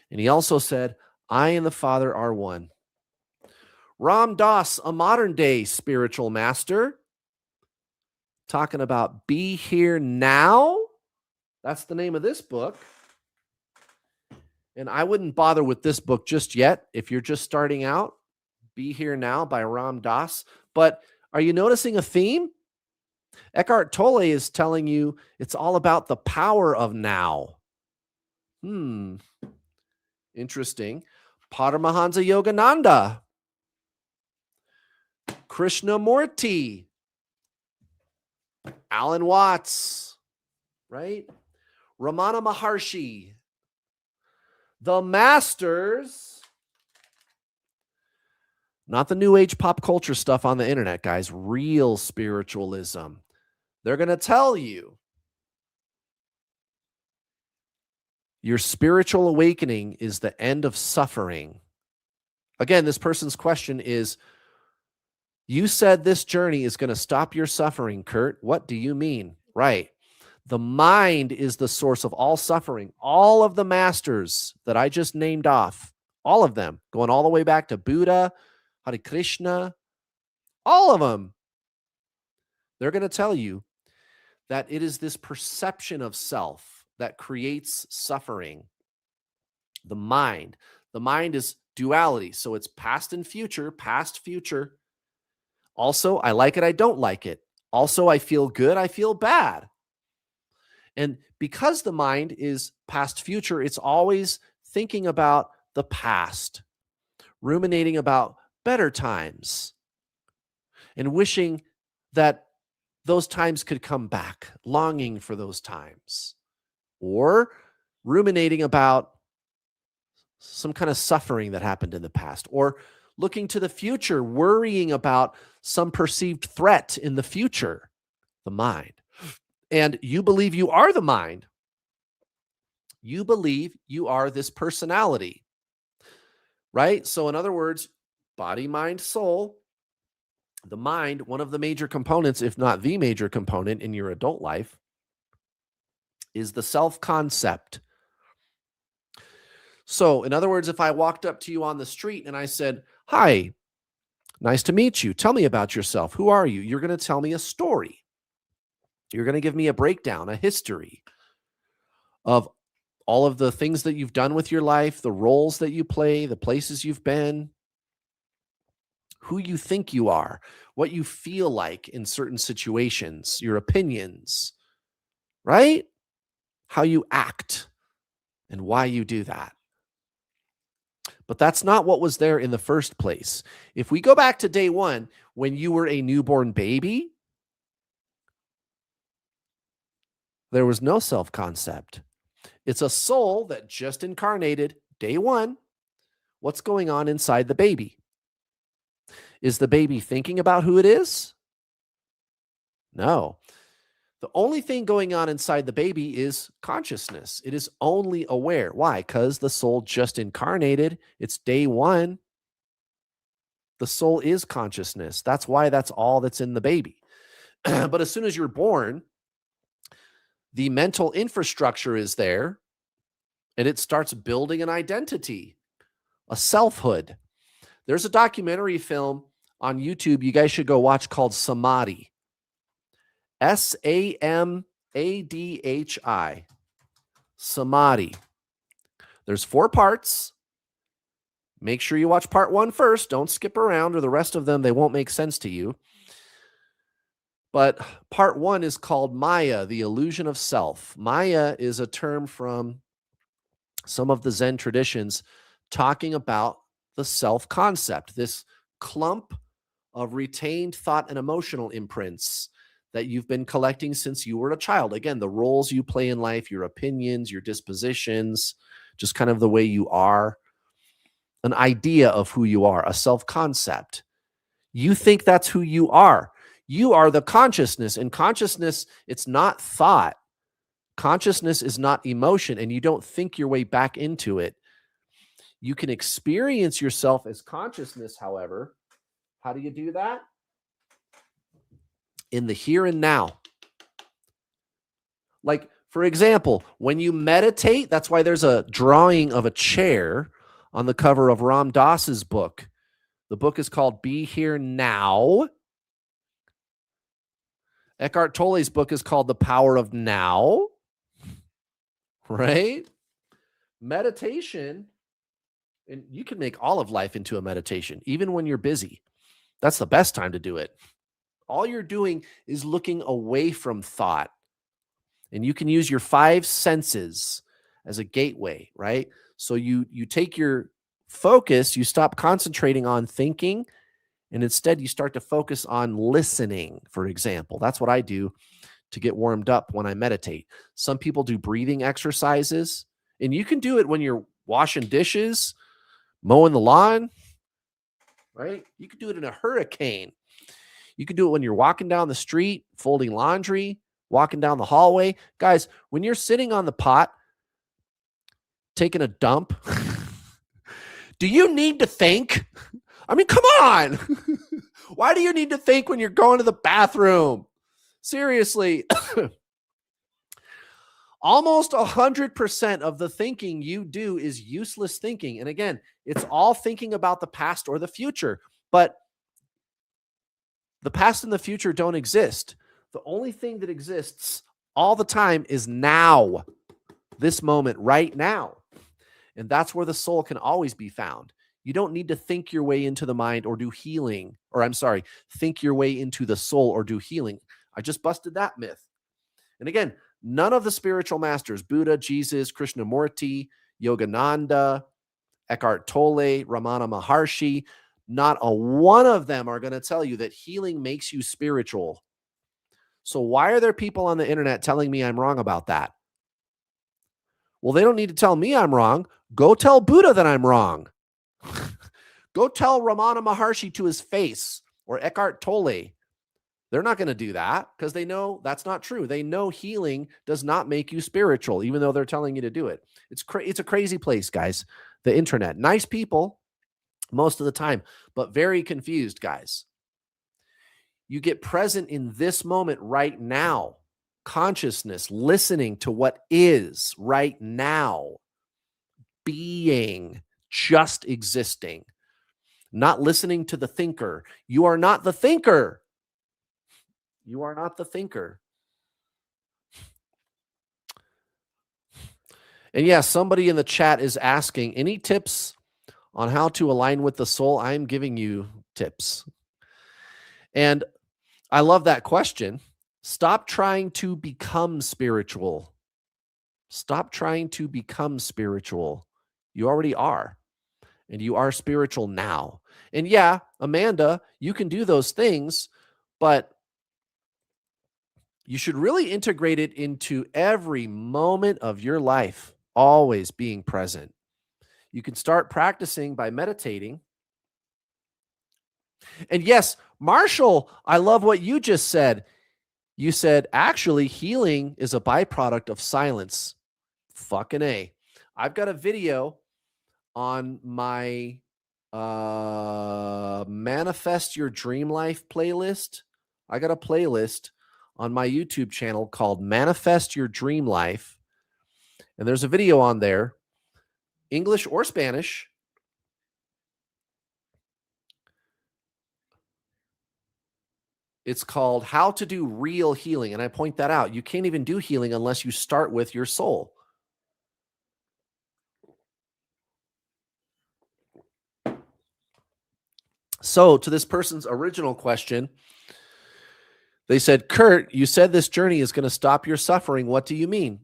And he also said, I and the Father are one. Ram Dass, a modern day spiritual master, talking about be here now. That's the name of this book. And I wouldn't bother with this book just yet if you're just starting out. Be Here Now by Ram Dass. But are you noticing a theme? Eckhart Tolle is telling you it's all about the power of now. Interesting. Paramahansa Yogananda, Krishnamurti, Alan Watts, right? Ramana Maharshi, the masters, not the new age pop culture stuff on the internet, guys, real spiritualism. They're going to tell you your spiritual awakening is the end of suffering. Again, this person's question is, you said this journey is going to stop your suffering, Kurt. What do you mean? Right. The mind is the source of all suffering. All of the masters that I just named off, all of them, going all the way back to Buddha, Hare Krishna, all of them, they're going to tell you that it is this perception of self that creates suffering. The mind is duality. So it's past and future, past, future. Also, I like it, I don't like it. Also, I feel good, I feel bad. And because the mind is past, future, it's always thinking about the past, ruminating about better times, and wishing that those times could come back, longing for those times, or ruminating about some kind of suffering that happened in the past, or looking to the future, worrying about some perceived threat in the future, the mind. And you believe you are the mind. You believe you are this personality, right? So in other words, body, mind, soul, the mind, one of the major components, if not the major component in your adult life, is the self-concept. So in other words, if I walked up to you on the street and I said, hi, nice to meet you. Tell me about yourself. Who are you? You're going to tell me a story. You're going to give me a breakdown, a history of all of the things that you've done with your life, the roles that you play, the places you've been, who you think you are, what you feel like in certain situations, your opinions, right? How you act and why you do that. But that's not what was there in the first place. If we go back to day one, when you were a newborn baby, there was no self-concept. It's a soul that just incarnated day one. What's going on inside the baby? Is the baby thinking about who it is? No. The only thing going on inside the baby is consciousness. It is only aware. Why? Because the soul just incarnated. It's day one. The soul is consciousness. That's why that's all that's in the baby. But as soon as you're born, the mental infrastructure is there, and it starts building an identity, a selfhood. There's a documentary film on YouTube you guys should go watch called Samadhi. Samadhi. Samadhi. There's 4 parts. Make sure you watch part 1 first. Don't skip around, or the rest of them, they won't make sense to you. But part 1 is called Maya, the illusion of self. Maya is a term from some of the Zen traditions talking about the self-concept, this clump of retained thought and emotional imprints that you've been collecting since you were a child. Again, the roles you play in life, your opinions, your dispositions, just kind of the way you are, an idea of who you are, a self-concept. You think that's who you are. You are the consciousness, and consciousness, it's not thought. Consciousness is not emotion, and you don't think your way back into it. You can experience yourself as consciousness, however. How do you do that? In the here and now. Like, for example, when you meditate, that's why there's a drawing of a chair on the cover of Ram Dass's book. The book is called Be Here Now. Eckhart Tolle's book is called The Power of Now. Right? Meditation And you can make all of life into a meditation, even when you're busy. That's the best time to do it. All you're doing is looking away from thought. And you can use your five senses as a gateway, right? So you take your focus, you stop concentrating on thinking, and instead you start to focus on listening, for example. That's what I do to get warmed up when I meditate. Some people do breathing exercises, and you can do it when you're washing dishes, mowing the lawn, right? You could do it in a hurricane. You could do it when you're walking down the street, folding laundry, walking down the hallway. Guys, when you're sitting on the pot, taking a dump, do you need to think? I mean, come on. Why do you need to think when you're going to the bathroom? Seriously. Almost 100% of the thinking you do is useless thinking. And again, it's all thinking about the past or the future. But the past and the future don't exist. The only thing that exists all the time is now, this moment right now. And that's where the soul can always be found. You don't need to think your way into the mind or do healing, or I'm sorry, think your way into the soul or do healing. I just busted that myth. And again, none of the spiritual masters, Buddha, Jesus, Krishnamurti, Yogananda, Eckhart Tolle, Ramana Maharshi, not a one of them are going to tell you that healing makes you spiritual. So why are there people on the internet telling me I'm wrong about that? Well, they don't need to tell me I'm wrong. Go tell Buddha that I'm wrong. Go tell Ramana Maharshi to his face, or Eckhart Tolle. They're not going to do that because they know that's not true. They know healing does not make you spiritual, even though they're telling you to do it. It's a crazy place, guys. The internet. Nice people most of the time, but very confused, guys. You get present in this moment right now. Consciousness, listening to what is right now. Being, just existing. Not listening to the thinker. You are not the thinker. You are not the thinker. And yeah, somebody in the chat is asking, any tips on how to align with the soul? I'm giving you tips. And I love that question. Stop trying to become spiritual. Stop trying to become spiritual. You already are. And you are spiritual now. And yeah, Amanda, you can do those things, but you should really integrate it into every moment of your life, always being present. You can start practicing by meditating. And yes, Marshall, I love what you just said. You said, actually, healing is a byproduct of silence. Fucking A. I've got a video on my Manifest Your Dream Life playlist. I got a playlist on my YouTube channel called Manifest Your Dream Life. And there's a video on there, English or Spanish. It's called How to Do Real Healing. And I point that out. You can't even do healing unless you start with your soul. So, to this person's original question, they said, Kurt, you said this journey is going to stop your suffering. What do you mean?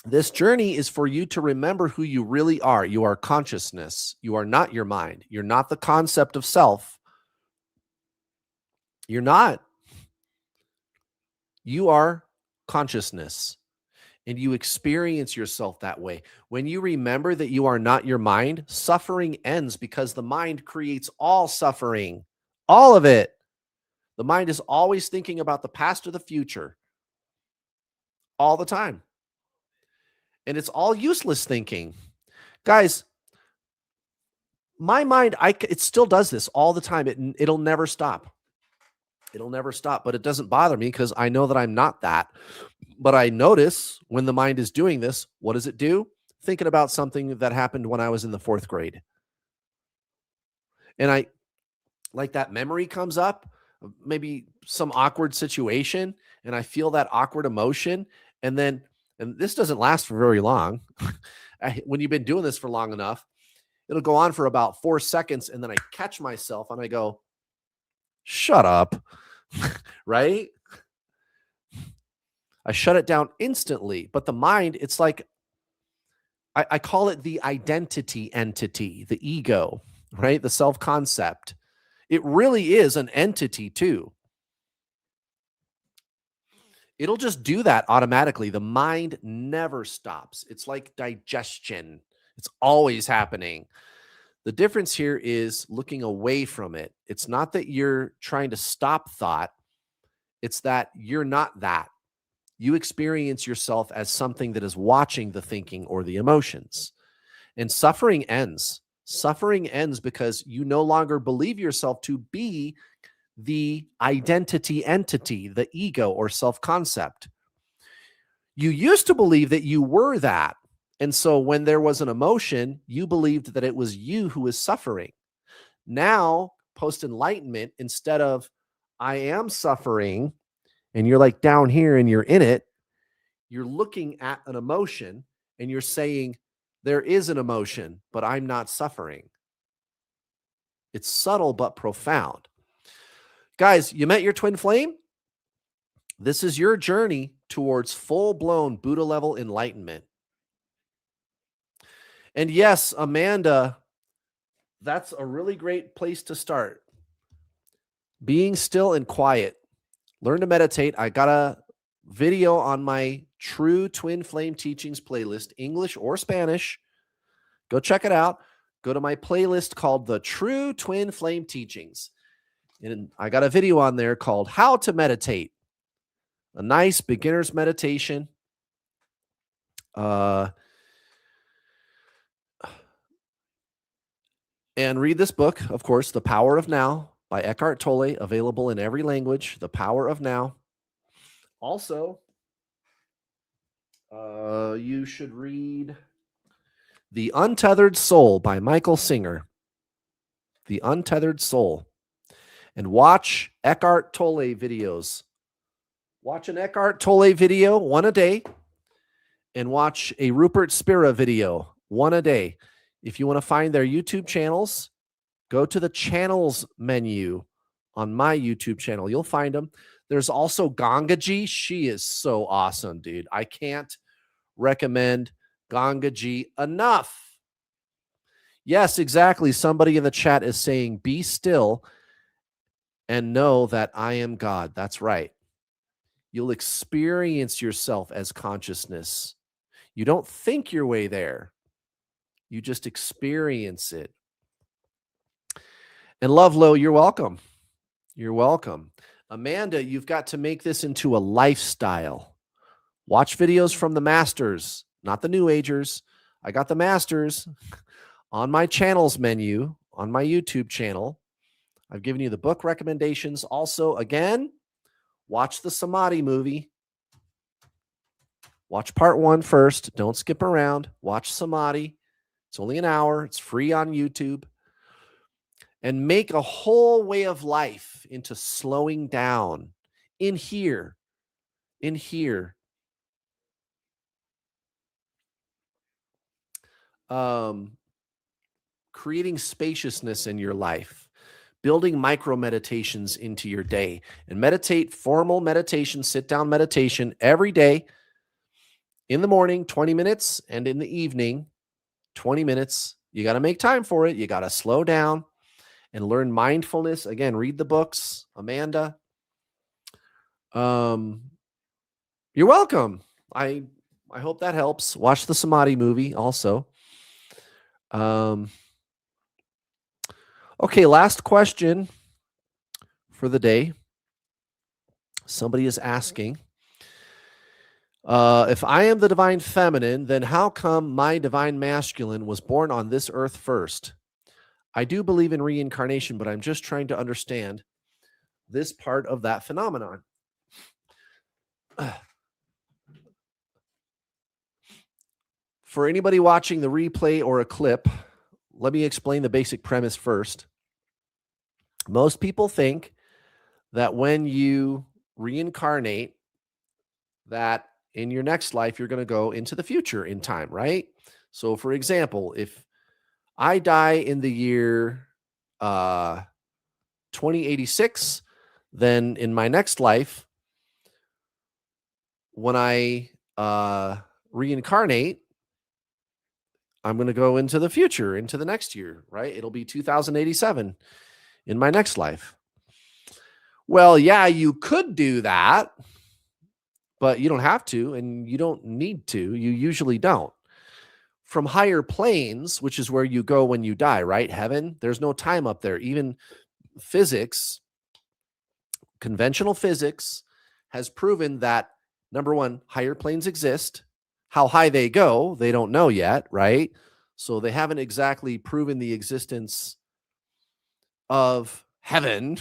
This journey is for you to remember who you really are. You are consciousness. You are not your mind. You're not the concept of self. You're not. You are consciousness, and you experience yourself that way. When you remember that you are not your mind, suffering ends because the mind creates all suffering, all of it. The mind is always thinking about the past or the future all the time. And it's all useless thinking. Guys, my mind, it still does this all the time. It'll never stop. It'll never stop, but it doesn't bother me because I know that I'm not that. But I notice when the mind is doing this, what does it do? Thinking about something that happened when I was in the 4th grade. And I, like, that memory comes up, maybe some awkward situation, and I feel that awkward emotion. And this doesn't last for very long. When you've been doing this for long enough, It'll go on for about 4 seconds, and then I catch myself and I go, shut up, right? I shut it down instantly. But the mind, it's like, I call it the identity entity, the ego, right? The self concept. It really is an entity too. It'll just do that automatically. The mind never stops. It's like digestion, it's always happening. The difference here is looking away from it. It's not that you're trying to stop thought, it's that you're not that. You experience yourself as something that is watching the thinking or the emotions. And suffering ends. Suffering ends because you no longer believe yourself to be the identity entity, the ego or self concept. You used to believe that you were that. And so when there was an emotion, you believed that it was you who was suffering. Now, post enlightenment, instead of I am suffering and you're like down here and you're in it, you're looking at an emotion and you're saying, there is an emotion, but I'm not suffering. It's subtle but profound. Guys, you met your twin flame? This is your journey towards full-blown Buddha level enlightenment. And yes, Amanda, that's a really great place to start. Being still and quiet. Learn to meditate. I got a video on my True Twin Flame Teachings playlist, English or Spanish. Go check it out. Go to my playlist called the True Twin Flame Teachings. And I got a video on there called How to Meditate. A nice beginner's meditation. And read this book, of course, The Power of Now by Eckhart Tolle, available in every language. The Power of Now. Also, you should read The Untethered Soul by Michael Singer. The Untethered Soul. And watch Eckhart Tolle videos. Watch an Eckhart Tolle video, one a day, and watch a Rupert Spira video, one a day. If you want to find their YouTube channels, go to the channels menu on my YouTube channel. You'll find them. There's also Gangaji. She is so awesome, dude. I can't recommend Gangaji enough. Yes, exactly. Somebody in the chat is saying, be still and know that I am God. That's right. You'll experience yourself as consciousness. You don't think your way there. You just experience it. And Love Low, you're welcome. You're welcome. Amanda, you've got to make this into a lifestyle. Watch videos from the masters, not the new agers. I got the masters on my channels menu on my YouTube channel. I've given you the book recommendations. Also, again, watch the Samadhi movie. Watch part 1 first. Don't skip around. Watch Samadhi. It's only an hour. It's free on YouTube. And make a whole way of life into slowing down in here. Creating spaciousness in your life, building micro meditations into your day, and meditate formal meditation, sit down meditation every day. In the morning, 20 minutes, and in the evening, 20 minutes. You got to make time for it. You got to slow down and learn mindfulness. Again, read the books, Amanda. You're welcome. I hope that helps. Watch the Samadhi movie also. Okay, last question for the day. Somebody is asking, if I am the divine feminine, then how come my divine masculine was born on this earth first? I do believe in reincarnation, but I'm just trying to understand this part of that phenomenon. For anybody watching the replay or a clip, let me explain the basic premise first. Most people think that when you reincarnate, that in your next life, you're going to go into the future in time, right? So for example, if I die in the year 2086, then in my next life, when I reincarnate, I'm going to go into the future, into the next year, right? It'll be 2087 in my next life. Well, yeah, you could do that, but you don't have to, and you don't need to. You usually don't. From higher planes, which is where you go when you die, right? Heaven, there's no time up there. Even physics, conventional physics, has proven that number one, higher planes exist. How high they go, they don't know yet, right? So they haven't exactly proven the existence of heaven,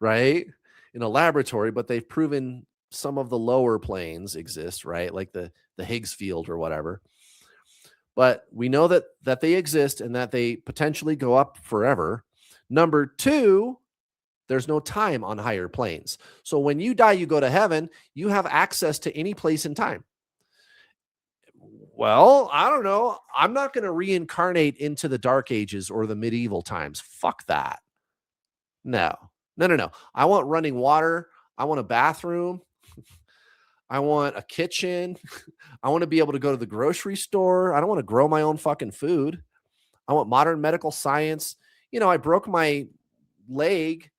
right? In a laboratory, but they've proven some of the lower planes exist, right? Like the Higgs field or whatever. But we know that they exist and that they potentially go up forever. Number two, there's no time on higher planes. So when you die, you go to heaven, you have access to any place in time. Well, I don't know. I'm not going to reincarnate into the dark ages or the medieval times. Fuck that. No. No. I want running water. I want a bathroom. I want a kitchen. I want to be able to go to the grocery store. I don't want to grow my own fucking food. I want modern medical science. I broke my leg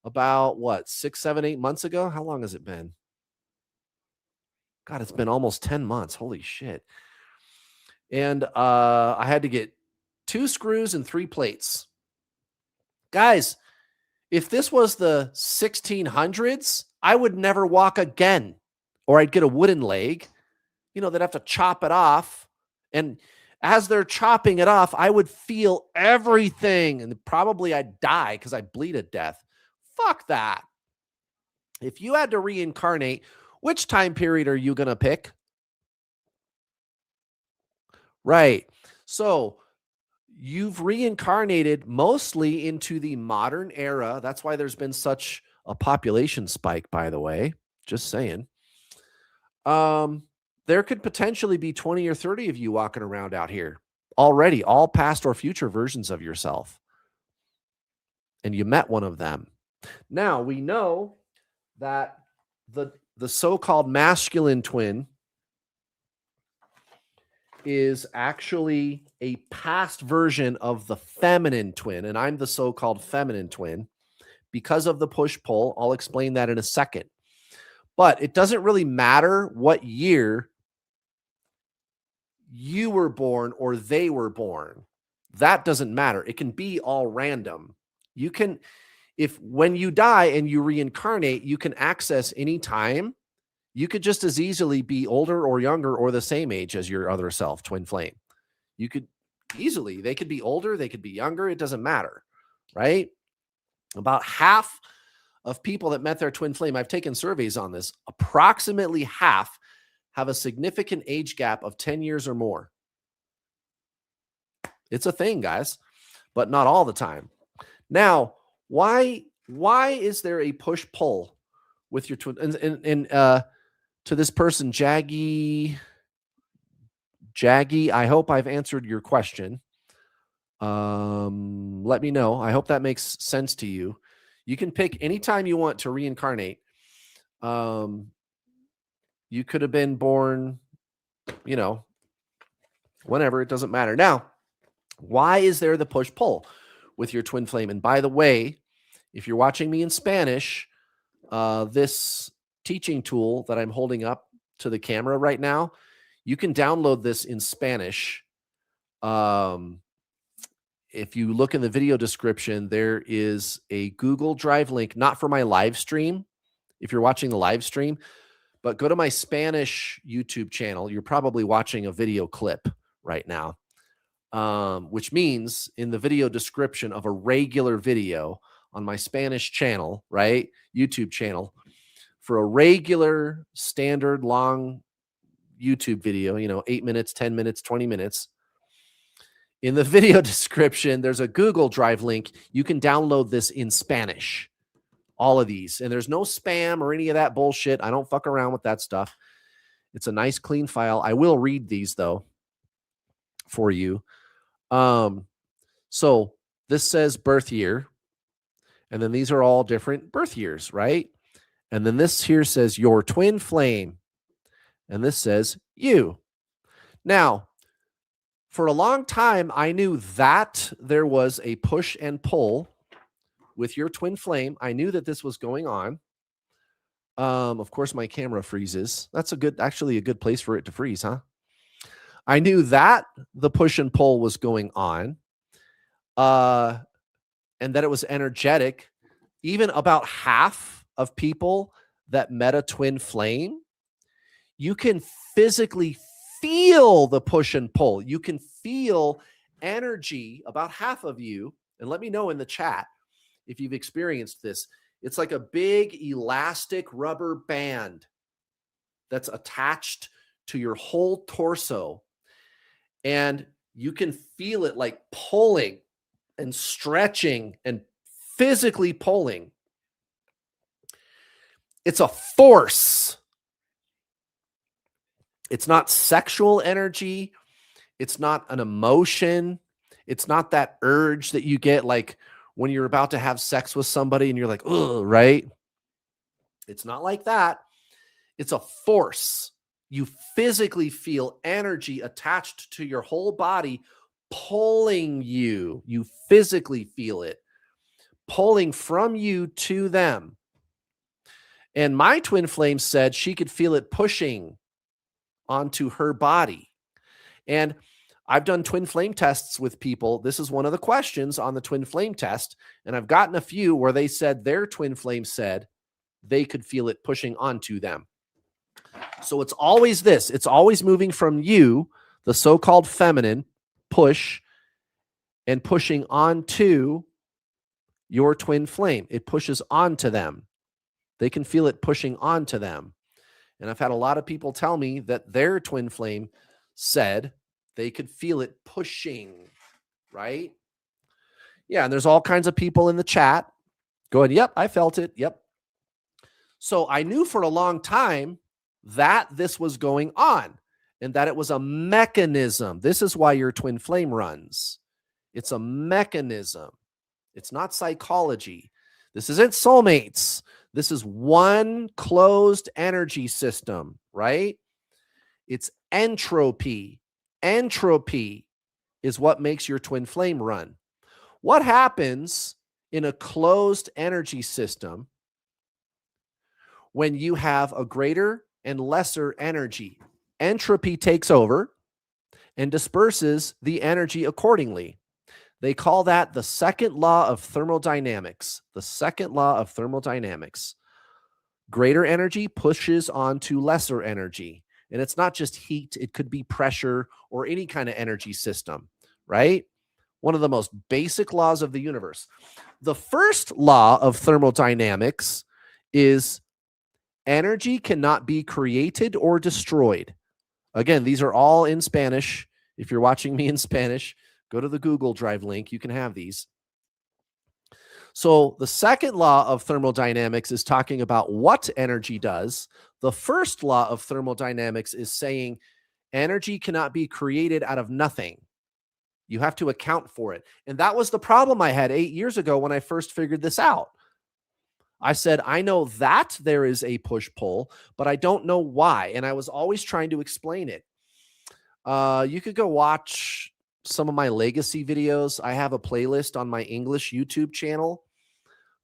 about what, 6, 7, 8 months ago. How long has it been? God, it's been almost 10 months. Holy shit. And I had to get 2 screws and 3 plates. Guys, if this was the 1600s, I would never walk again, or I'd get a wooden leg. They'd have to chop it off. And as they're chopping it off, I would feel everything. And probably I'd die because I'd bleed to death. Fuck that. If you had to reincarnate, which time period are you going to pick? Right. So you've reincarnated mostly into the modern era. That's why there's been such a population spike, by the way. Just saying. There could potentially be 20 or 30 of you walking around out here already, all past or future versions of yourself. And you met one of them. Now, we know that the so-called masculine twin is actually a past version of the feminine twin, and I'm the so-called feminine twin because of the push-pull. I'll explain that in a second. But it doesn't really matter what year you were born or they were born. That doesn't matter. It can be all random. You can, if when you die and you reincarnate, you can access any time. You could just as easily be older or younger or the same age as your other self, twin flame. You could easily, they could be older, they could be younger. It doesn't matter, right? About half of people that met their twin flame, I've taken surveys on this, approximately half have a significant age gap of 10 years or more. It's a thing, guys, but not all the time. Now, why is there a push-pull with your twin? And to this person, Jaggy, I hope I've answered your question. Let me know. I hope that makes sense to you. You can pick any time you want to reincarnate. You could have been born, whenever, it doesn't matter. Now, why is there the push-pull with your twin flame? And by the way, if you're watching me in Spanish, this teaching tool that I'm holding up to the camera right now, you can download this in Spanish. If you look in the video description, there is a Google Drive link, not for my live stream, if you're watching the live stream, but go to my Spanish YouTube channel. You're probably watching a video clip right now, which means in the video description of a regular video on my Spanish channel, right, YouTube channel, for a regular standard long YouTube video, 8 minutes, 10 minutes, 20 minutes, in the video description, there's a Google Drive link. You can download this in Spanish, all of these. And there's no spam or any of that bullshit. I don't fuck around with that stuff. It's a nice, clean file. I will read these, though, for you. So this says birth year, and then these are all different birth years, right? And then this here says your twin flame, and this says you. Now, for a long time, I knew that there was a push and pull with your twin flame. I knew that this was going on. Of course, my camera freezes. That's actually a good place for it to freeze, huh? I knew that the push and pull was going on, and that it was energetic. Even about half of people that met a twin flame, you can physically feel the push and pull. You can feel energy, about half of you, and let me know in the chat if you've experienced this. It's like a big elastic rubber band that's attached to your whole torso, and you can feel it like pulling and stretching and physically pulling. It's a force. It's not sexual energy. It's not an emotion. It's not that urge that you get like when you're about to have sex with somebody and you're like, ugh, right? It's not like that. It's a force. You physically feel energy attached to your whole body pulling you. You physically feel it pulling from you to them. And my twin flame said she could feel it pushing onto her body. And I've done twin flame tests with people. This is one of the questions on the twin flame test. And I've gotten a few where they said their twin flame said they could feel it pushing onto them. So it's always this. It's always moving from you, the so-called feminine, push, and pushing onto your twin flame. It pushes onto them. They can feel it pushing onto them. And I've had a lot of people tell me that their twin flame said they could feel it pushing, right? Yeah, and there's all kinds of people in the chat going, yep, I felt it. Yep. So I knew for a long time that this was going on and that it was a mechanism. This is why your twin flame runs. It's a mechanism. It's not psychology. This isn't soulmates. This is one closed energy system, right? It's entropy. Entropy is what makes your twin flame run. What happens in a closed energy system when you have a greater and lesser energy? Entropy takes over and disperses the energy accordingly. They call that the second law of thermodynamics. The second law of thermodynamics. Greater energy pushes onto lesser energy. And it's not just heat. It could be pressure or any kind of energy system, right? One of the most basic laws of the universe. The first law of thermodynamics is energy cannot be created or destroyed. Again, these are all in Spanish. If you're watching me in Spanish, go to the Google Drive link. You can have these. So the second law of thermodynamics is talking about what energy does. The first law of thermodynamics is saying energy cannot be created out of nothing. You have to account for it. And that was the problem I had 8 years ago when I first figured this out. I said, I know that there is a push-pull, but I don't know why. And I was always trying to explain it. You could go watch some of my legacy videos. I have a playlist on my English YouTube channel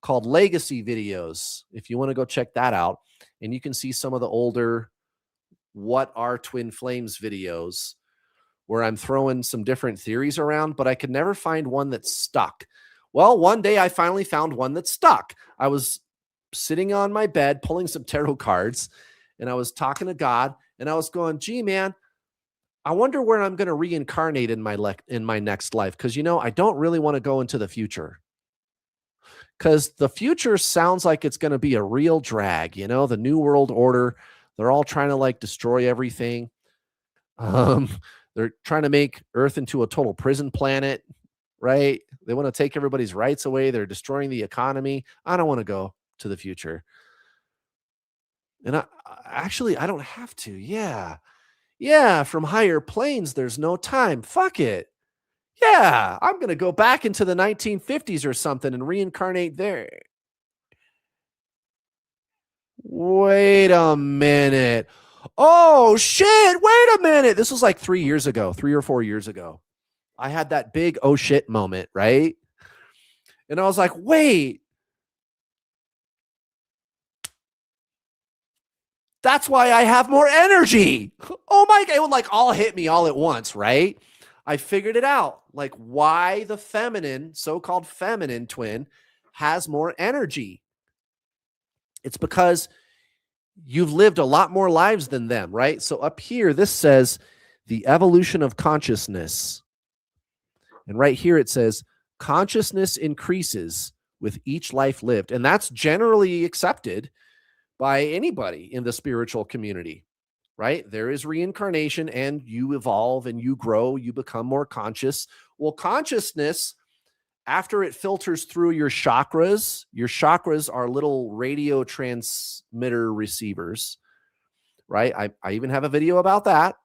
called Legacy Videos, if you want to go check that out. And you can see some of the older What Are Twin Flames videos where I'm throwing some different theories around, but I could never find one that stuck. Well, one day I finally found one that stuck. I was sitting on my bed pulling some tarot cards, and I was talking to God, and I was going, gee, man, I wonder where I'm going to reincarnate in my next life, because, you know, I don't really want to go into the future. Because the future sounds like it's going to be a real drag, you know, the New World Order. They're all trying to like destroy everything. They're trying to make Earth into a total prison planet, right? They want to take everybody's rights away. They're destroying the economy. I don't want to go to the future. And I don't have to. Yeah. Yeah. From higher planes, there's no time. Fuck it. Yeah, I'm going to go back into the 1950s or something and reincarnate there. Wait a minute. Oh, shit. Wait a minute. This was like 3 years ago, 3 or 4 years ago. I had that big oh shit moment, right? And I was like, wait, that's why I have more energy. Oh my God. It would like all hit me all at once, right? I figured it out. Like why the feminine, so-called feminine twin has more energy. It's because you've lived a lot more lives than them, right? So up here, this says the evolution of consciousness. And right here, it says consciousness increases with each life lived. And that's generally accepted by anybody in the spiritual community, right? There is reincarnation and you evolve and you grow, you become more conscious. Well, consciousness, after it filters through your chakras are little radio transmitter receivers, right? I even have a video about that.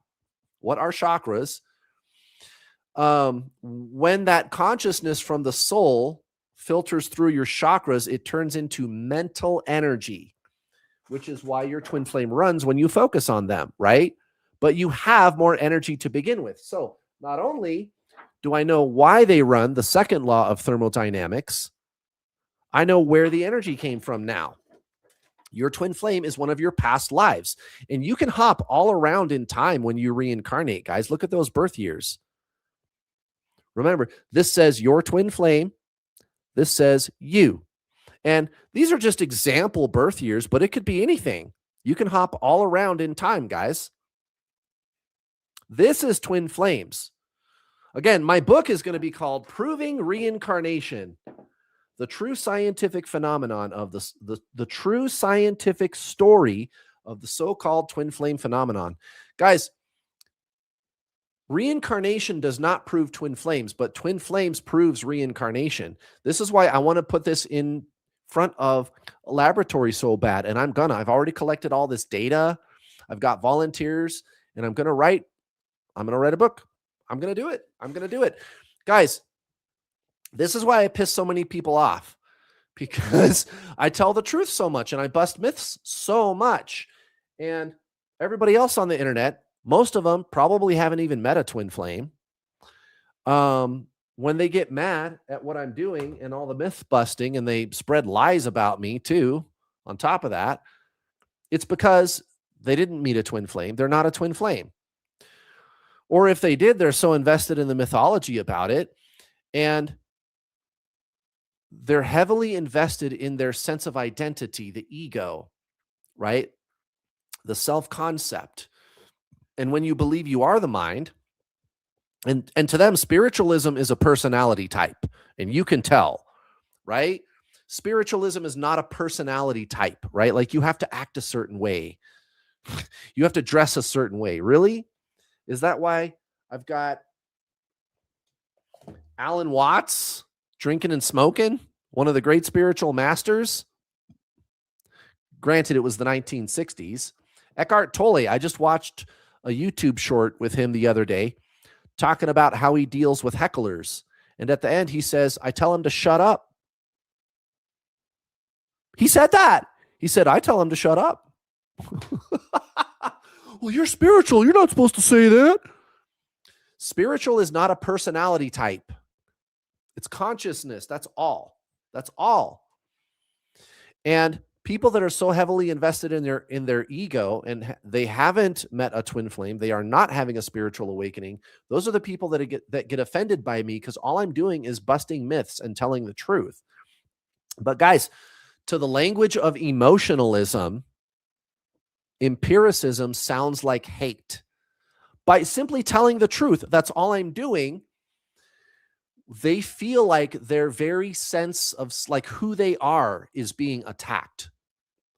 What are chakras? When that consciousness from the soul filters through your chakras, it turns into mental energy, which is why your twin flame runs when you focus on them, right? But you have more energy to begin with. So not only do I know why they run, the second law of thermodynamics, I know where the energy came from now. Your twin flame is one of your past lives, and you can hop all around in time when you reincarnate, guys. Look at those birth years. Remember, this says your twin flame. This says you. And these are just example birth years, but it could be anything. You can hop all around in time, guys. This is twin flames. Again, my book is going to be called Proving Reincarnation, the true scientific phenomenon of the true scientific story of the so-called twin flame phenomenon. Guys, reincarnation does not prove twin flames, but twin flames proves reincarnation. This is why I want to put this in front of a laboratory so bad. And I've already collected all this data. I've got volunteers and I'm going to write a book. I'm going to do it. Guys, this is why I piss so many people off, because I tell the truth so much and I bust myths so much. And everybody else on the internet, most of them probably haven't even met a twin flame. When they get mad at what I'm doing and all the myth busting and they spread lies about me too, on top of that, it's because they didn't meet a twin flame. They're not a twin flame. Or if they did, they're so invested in the mythology about it, and they're heavily invested in their sense of identity, the ego, right? The self-concept. And when you believe you are the mind, and to them, spiritualism is a personality type, and you can tell, right? Spiritualism is not a personality type, right? Like you have to act a certain way. You have to dress a certain way. Really? Is that why I've got Alan Watts drinking and smoking, one of the great spiritual masters? Granted, it was the 1960s. Eckhart Tolle, I just watched a YouTube short with him the other day talking about how he deals with hecklers. And at the end, he says, I tell him to shut up. He said that. He said, I tell him to shut up. Well, you're spiritual. You're not supposed to say that. Spiritual is not a personality type. It's consciousness. That's all. That's all. And people that are so heavily invested in their ego and they haven't met a twin flame, they are not having a spiritual awakening. Those are the people that get offended by me, because all I'm doing is busting myths and telling the truth. But guys, to the language of emotionalism, empiricism sounds like hate. By simply telling the truth, that's all I'm doing, they feel like their very sense of like who they are is being attacked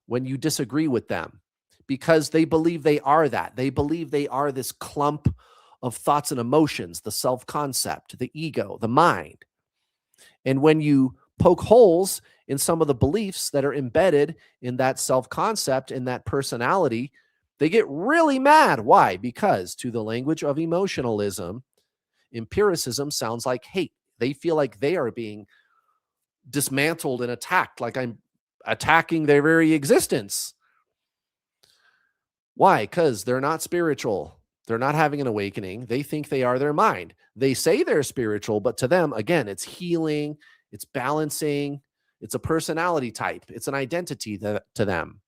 when you disagree with them, because they believe they are that. They believe they are this clump of thoughts and emotions, the self-concept, the ego, the mind. And when you poke holes in some of the beliefs that are embedded in that self-concept, in that personality, they get really mad. Why? Because to the language of emotionalism, Empiricism sounds like hate. They feel like they are being dismantled and attacked, like I'm attacking their very existence. Why? Because they're not spiritual. They're not having an awakening. They think they are their mind. They say they're spiritual, but to them, again, it's healing, it's balancing, it's a personality type, it's an identity to them.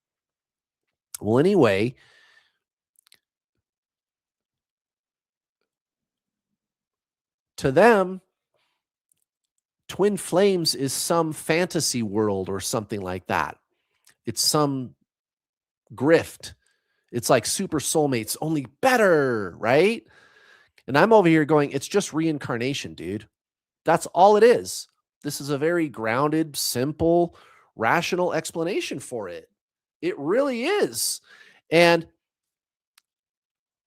Well, anyway, to them, twin flames is some fantasy world or something like that. It's some grift. It's like super soulmates, only better, right? And I'm over here going, it's just reincarnation, dude. That's all it is. This is a very grounded, simple, rational explanation for it. It really is. And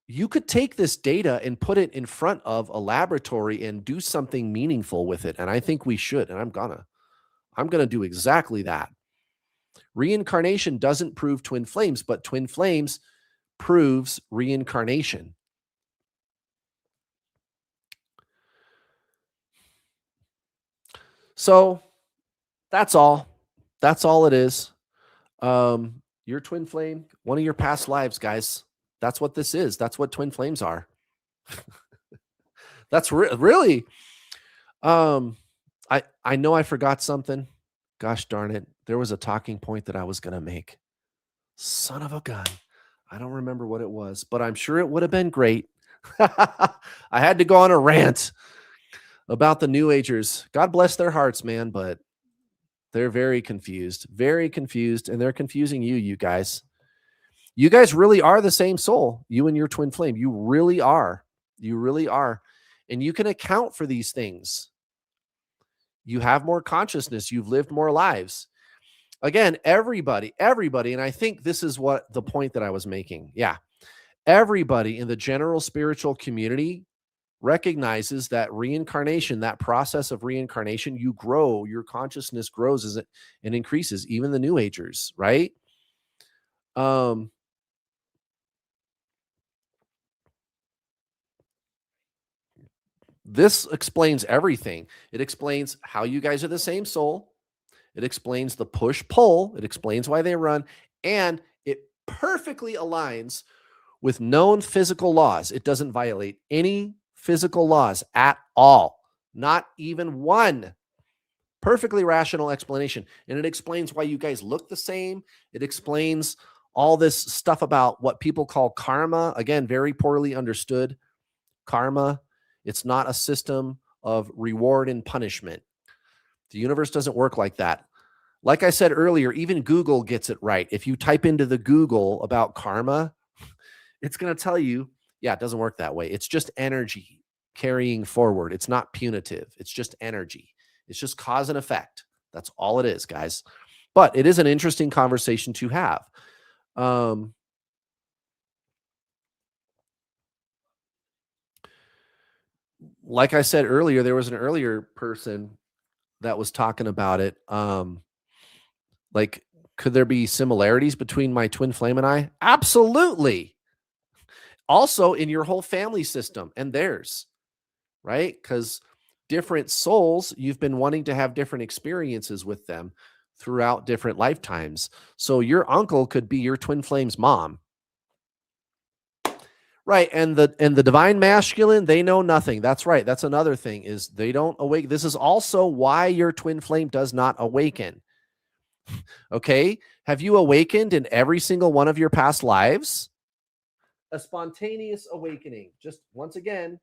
you could take this data and put it in front of a laboratory and do something meaningful with it. And I think we should. And I'm gonna do exactly that. Reincarnation doesn't prove twin flames, but twin flames proves reincarnation. So that's all. That's all it is. Your twin flame, one of your past lives, guys. That's what this is. That's what twin flames are. That's really. I know I forgot something. Gosh darn it. There was a talking point that I was going to make. Son of a gun. I don't remember what it was, but I'm sure it would have been great. I had to go on a rant about the New Agers. God bless their hearts, man, but they're very confused, and they're confusing you guys. You guys really are the same soul, you and your twin flame. You really are. You really are. And you can account for these things. You have more consciousness. You've lived more lives. Again, everybody, and I think this is what the point that I was making. Yeah. Everybody in the general spiritual community recognizes that reincarnation, that process of reincarnation, you grow, your consciousness grows as it and increases, even the New Agers, right? This explains everything. It explains how you guys are the same soul. It explains the push-pull. It explains why they run. And it perfectly aligns with known physical laws. It doesn't violate any physical laws at all. Not even one. Perfectly rational explanation. And it explains why you guys look the same. It explains all this stuff about what people call karma. Again, very poorly understood. Karma. It's not a system of reward and punishment. The universe doesn't work like that. Like I said earlier, even Google gets it right. If you type into the Google about karma, it's going to tell you, yeah, it doesn't work that way. It's just energy carrying forward. It's not punitive. It's just energy. It's just cause and effect. That's all it is, guys. But it is an interesting conversation to have. Like I said earlier, there was an earlier person that was talking about it. Like, could there be similarities between my twin flame and I? Absolutely. Also in your whole family system and theirs, right? Because different souls, you've been wanting to have different experiences with them throughout different lifetimes. So your uncle could be your twin flame's mom. Right. And the divine masculine, they know nothing. That's right. That's another thing, is they don't awake. This is also why your twin flame does not awaken. Okay. Have you awakened in every single one of your past lives? A spontaneous awakening. Just once again,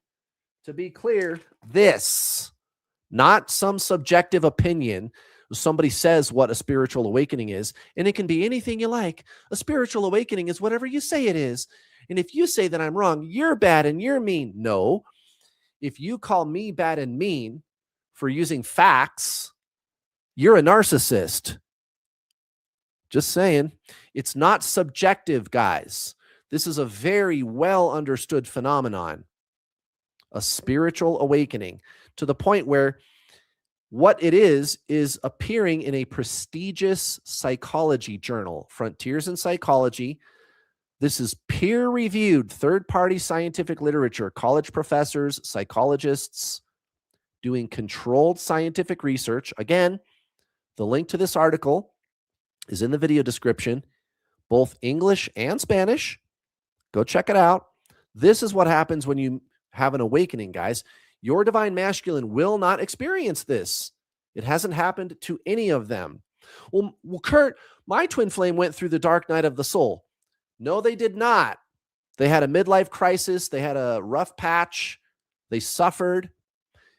to be clear, this, not some subjective opinion. Somebody says what a spiritual awakening is, and it can be anything you like. A spiritual awakening is whatever you say it is. And if you say that I'm wrong, you're bad and you're mean. No. If you call me bad and mean for using facts, you're a narcissist. Just saying. It's not subjective, guys. This is a very well understood phenomenon. A spiritual awakening, to the point where what it is appearing in a prestigious psychology journal, Frontiers in Psychology. This is peer-reviewed, third-party scientific literature, college professors, psychologists doing controlled scientific research. Again, the link to this article is in the video description, both English and Spanish. Go check it out. This is what happens when you have an awakening, guys. Your divine masculine will not experience this. It hasn't happened to any of them. Well, Kurt, my twin flame went through the dark night of the soul. No, they did not. They had a midlife crisis. They had a rough patch. They suffered.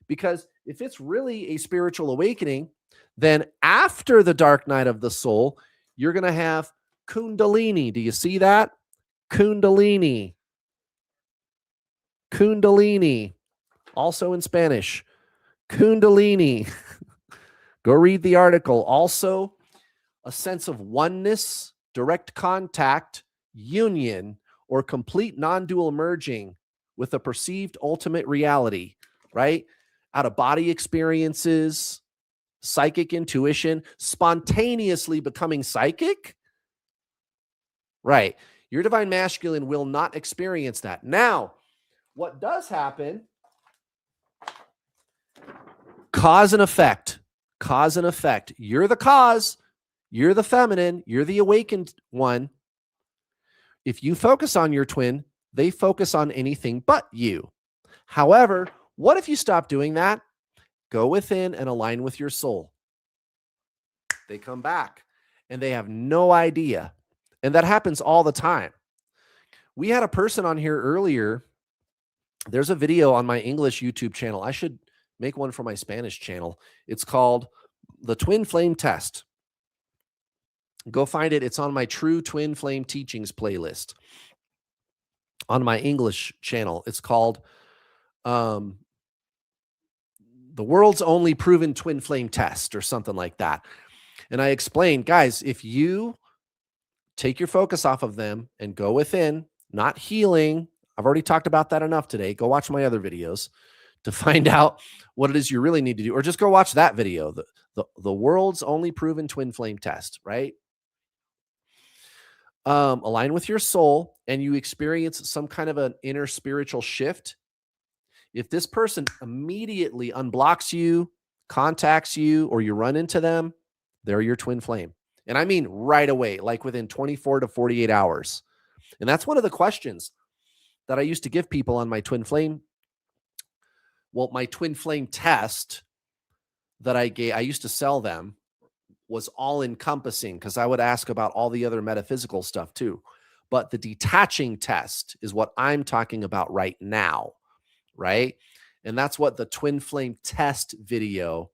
Because if it's really a spiritual awakening, then after the dark night of the soul, you're going to have Kundalini. Do you see that? Kundalini. Kundalini. Also in Spanish. Kundalini. Go read the article. Also, a sense of oneness, direct contact, union, or complete non-dual merging with a perceived ultimate reality, right? Out-of-body experiences, psychic intuition, spontaneously becoming psychic, right? Your divine masculine will not experience that. Now, what does happen, cause and effect, cause and effect. You're the cause, you're the feminine, you're the awakened one. If you focus on your twin, they focus on anything but you. However, what if you stop doing that? Go within and align with your soul. They come back and they have no idea. And that happens all the time. We had a person on here earlier. There's a video on my English YouTube channel. I should make one for my Spanish channel. It's called The Twin Flame Test. Go find it. It's on my True Twin Flame Teachings playlist. On my English channel, it's called The World's Only Proven Twin Flame Test or something like that. And I explained, guys, if you take your focus off of them and go within, not healing. I've already talked about that enough today. Go watch my other videos to find out what it is you really need to do, or just go watch that video, the World's Only Proven Twin Flame Test, right? Align with your soul and you experience some kind of an inner spiritual shift. If this person immediately unblocks you, contacts you, or you run into them, they're your twin flame. And I mean right away, like within 24 to 48 hours. And that's one of the questions that I used to give people on my twin flame. Well, my twin flame test that I used to sell them was all encompassing because I would ask about all the other metaphysical stuff too. But the detaching test is what I'm talking about right now, right? And that's what the twin flame test video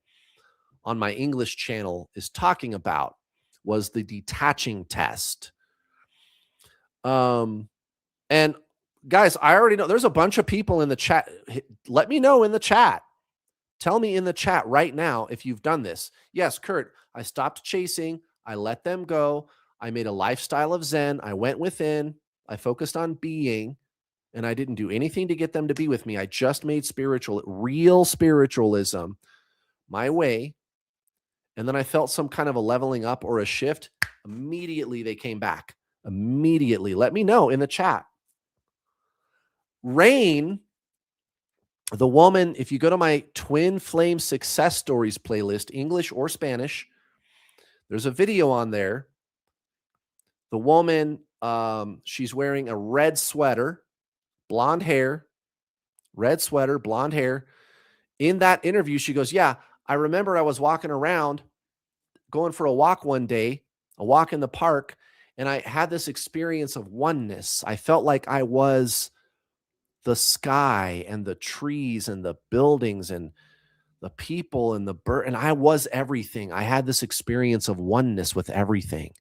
on my English channel is talking about, was the detaching test. And guys, I already know there's a bunch of people in the chat. Let me know in the chat. Tell me in the chat right now if you've done this. Yes, Kurt, I stopped chasing. I let them go. I made a lifestyle of Zen. I went within. I focused on being, and I didn't do anything to get them to be with me. I just made real spiritualism my way. And then I felt some kind of a leveling up or a shift. Immediately they came back. Immediately. Let me know in the chat. Rain, the woman, if you go to my Twin Flame Success Stories playlist, English or Spanish, there's a video on there. The woman, she's wearing a red sweater, blonde hair, red sweater, blonde hair. In that interview, she goes, yeah, I remember I was walking around, going for a walk one day, a walk in the park, and I had this experience of oneness. I felt like I was the sky and the trees and the buildings and the people and the bird, and I was everything. I had this experience of oneness with everything.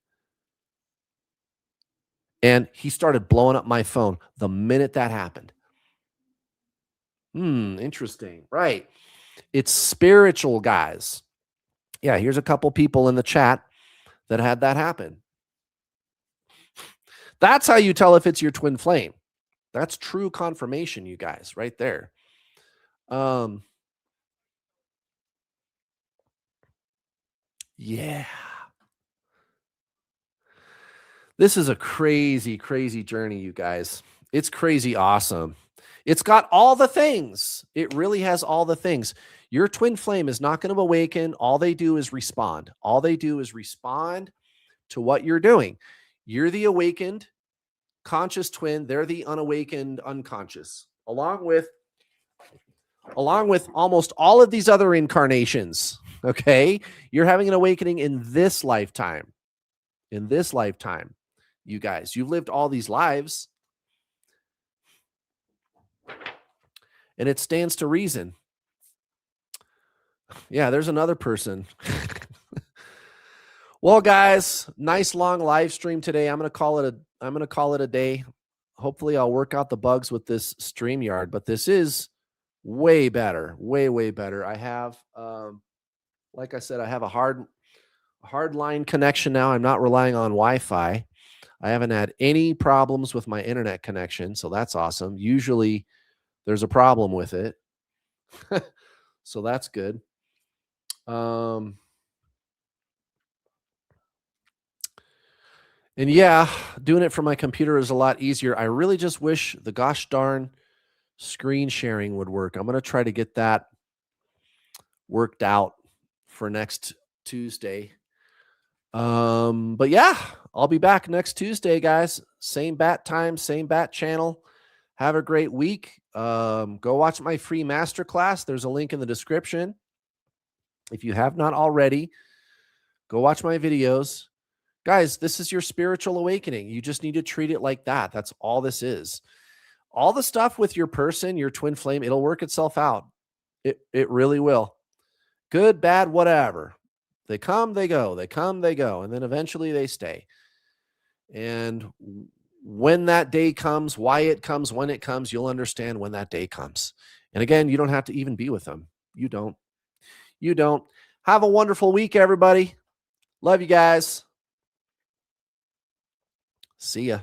And he started blowing up my phone the minute that happened. Interesting. Right. It's spiritual, guys. Yeah, here's a couple people in the chat that had that happen. That's how you tell if it's your twin flame. That's true confirmation, you guys, right there. Yeah. This is a crazy, crazy journey, you guys. It's crazy awesome. It's got all the things. It really has all the things. Your twin flame is not going to awaken. All they do is respond. All they do is respond to what you're doing. You're the awakened conscious twin. They're the unawakened unconscious, along with almost all of these other incarnations. Okay. You're having an awakening in this lifetime. In this lifetime, you guys, you've lived all these lives, and it stands to reason. Yeah, there's another person. Well, guys, nice long live stream today. I'm going to call it a day. Hopefully I'll work out the bugs with this StreamYard, but this is way better, way better. I have like I said, I have a hard line connection now. I'm not relying on Wi-Fi. I haven't had any problems with my internet connection, so that's awesome. Usually there's a problem with it. So that's good. And yeah, doing it from my computer is a lot easier. I really just wish the gosh darn screen sharing would work. I'm going to try to get that worked out for next Tuesday. But yeah, I'll be back next Tuesday, guys. Same bat time, same bat channel. Have a great week. Go watch my free masterclass. There's a link in the description. If you have not already, go watch my videos. Guys, this is your spiritual awakening. You just need to treat it like that. That's all this is. All the stuff with your person, your twin flame, it'll work itself out. It really will. Good, bad, whatever. They come, they go. They come, they go. And then eventually they stay. And when that day comes, why it comes, when it comes, you'll understand when that day comes. And again, you don't have to even be with them. You don't. You don't. Have a wonderful week, everybody. Love you guys. See ya.